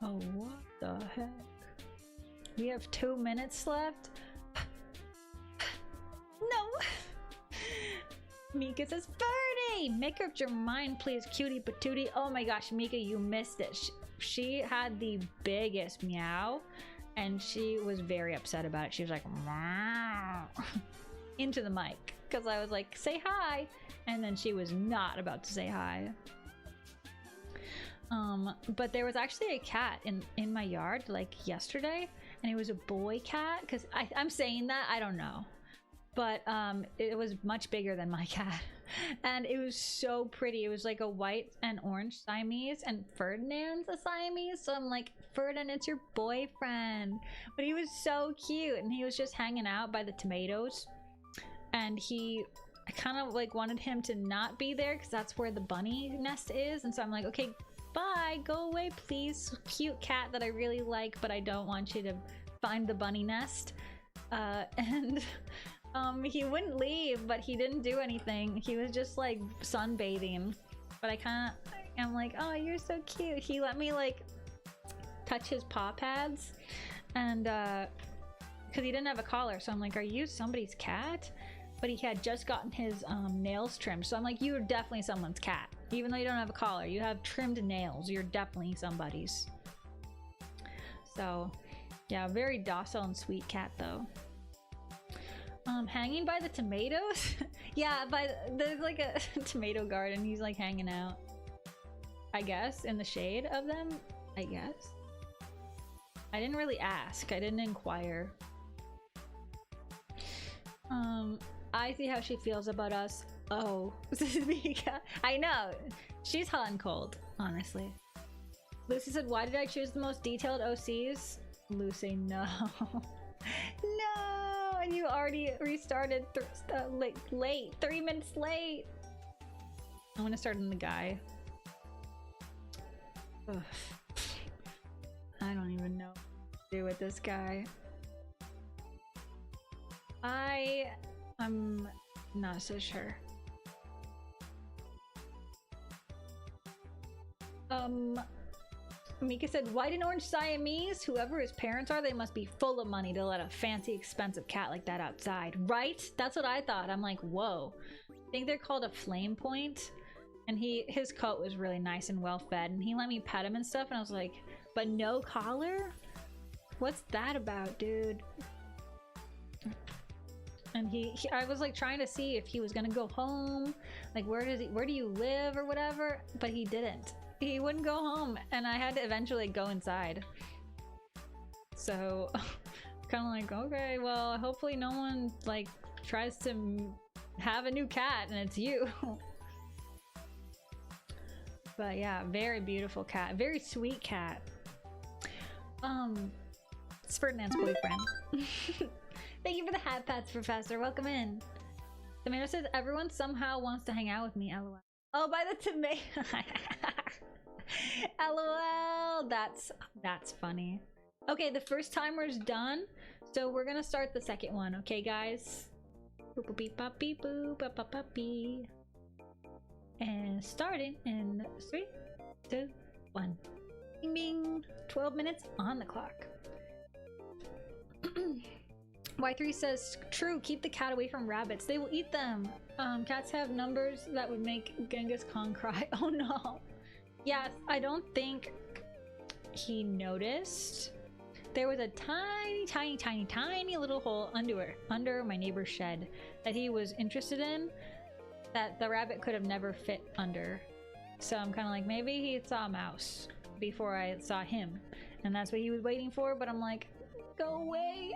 Oh, what the heck? We have 2 minutes left. No! Mika says, Birdie! Make up your mind, please, cutie patootie. Oh my gosh, Mika, you missed it. She had the biggest meow, and she was very upset about it. She was like, meow, into the mic, because I was like, say hi, and then she was not about to say hi. But there was actually a cat in my yard like yesterday, and it was a boy cat, because I'm saying that, I don't know, but it was much bigger than my cat, and it was so pretty. It was like a white and orange Siamese, and Ferdinand's a Siamese, so I'm like, Ferdinand, it's your boyfriend. But he was so cute, and he was just hanging out by the tomatoes, and I kind of like wanted him to not be there because that's where the bunny nest is, and so I'm like, okay, bye, go away please, cute cat that I really like, but I don't want you to find the bunny nest. And he wouldn't leave, but he didn't do anything. He was just like sunbathing, but I'm like, oh, you're so cute. He let me like touch his paw pads, and because he didn't have a collar, so I'm like, are you somebody's cat? But he had just gotten his nails trimmed, so I'm like, you're definitely someone's cat. Even though you don't have a collar, you have trimmed nails, you're definitely somebody's. So yeah, very docile and sweet cat though. Hanging by the tomatoes. Yeah, there's like a tomato garden. He's like hanging out, I guess, in the shade of them, I guess. I didn't really ask, I didn't inquire. I see how she feels about us. Oh, I know. She's hot and cold, honestly. Lucy said, why did I choose the most detailed OCs? Lucy, no. No! And you already restarted like late. 3 minutes late. I'm gonna start on the guy. Ugh. I don't even know what to do with this guy. I'm not so sure. Mika said, white and orange Siamese? Whoever his parents are, they must be full of money to let a fancy, expensive cat like that outside, right? That's what I thought. I'm like, whoa. I think they're called a flame point. And his coat was really nice and well fed, and he let me pet him and stuff, and I was like, but no collar? What's that about, dude? And I was like trying to see if he was gonna go home, like where do you live or whatever, but he didn't. He wouldn't go home, and I had to eventually go inside. So kind of like, okay, well, hopefully no one like tries to have a new cat and it's you. But yeah, very beautiful cat, very sweet cat. It's Ferdinand's boyfriend. Thank you for the hat pats, Professor. Welcome in. Tomato says, everyone somehow wants to hang out with me, lol. Oh, by the tomato. LOL. That's funny. Okay, the first timer's done, so we're gonna start the second one. Okay, guys. Boop beep bop beep boop bop bop bop beep. And starting in 3, 2, 1. Bing bing. 12 minutes on the clock. Y3 says, true, keep the cat away from rabbits. They will eat them. Cats have numbers that would make Genghis Khan cry. Oh no. Yes, I don't think he noticed. There was a tiny little hole under my neighbor's shed that he was interested in, that the rabbit could have never fit under. So I'm kind of like, maybe he saw a mouse before I saw him, and that's what he was waiting for, but I'm like, go away.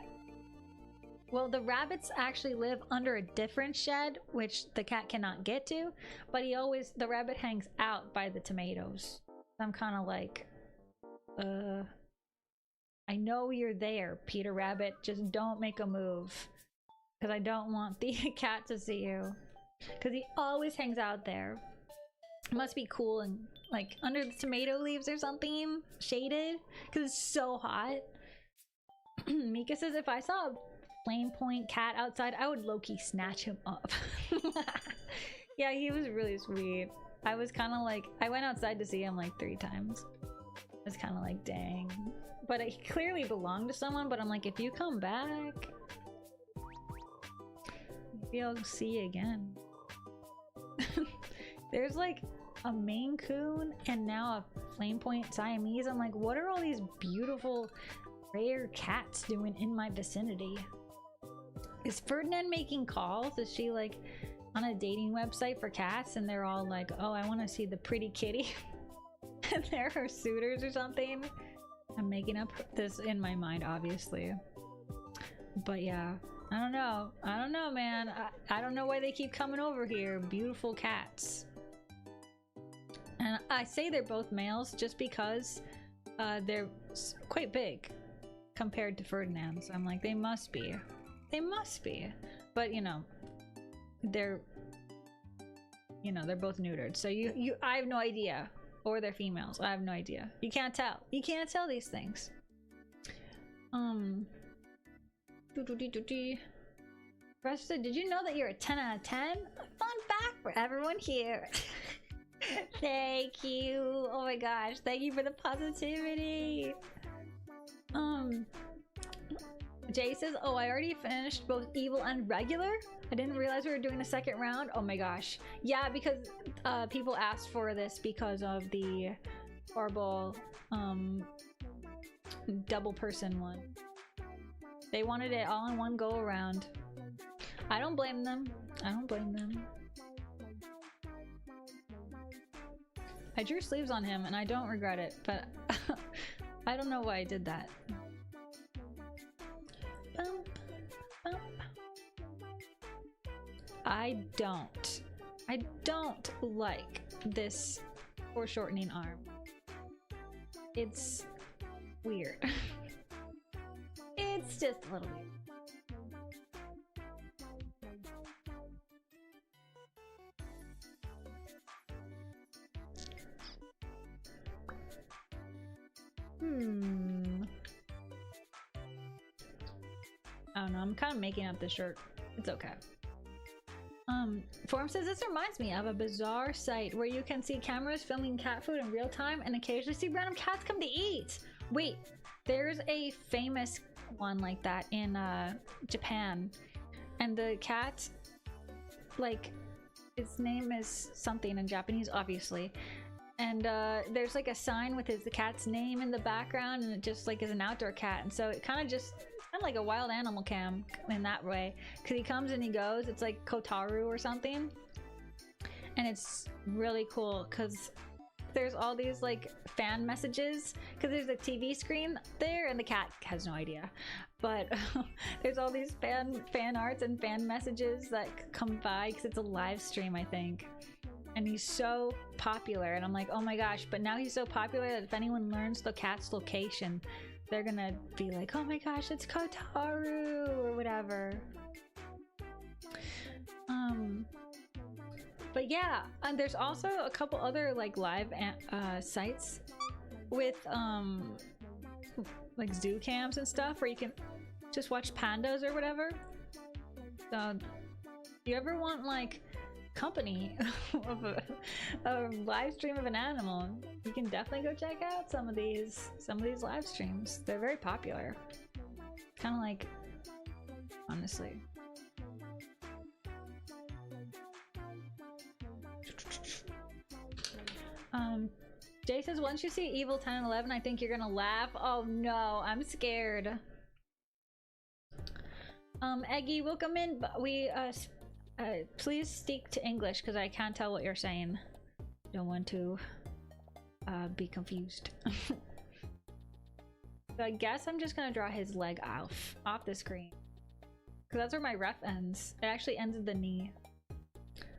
Well, the rabbits actually live under a different shed, which the cat cannot get to, but the rabbit hangs out by the tomatoes. I'm kind of like, I know you're there, Peter Rabbit. Just don't make a move. Because I don't want the cat to see you. Because he always hangs out there. It must be cool and like under the tomato leaves or something. Shaded. Because it's so hot. Mika says if I saw a flame point cat outside, I would low-key snatch him up. Yeah, he was really sweet. I was kind of like, I went outside to see him like 3 times. I was kind of like, dang. But he clearly belonged to someone, but I'm like, if you come back, maybe I'll see you again. There's like a Maine Coon and now a flame point Siamese. I'm like, what are all these beautiful rare cats doing in my vicinity? Is Ferdinand making calls? Is she like on a dating website for cats and they're all like, oh, I want to see the pretty kitty? And they're her suitors or something? I'm making up this in my mind, obviously. But yeah, I don't know. I don't know, man. I don't know why they keep coming over here. Beautiful cats. And I say they're both males just because they're quite big compared to Ferdinand. So I'm like, they must be. They must be. But, you know, they're both neutered. So I have no idea. Or they're females. I have no idea. You can't tell. You can't tell these things. Resta, did you know that you're a 10 out of 10? Fun fact for everyone here. Thank you. Oh my gosh. Thank you for the positivity. Jay says, oh, I already finished both evil and regular. I didn't realize we were doing a second round. Oh my gosh. Yeah, because people asked for this because of the horrible double person one. They wanted it all in one go around. I don't blame them. I don't blame them. I drew sleeves on him and I don't regret it, but I don't know why I did that. Bump, bump. I don't like this foreshortening arm. It's weird. It's just a little weird. I don't know, I'm kind of making up the shirt. It's okay. Forum says this reminds me of a bizarre site where you can see cameras filming cat food in real time and occasionally see random cats come to eat. Wait, there's a famous one like that in Japan, and the cat, like, its name is something in Japanese, obviously, and there's like a sign with the cat's name in the background, and it just like is an outdoor cat, and so it kind of just kind of like a wild animal cam in that way, because he comes and he goes. It's like Kotaru or something, and it's really cool because there's all these like fan messages, because there's a TV screen there and the cat has no idea, but there's all these fan arts and fan messages that come by because it's a live stream, I think. And he's so popular, and I'm like, oh my gosh, but now he's so popular that if anyone learns the cat's location, they're gonna be like, oh my gosh, it's Kotaru or whatever. But yeah, and there's also a couple other like live sites with like zoo cams and stuff where you can just watch pandas or whatever. So you ever want like company of a live stream of an animal, you can definitely go check out some of these live streams. They're very popular. Kind of like, honestly. Jay says once you see Evil 10 and 11, I think you're gonna laugh. Oh no, I'm scared. Eggy, welcome in. But we please stick to English because I can't tell what you're saying. Don't want to be confused. So I guess I'm just gonna draw his leg off the screen, because that's where my ref ends. It actually ends at the knee.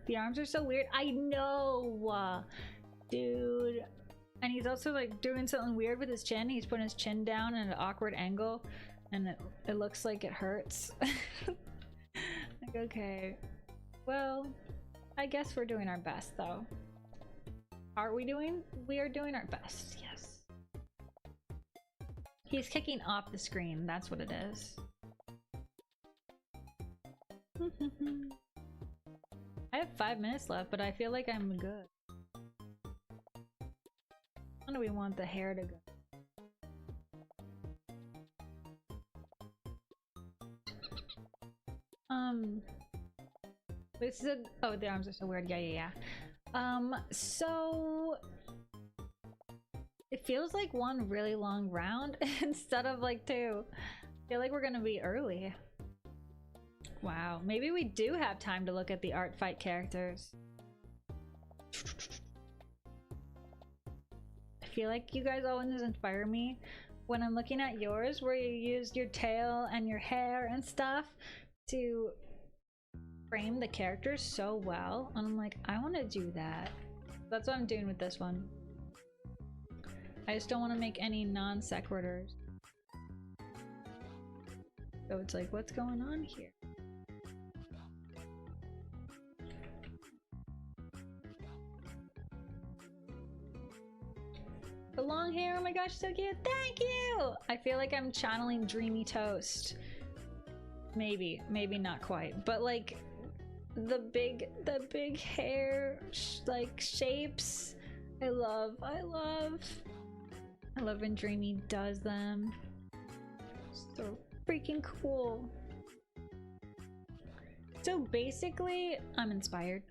The arms are so weird. I know, dude. And he's also like doing something weird with his chin. He's putting his chin down at an awkward angle and it looks like it hurts. Like, okay. Well, I guess we're doing our best though. Are we doing? We are doing our best, yes. He's kicking off the screen, that's what it is. I have 5 minutes left, but I feel like I'm good. How do we want the hair to go? This is oh, the arms are so weird. Yeah. So it feels like one really long round instead of like two. I feel like we're gonna be early. Wow, maybe we do have time to look at the art fight characters. I feel like you guys always inspire me when I'm looking at yours where you used your tail and your hair and stuff to frame the characters so well, and I'm like, I want to do that. That's what I'm doing with this one. I just don't want to make any non sequiturs. So it's like, what's going on here? The long hair, oh my gosh, so cute. Thank you! I feel like I'm channeling Dreamy Toast. Maybe not quite, but like the big hair like shapes. I love when Dreamy does them. So freaking cool. So basically, I'm inspired.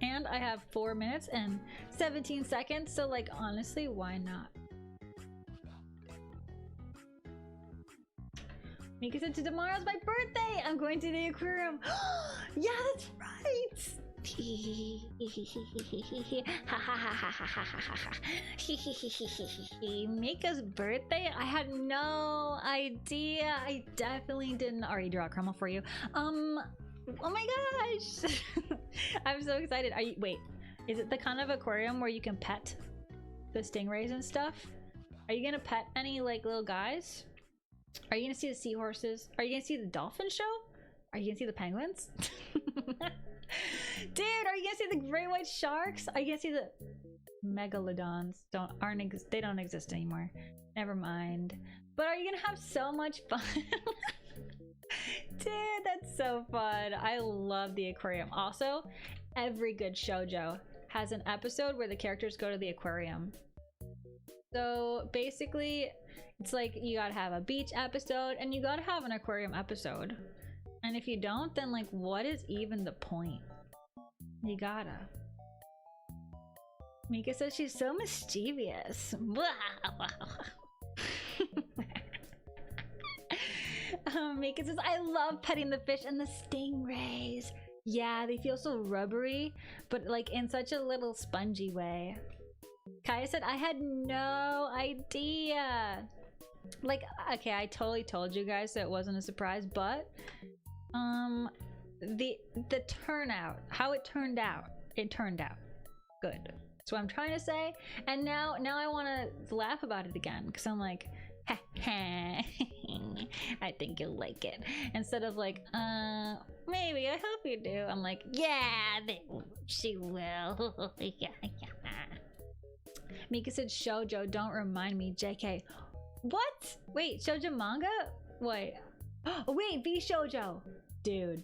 And I have 4 minutes and 17 seconds, so like honestly, why not? Mika said tomorrow's my birthday! I'm going to the aquarium. Yeah, that's right! Mika's birthday? I had no idea. I definitely didn't already draw a crumble for you. Oh my gosh! I'm so excited. Are you, wait, is it the kind of aquarium where you can pet the stingrays and stuff? Are you gonna pet any like little guys? Are you gonna see the seahorses? Are you gonna see the dolphin show? Are you gonna see the penguins? Dude, are you gonna see the great white sharks? Are you gonna see the megalodons? They don't exist anymore. Never mind. But are you gonna have so much fun? Dude, that's so fun. I love the aquarium. Also, every good shoujo has an episode where the characters go to the aquarium. So basically, it's like you gotta have a beach episode and you gotta have an aquarium episode. And if you don't, then like what is even the point? You gotta. Mika says she's so mischievous. Mika says, I love petting the fish and the stingrays. Yeah, they feel so rubbery, but like in such a little spongy way. Kaya said, I had no idea. Like, okay, I totally told you guys that it wasn't a surprise, but the turnout, how it turned out good. That's what I'm trying to say. And now I want to laugh about it again because I'm like, ha ha, I think you'll like it. Instead of like, maybe, I hope you do. I'm like, yeah, she will. Yeah. Mika said, shoujo, don't remind me, JK. What? Wait, shoujo manga? Wait. Oh, wait, V shoujo. Dude.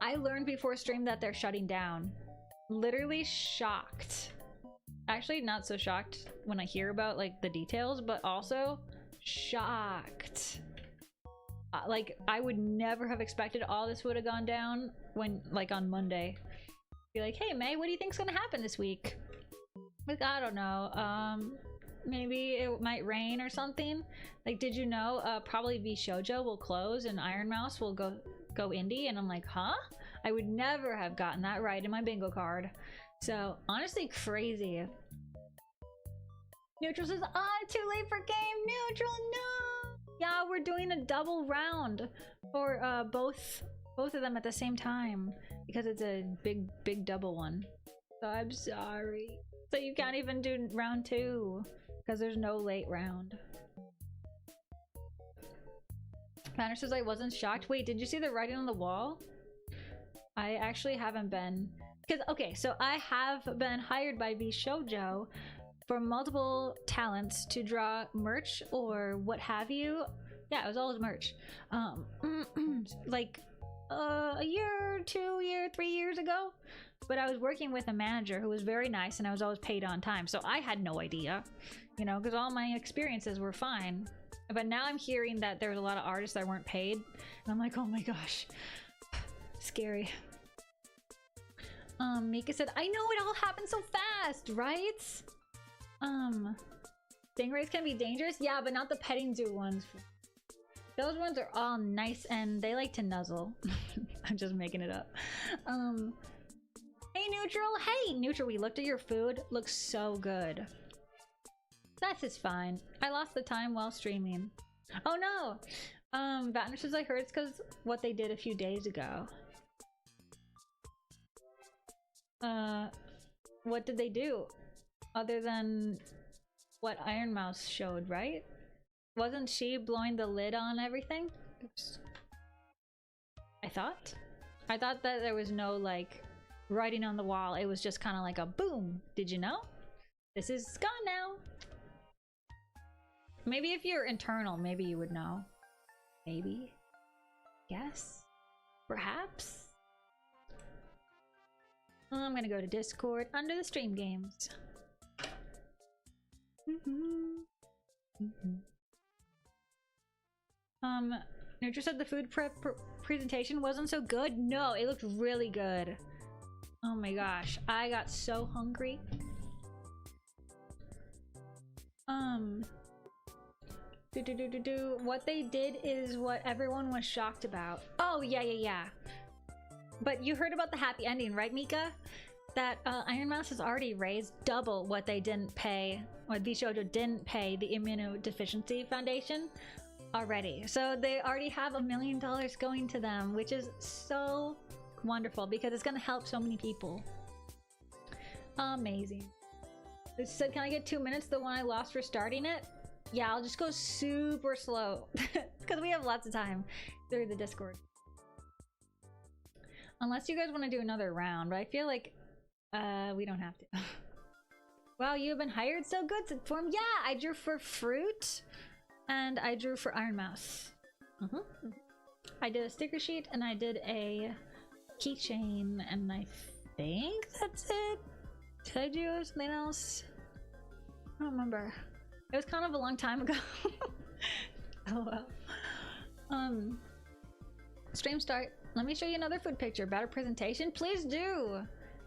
I learned before stream that they're shutting down. Literally shocked. Actually, not so shocked when I hear about like the details, but also shocked. Like, I would never have expected all this would have gone down when, like, on Monday. Be like, hey, May, what do you think's gonna happen this week? Like, I don't know. Maybe it might rain or something. Like, did you know probably V Shoujo will close and Iron Mouse will go indie? And I'm like, huh? I would never have gotten that right in my bingo card. So honestly, crazy. Neutral says, too late for game. Neutral, no. Yeah, we're doing a double round for both both of them at the same time because it's a big double one. So I'm sorry. So you can't even do round 2 because there's no late round. Banner says I wasn't shocked. Wait, did you see the writing on the wall? I actually haven't been. Because, okay, so I have been hired by VShojo for multiple talents to draw merch or what have you. Yeah, it was always merch. Like a year, 2 years, 3 years ago. But I was working with a manager who was very nice and I was always paid on time. So I had no idea, you know, because all my experiences were fine. But now I'm hearing that there's a lot of artists that weren't paid. And I'm like, oh my gosh, scary. Mika said, I know it all happened so fast, right? Stingrays can be dangerous. Yeah, but not the petting zoo ones. Those ones are all nice and they like to nuzzle. I'm just making it up. Hey Neutral, hey Neutral, we looked at your food. Looks so good. That's just fine. I lost the time while streaming. Oh no! Vatner says I heard it's because what they did a few days ago. What did they do? Other than what Iron Mouse showed, right? Wasn't she blowing the lid on everything? Oops. I thought that there was no like writing on the wall. It was just kind of like a boom. Did you know? This is gone now. Maybe if you're internal, maybe you would know. Maybe. Yes. Perhaps. I'm gonna go to Discord under the stream games. Nutra said the food prep presentation wasn't so good. No, it looked really good. Oh my gosh, I got so hungry. What they did is what everyone was shocked about. Oh yeah. But you heard about the happy ending, right, Mika? That Iron Mouse has already raised double what they didn't pay, what VShojo didn't pay the Immunodeficiency Foundation already. So they already have $1 million going to them, which is so wonderful because it's going to help so many people. Amazing. It said, can I get 2 minutes, the one I lost for starting it? Yeah, I'll just go super slow because we have lots of time through the Discord. Unless you guys want to do another round, but I feel like we don't have to. Wow, you've been hired? So good. Form. Yeah, I drew for Fruit and I drew for Iron Mouse. I did a sticker sheet and I did a keychain and I think that's it. Did I do something else? I don't remember. It was kind of a long time ago. Oh well. Stream start. Let me show you another food picture. Better presentation? Please do.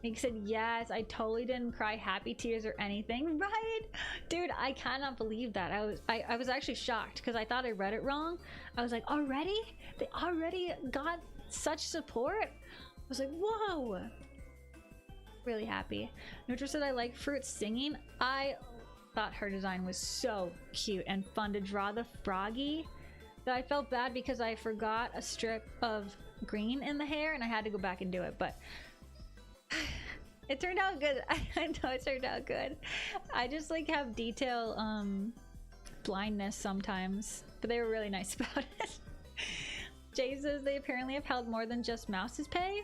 Nick said, yes, I totally didn't cry happy tears or anything. Right? Dude, I cannot believe that. I was actually shocked because I thought I read it wrong. I was like, already? They already got such support? I was like, whoa. Really happy. Nutra said, I like Fruit singing. I thought her design was so cute and fun to draw the froggy. That I felt bad because I forgot a strip of green in the hair and I had to go back and do it, but it turned out good. I know it turned out good. I just like have detail blindness sometimes, but they were really nice about it. Jay says they apparently have held more than just Mouse's pay.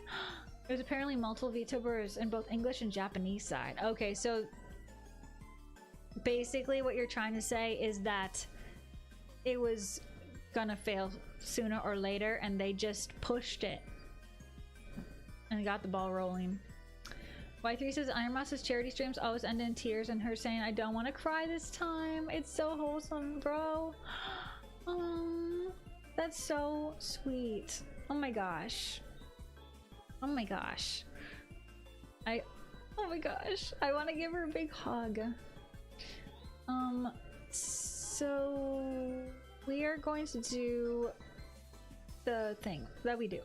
There's apparently multiple VTubers in both English and Japanese side. Okay, so basically what you're trying to say is that it was gonna fail sooner or later and they just pushed it and got the ball rolling. Y3 says Iron Mouse's charity streams always end in tears and her saying I don't want to cry this time. It's so wholesome, bro. That's so sweet. Oh my gosh. Oh my gosh. Oh my gosh. I want to give her a big hug. So we are going to do the thing that we do.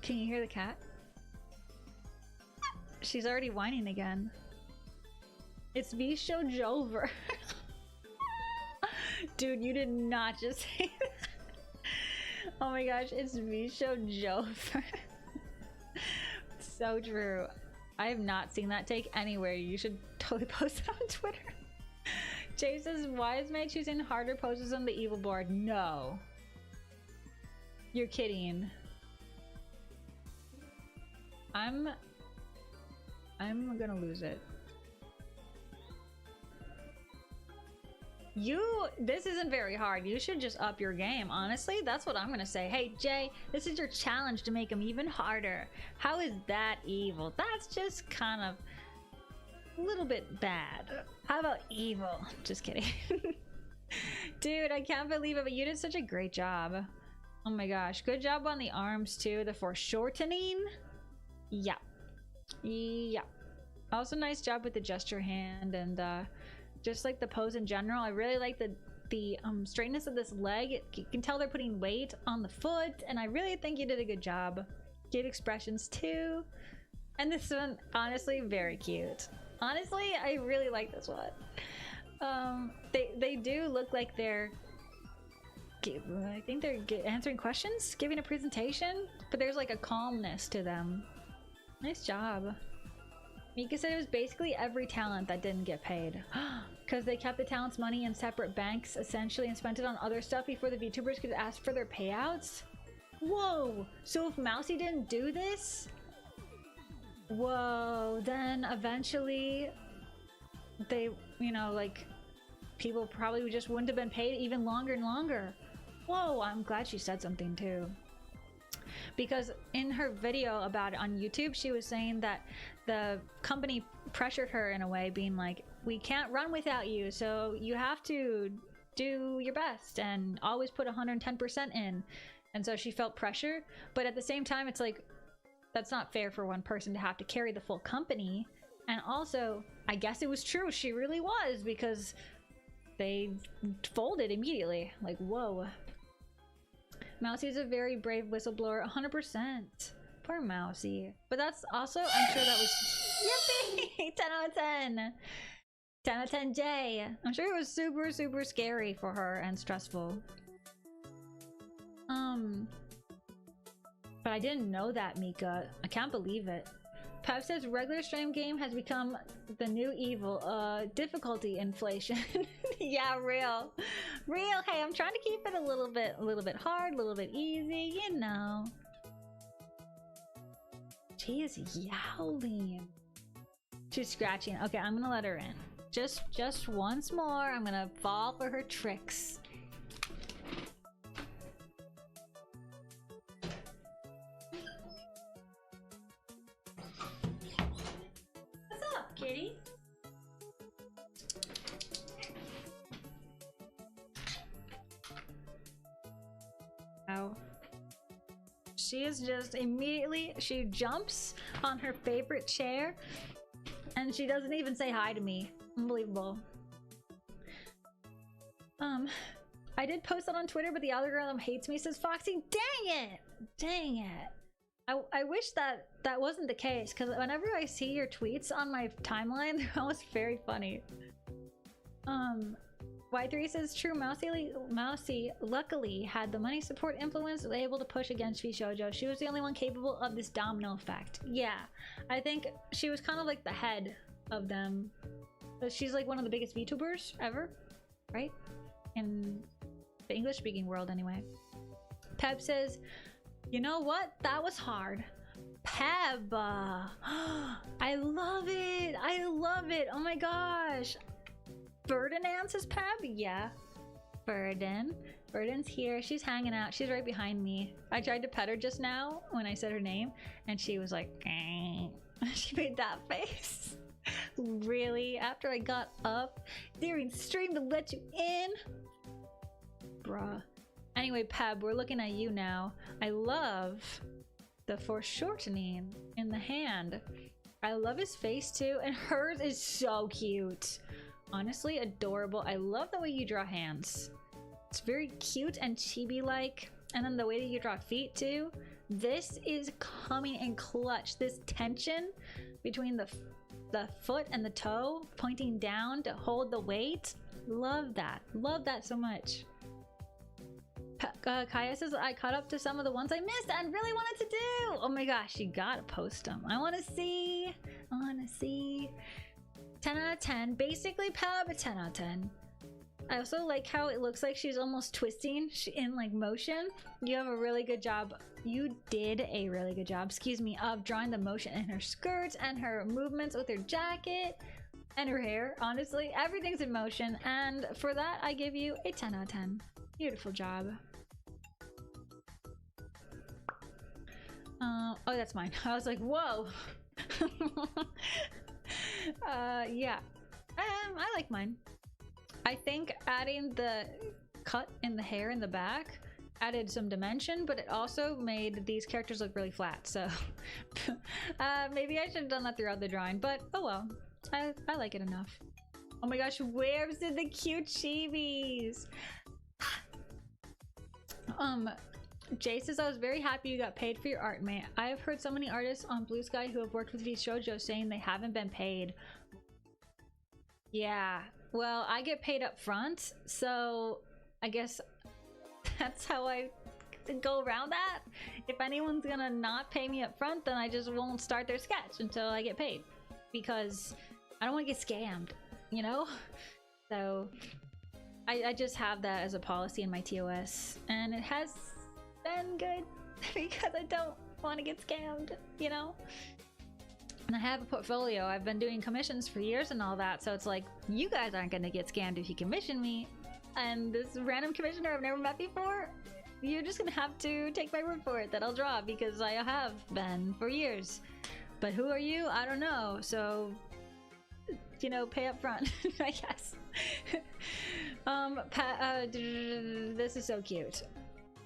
Can you hear the cat? She's already whining again. It's VShojover. Dude, you did not just say that. Oh my gosh, it's Misho Joe. So true. I have not seen that take anywhere. You should totally post it on Twitter. Jay says, why is May choosing harder poses on the evil board? No. You're kidding. I'm gonna lose it. This isn't very hard. You should just up your game. Honestly, that's what I'm gonna say. Hey, Jay, this is your challenge to make them even harder. How is that evil? That's just kind of a little bit bad. How about evil? Just kidding. Dude, I can't believe it, but you did such a great job. Oh my gosh. Good job on the arms too. The foreshortening. Yeah. Yeah. Also, nice job with the gesture hand and just like the pose in general. I really like the straightness of this leg. You can tell they're putting weight on the foot, and I really think you did a good job. Good expressions too. And this one, honestly, very cute. Honestly, I really like this one. They do look like they're, I think they're answering questions, giving a presentation, but there's like a calmness to them. Nice job. Mika said it was basically every talent that didn't get paid. Because they kept the talent's money in separate banks, essentially, and spent it on other stuff before the VTubers could ask for their payouts? Whoa! So if Mousy didn't do this? Whoa, then eventually they, you know, like, people probably just wouldn't have been paid even longer and longer. Whoa, I'm glad she said something too. Because in her video about it on YouTube, she was saying that the company pressured her in a way, being like, we can't run without you, so you have to do your best and always put 110% in. And so she felt pressure, but at the same time, it's like, that's not fair for one person to have to carry the full company. And also, I guess it was true, she really was, because they folded immediately. Like, whoa. Mousy is a very brave whistleblower, 100%. Poor Mousy. But that's also, I'm sure that was, yippee! 10 out of 10. 10 out of 10 J. I'm sure it was super, super scary for her and stressful. But I didn't know that, Mika. I can't believe it. Pev says regular stream game has become the new evil. Difficulty inflation. Yeah, real. Real. Hey, I'm trying to keep it a little bit hard, a little bit easy, you know. She is yowling. She's scratching. Okay, I'm gonna let her in. Just once more. I'm gonna fall for her tricks. What's up, kitty? Oh. She is just immediately, she jumps on her favorite chair and she doesn't even say hi to me. Unbelievable. I did post that on Twitter, but the algorithm hates me, says Foxy. Dang it! Dang it. I wish that wasn't the case, because whenever I see your tweets on my timeline, they're always very funny. Y3 says, true, Mousy luckily had the money support influence, was able to push against VShojo. She was the only one capable of this domino effect. Yeah, I think she was kind of like the head of them. She's like one of the biggest VTubers ever, right? In the English-speaking world, anyway. Peb says, you know what? That was hard. Peb! I love it! I love it! Oh my gosh! Ferdinand says Peb? Yeah. Burden's here. She's hanging out. She's right behind me. I tried to pet her just now when I said her name, and she was like, she made that face. Really? After I got up during stream to let you in? Bruh. Anyway, Peb, we're looking at you now. I love the foreshortening in the hand. I love his face too, and hers is so cute. Honestly, adorable. I love the way you draw hands. It's very cute and chibi-like. And then the way that you draw feet too. This is coming in clutch. This tension between the foot and the toe pointing down to hold the weight. Love that. Love that so much. Kaya says, I caught up to some of the ones I missed and really wanted to do. Oh my gosh, you gotta post them. I want to see. 10 out of 10. Basically, Pab, 10 out of 10. I also like how it looks like she's almost twisting in like motion. You have a really good job. You did a really good job, excuse me, of drawing the motion in her skirts and her movements with her jacket and her hair. Honestly, everything's in motion, and for that I give you a 10 out of 10. Beautiful job. Oh, that's mine. I was like, whoa. Yeah. I like mine. I think adding the cut in the hair in the back added some dimension, but it also made these characters look really flat, so maybe I should have done that throughout the drawing, but oh well. I like it enough. Oh my gosh, where's the cute chibis? Jay says, I was very happy you got paid for your art, mate. I have heard so many artists on Blue Sky who have worked with these shoujo saying they haven't been paid. Yeah, well, I get paid up front, so I guess that's how I go around that. If anyone's gonna not pay me up front, then I just won't start their sketch until I get paid, because I don't want to get scammed, you know? So I just have that as a policy in my TOS, and it has been good because I don't want to get scammed, you know? And I have a portfolio. I've been doing commissions for years and all that, so it's like, you guys aren't gonna get scammed if you commission me. And this random commissioner I've never met before, you're just gonna have to take my word for it that I'll draw, because I have been for years. But who are you? I don't know. So, you know, pay up front, I guess. This is so cute.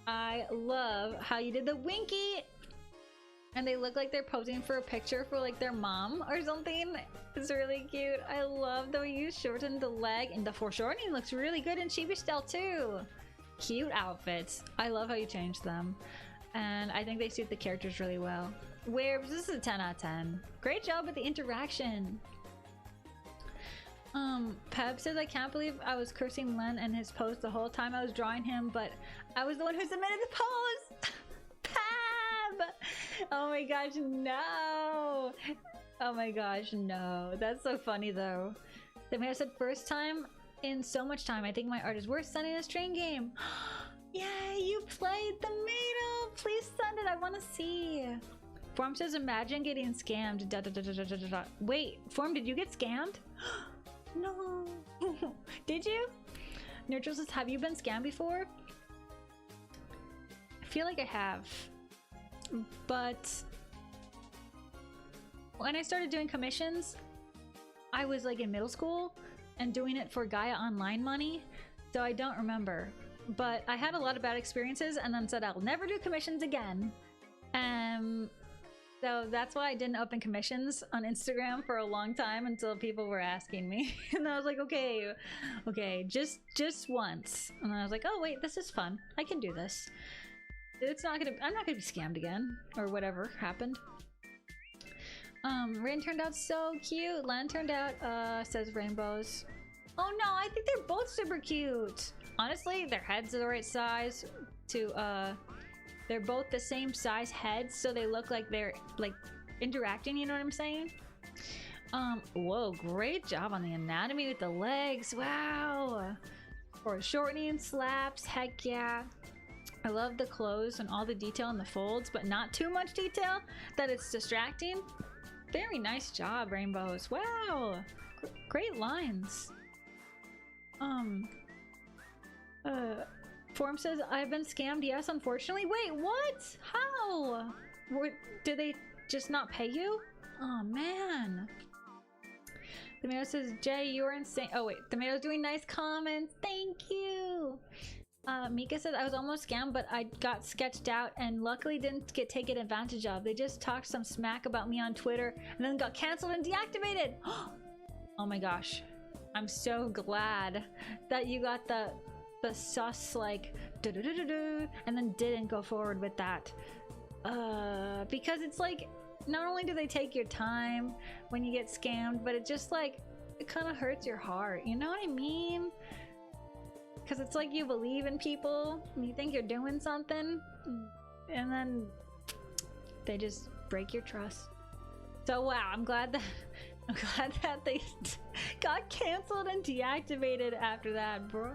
I love how you did the winky, and they look like they're posing for a picture for like their mom or something. It's really cute. I love the way you shortened the leg, and the foreshortening looks really good in chibi style too. Cute outfits. I love how you changed them, and I think they suit the characters really well. Where this is a 10 out of 10. Great job with the interaction. Peb says, I can't believe I was cursing Len and his pose the whole time I was drawing him, but I was the one who submitted the pose. Peb! Oh my gosh, no! Oh my gosh, no. That's so funny though. The mayor said, first time in so much time, I think my art is worth sending a string game. Yay, you played the Mato! Please send it, I want to see. Form says, imagine getting scammed. Da, da, da, da, da, da, da. Wait, Form, did you get scammed? No. Did you? Neutral says, have you been scammed before? I feel like I have. But when I started doing commissions, I was like in middle school and doing it for Gaia Online money, so I don't remember. But I had a lot of bad experiences and then said I'll never do commissions again. So that's why I didn't open commissions on Instagram for a long time until people were asking me. And I was like, okay, just once. And I was like, oh wait, this is fun. I can do this. I'm not gonna be scammed again, or whatever happened. Rain turned out so cute. Lan turned out, says rainbows. Oh no, I think they're both super cute. Honestly, their heads are the right size to, they're both the same size heads, so they look like they're like interacting, you know what I'm saying? Whoa, great job on the anatomy with the legs. Wow. For shortening, slaps, heck yeah. I love the clothes and all the detail in the folds, but not too much detail that it's distracting. Very nice job, rainbows. Wow. Great lines. Form says, I've been scammed. Yes, unfortunately. Wait, what? How? Did they just not pay you? Oh, man. Tomato says, Jay, you're insane. Oh, wait. Tomato's doing nice comments. Thank you. Mika says, I was almost scammed, but I got sketched out and luckily didn't get taken advantage of. They just talked some smack about me on Twitter and then got canceled and deactivated. Oh my gosh. I'm so glad that you got the sus like and then didn't go forward with that. Because it's like, not only do they take your time when you get scammed, but it just like, it kind of hurts your heart. You know what I mean? Because it's like you believe in people and you think you're doing something, and then they just break your trust. So wow, I'm glad that they got canceled and deactivated after that, bro.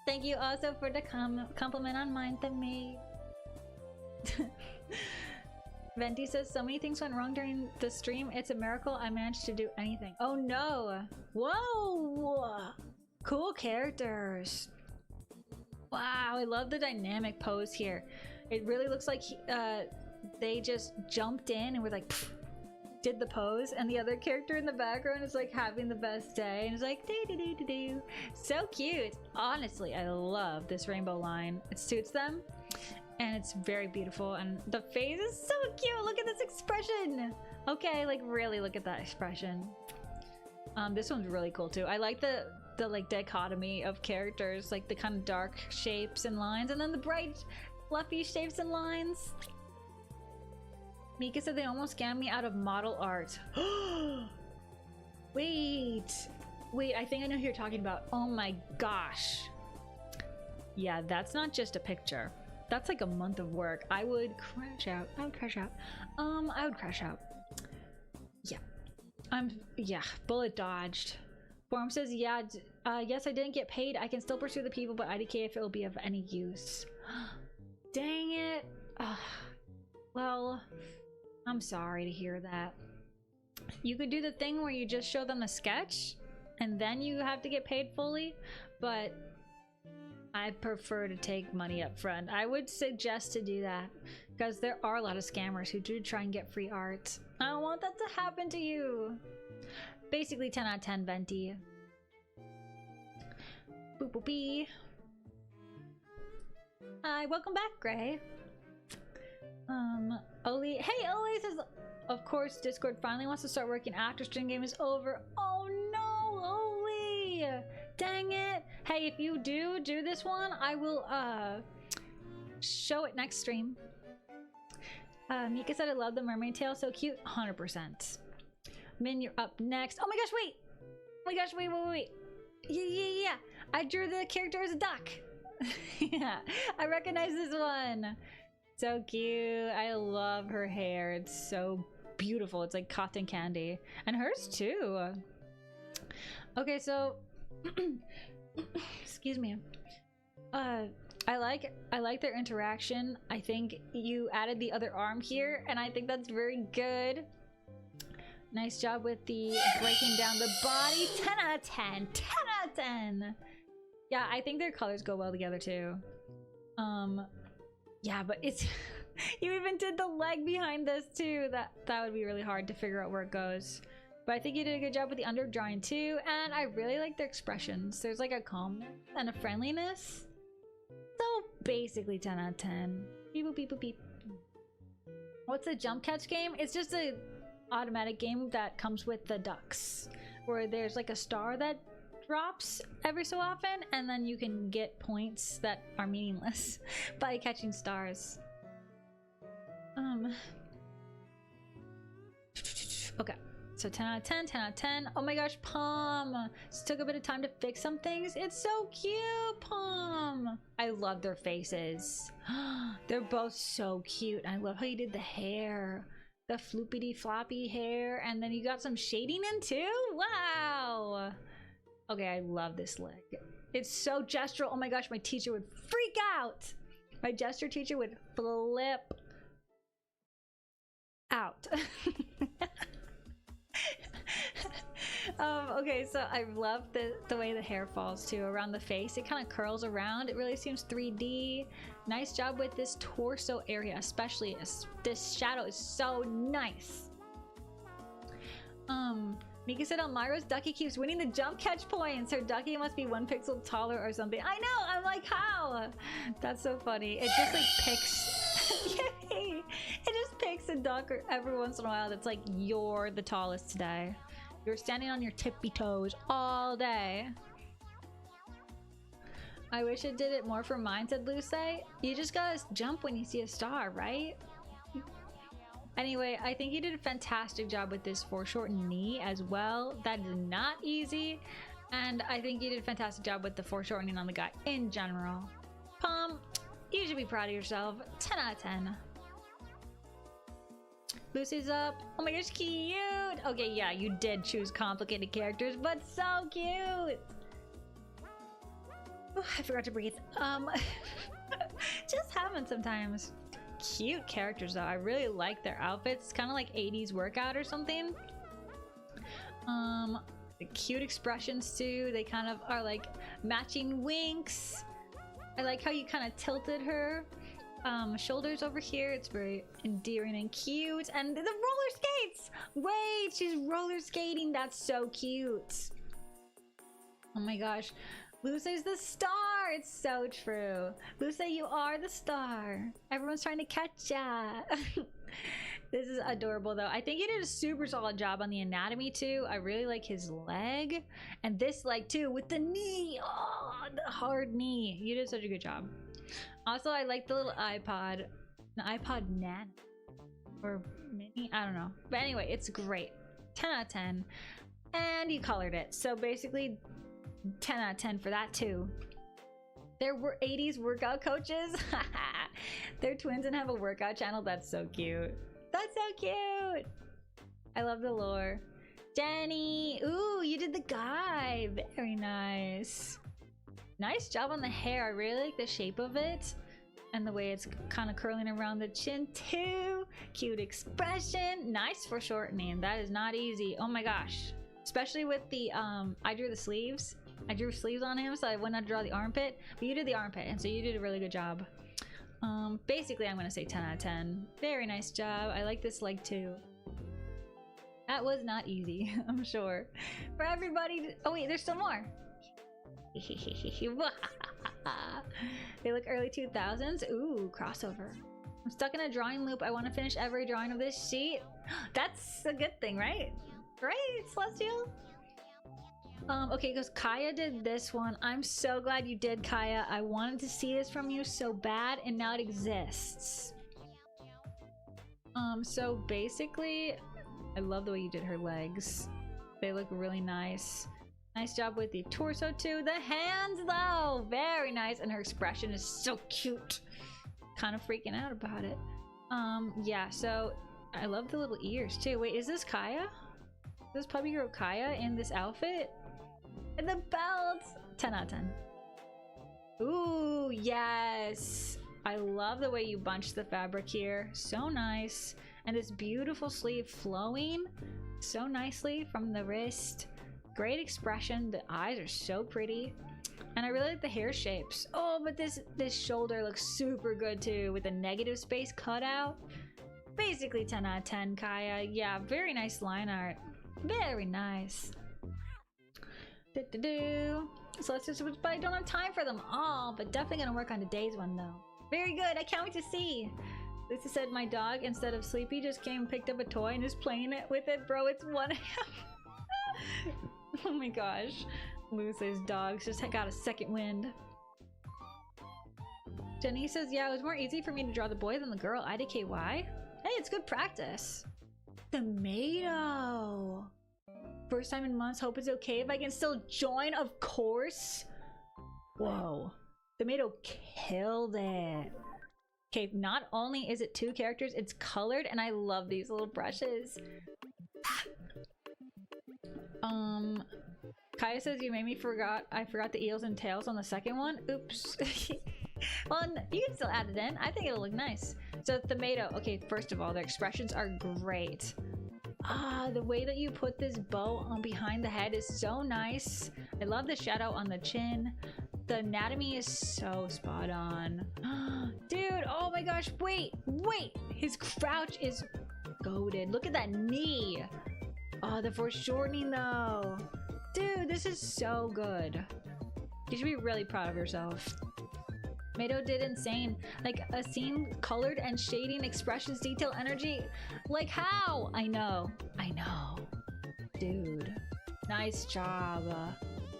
Thank you also for the compliment on mine to me. Venti says, so many things went wrong during the stream. It's a miracle I managed to do anything. Oh no! Whoa! Cool characters. Wow, I love the dynamic pose here. It really looks like they just jumped in and were like, pfft, did the pose, and the other character in the background is like having the best day and it's like do do do do do. So cute. Honestly, I love this rainbow line. It suits them. And it's very beautiful, and the face is so cute. Look at this expression. Okay, like really look at that expression. This one's really cool too. I like the like dichotomy of characters, like the kind of dark shapes and lines, and then the bright fluffy shapes and lines. Mika said they almost scammed me out of model art. Wait, I think I know who you're talking about. Oh my gosh. Yeah, that's not just a picture. That's like a month of work. I would crash out. I would crash out. Yeah. Bullet dodged. Forum says, yeah, yes, I didn't get paid. I can still pursue the people, but IDK if it will be of any use. Dang it. Well, I'm sorry to hear that. You could do the thing where you just show them a sketch and then you have to get paid fully, but I prefer to take money up front. I would suggest to do that because there are a lot of scammers who do try and get free art. I don't want that to happen to you. Basically 10 out of 10, Venti. Boop boop bee. Hi, welcome back, Gray. Oli. Hey, Oli says, of course, Discord finally wants to start working after stream game is over. Oh no, Oli! Dang it! Hey, if you do this one, I will show it next stream. Mika said I love the mermaid tail, so cute. 100%. Min, you're up next. Oh my gosh, wait! Oh my gosh, wait. Yeah. I drew the character as a duck. Yeah, I recognize this one. So cute. I love her hair. It's so beautiful. It's like cotton candy. And hers too. Okay, so excuse me. I like their interaction. I think you added the other arm here, and I think that's very good. Nice job with the breaking down the body. 10 out of 10. 10 out of 10. Yeah, I think their colors go well together too. Yeah, but it's you even did the leg behind this too. That would be really hard to figure out where it goes. But I think you did a good job with the under drawing too, and I really like their expressions. There's like a calmness and a friendliness. So basically 10 out of 10. Beep boop beep boop beep. What's a jump catch game? It's just a automatic game that comes with the ducks, where there's like a star that drops every so often, and then you can get points that are meaningless by catching stars. Okay, so 10 out of 10, 10 out of 10. Oh my gosh, Palm just took a bit of time to fix some things. It's so cute, Palm. I love their faces. They're both so cute. I love how you did the hair, the floopity floppy hair, and then you got some shading in too. Wow. Okay, I love this leg. It's so gestural. Oh my gosh, my teacher would freak out. My gesture teacher would flip out. Okay, so I love the way the hair falls too around the face. It kind of curls around. It really seems 3D. Nice job with this torso area, especially as this shadow is so nice. Mika said Elmira's ducky keeps winning the jump catch points. Her ducky must be 1 pixel taller or something. I know, I'm like, how? That's so funny. It just like picks yay! It just picks a duck every once in a while that's like, you're the tallest today. You're standing on your tippy toes all day. I wish it did it more for mine, said Luce. You just gotta jump when you see a star, right? Anyway, I think you did a fantastic job with this foreshortened knee as well. That is not easy. And I think you did a fantastic job with the foreshortening on the guy in general. Pom, you should be proud of yourself. 10 out of 10. Lucy's up. Oh my gosh, cute. Okay, yeah, you did choose complicated characters, but so cute. Oh, I forgot to breathe. Just happen sometimes. Cute characters though. I really like their outfits. It's kind of like 80s workout or something. The cute expressions too. They kind of are like matching winks. I like how you kind of tilted her shoulders over here. It's very endearing and cute. And the roller skates. Wait, she's roller skating. That's so cute. Oh my gosh. Lucy's the star. It's so true. Lucy, you are the star. Everyone's trying to catch ya. This is adorable though. I think he did a super solid job on the anatomy too. I really like his leg and this leg too with the knee. Oh, the hard knee. You did such a good job. Also, I like the little iPod, the iPod Nano or Mini. I don't know, but anyway, it's great. 10 out of 10, and you colored it. So basically, 10 out of 10 for that too. There were 80s workout coaches. They're twins and have a workout channel. That's so cute. That's so cute. I love the lore. Jenny, ooh, you did the guy. Very nice. Nice job on the hair. I really like the shape of it and the way it's kind of curling around the chin too. Cute expression. Nice foreshortening. That is not easy. Oh my gosh. Especially with the I drew the sleeves. I drew sleeves on him, so I went on to draw the armpit, but you did the armpit, and so you did a really good job. Basically, I'm gonna say 10 out of 10. Very nice job. I like this leg too. That was not easy, I'm sure. For everybody, oh wait, there's still more. They look early 2000s. Ooh, crossover. I'm stuck in a drawing loop. I want to finish every drawing of this sheet. That's a good thing, right? Right, Celestial? Okay, because Kaya did this one. I'm so glad you did, Kaya. I wanted to see this from you so bad, and now it exists. So basically, I love the way you did her legs. They look really nice. Nice job with the torso too. The hands though, very nice, and her expression is so cute. Kind of freaking out about it. Yeah, so I love the little ears too. Wait, is this Kaya? Is this puppy girl Kaya in this outfit? And the belt! 10 out of 10. Ooh, yes! I love the way you bunched the fabric here. So nice. And this beautiful sleeve flowing so nicely from the wrist. Great expression. The eyes are so pretty. And I really like the hair shapes. Oh, but this shoulder looks super good too with the negative space cut out. Basically 10 out of 10, Kaya. Yeah, very nice line art. Very nice. So let's just, but I don't have time for them all, but definitely gonna work on today's one though. Very good, I can't wait to see. Lisa said my dog, instead of Sleepy, just came and picked up a toy and is playing it with it. Bro, it's 1 a.m. Oh my gosh. Lucy's dogs just got a second wind. Jenny says, yeah, it was more easy for me to draw the boy than the girl. IDKY. Hey, it's good practice. Tomato. First time in months, hope it's okay if I can still join, of course. Whoa. Tomato killed it. Okay, not only is it 2 characters, it's colored, and I love these little brushes. Kaya says you made me I forgot the eels and tails on the second one. Oops. Well, you can still add it in. I think it'll look nice. So tomato. Okay, first of all, their expressions are great. The way that you put this bow on behind the head is so nice. I love the shadow on the chin. The anatomy is so spot on. Dude, oh my gosh, wait. His crouch is goated. Look at that knee. Oh, the foreshortening though. Dude, this is so good. You should be really proud of yourself. Tomato did insane. Like a scene colored and shading, expressions, detail, energy. Like how? I know. Dude, nice job.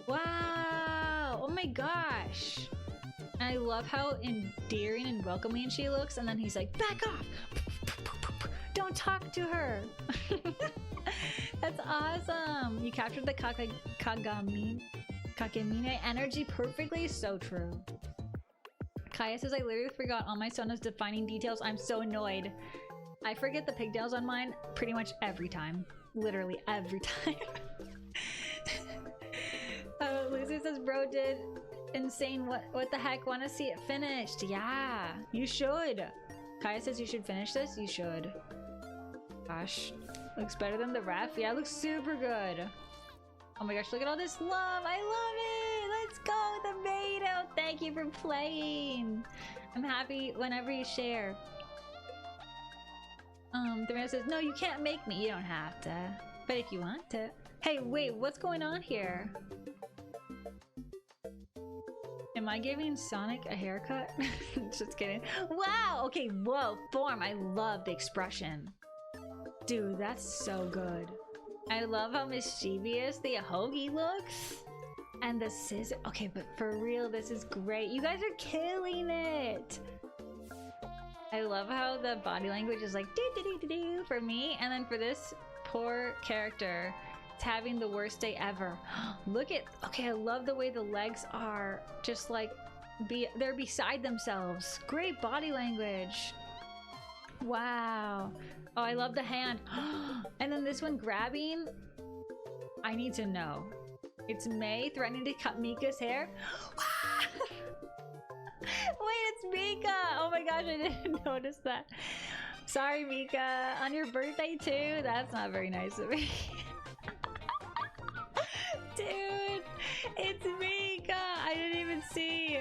Wow. Oh my gosh. And I love how endearing and welcoming she looks. And then he's like, back off. Don't talk to her. That's awesome. You captured the Kagami Kakemine energy perfectly. So true. Kaya says, I literally forgot all my Sona's defining details. I'm so annoyed. I forget the pigtails on mine pretty much every time. Literally every time. Lucy says, bro did insane. What the heck? Want to see it finished? Yeah, you should. Kaya says you should finish this. You should. Gosh, looks better than the ref. Yeah, it looks super good. Oh my gosh, look at all this love. I love it. Let's go, Tomato. Thank you for playing. I'm happy whenever you share. Tomato says, no, you can't make me. You don't have to. But if you want to. Hey, wait, what's going on here? Am I giving Sonic a haircut? Just kidding. Wow, okay, whoa, Form. I love the expression. Dude, that's so good. I love how mischievous the Ahogi looks. And the scissor. Okay, but for real, this is great. You guys are killing it. I love how the body language is like do for me, and then for this poor character, it's having the worst day ever. Look at, okay, I love the way the legs are just like they're beside themselves. Great body language. Wow. Oh, I love the hand. And then this one grabbing. I need to know. It's May threatening to cut Mika's hair. Wait, it's Mika! Oh my gosh, I didn't notice that. Sorry, Mika. On your birthday too? That's not very nice of me. Dude, it's Mika! I didn't even see.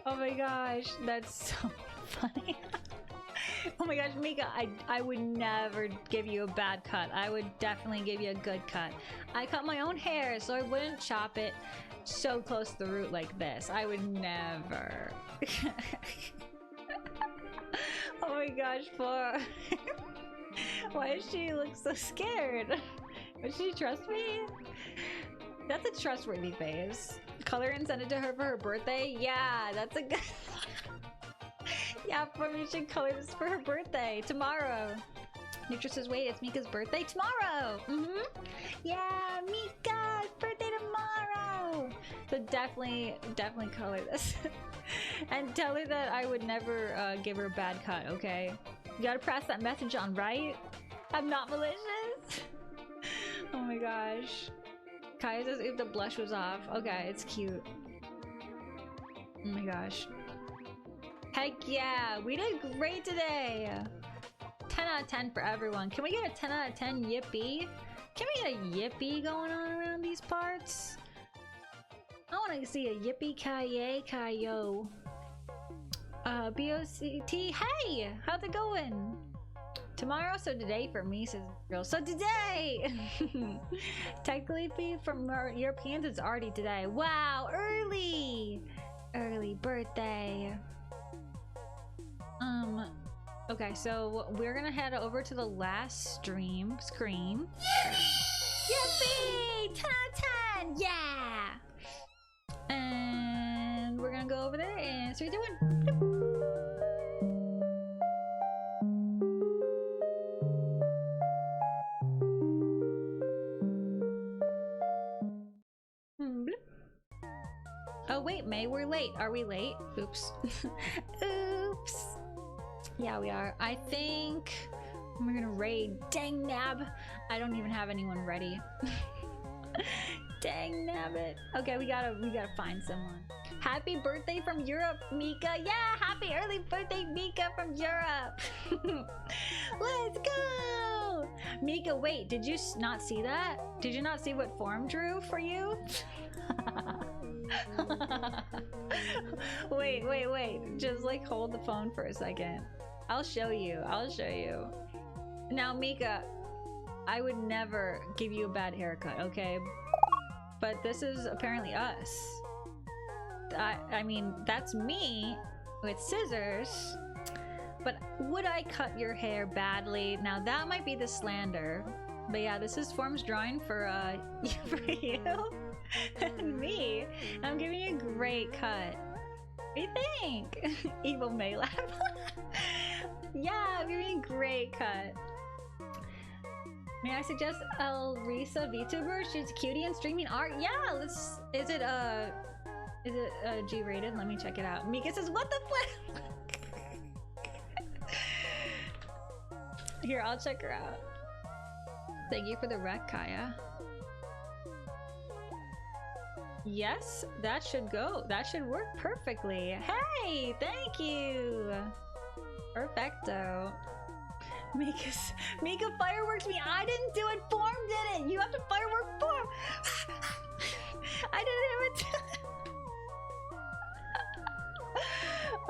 Oh my gosh, that's so funny. Oh my gosh, Mika, I would never give you a bad cut. I would definitely give you a good cut. I cut my own hair, so I wouldn't chop it so close to the root like this. I would never. Oh my gosh, poor. Why does she look so scared? Does she trust me? That's a trustworthy face. Color and send it to her for her birthday? Yeah, that's a good... Yeah, we should color this for her birthday tomorrow. Nutra says, wait, it's Mika's birthday tomorrow. Yeah, Mika's birthday tomorrow. So definitely color this. And tell her that I would never give her a bad cut, okay? You gotta pass that message on, right? I'm not malicious. Oh my gosh. Kaya says if the blush was off. Okay, it's cute. Oh my gosh. Heck yeah, we did great today. 10 out of 10 for everyone. Can we get a 10 out of 10 yippee? Can we get a yippee going on around these parts? I want to see a yippee ki-yay ki-yo. BOCT, hey, how's it going? Tomorrow, so today for me, says girl. So today! Technically from Europeans, it's already today. Wow, early! Early birthday. Okay, so we're gonna head over to the last screen. Yippee! 10 out of 10! Yeah! And we're gonna go over there and 3, 2, 1. Oh wait, May, we're late. Are we late? Oops. Oops. Yeah, we are. I think we're gonna raid. Dang nab. I don't even have anyone ready. Dang nabbit. Okay, we gotta find someone. Happy birthday from Europe, Mika. Yeah, happy early birthday, Mika from Europe. Let's go. Mika, wait, did you not see that? Did you not see what Form drew for you? Wait. Just like hold the phone for a second. I'll show you. Now, Mika, I would never give you a bad haircut, okay? But this is apparently us. I mean, that's me with scissors. But would I cut your hair badly? Now, that might be the slander. But yeah, this is Form's drawing for you and me. I'm giving you a great cut. What do you think? Evil May laugh. Yeah, I'm giving you a great cut. May I suggest Elrisa VTuber? She's a cutie and streaming art. Yeah, let's. Is it G-rated? Let me check it out. Mika says, "What the flip?" Here, I'll check her out. Thank you for the rec, Kaya. Yes, that should go. That should work perfectly. Hey, thank you. Perfecto. Mika fireworks me. I didn't do it. Form did it. You have to firework Form. I didn't even.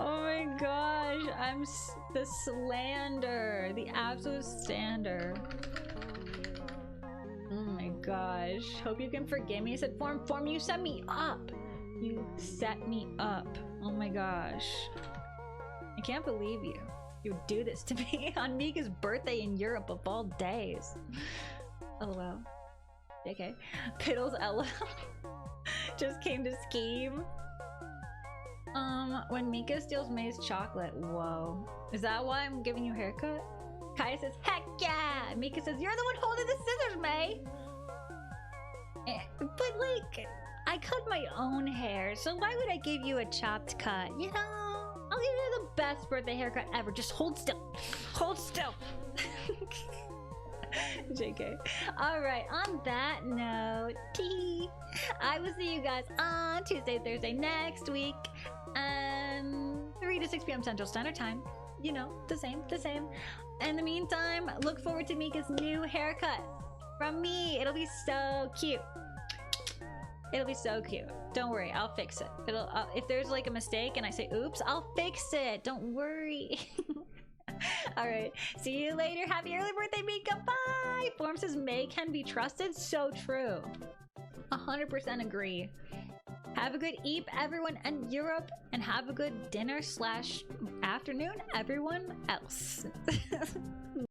Oh my gosh, I'm the slander, the absolute slander. Oh my gosh, hope you can forgive me. I said, Form, you set me up. You set me up. Oh my gosh. I can't believe you. You would do this to me on Mika's birthday in Europe of all days. LOL. JK. Piddles LOL. Just came to scheme. When Mika steals May's chocolate. Whoa. Is that why I'm giving you a haircut? Kaya says, heck yeah! Mika says, you're the one holding the scissors, May! But like, I cut my own hair, so why would I give you a chopped cut? You know, I'll give you the best birthday haircut ever. Just hold still. Hold still. JK. Alright, on that note, I will see you guys on Tuesday, Thursday next week. 3 to 6 p.m. Central Standard Time. You know, the same. In the meantime, look forward to Mika's new haircut. From me, it'll be so cute. It'll be so cute. Don't worry, I'll fix it. If there's like a mistake and I say, oops, I'll fix it. Don't worry. Alright, see you later. Happy early birthday, Mika. Bye! Form says May can be trusted. So true. 100% agree. Have a good eve, everyone in Europe, and have a good dinner / afternoon, everyone else.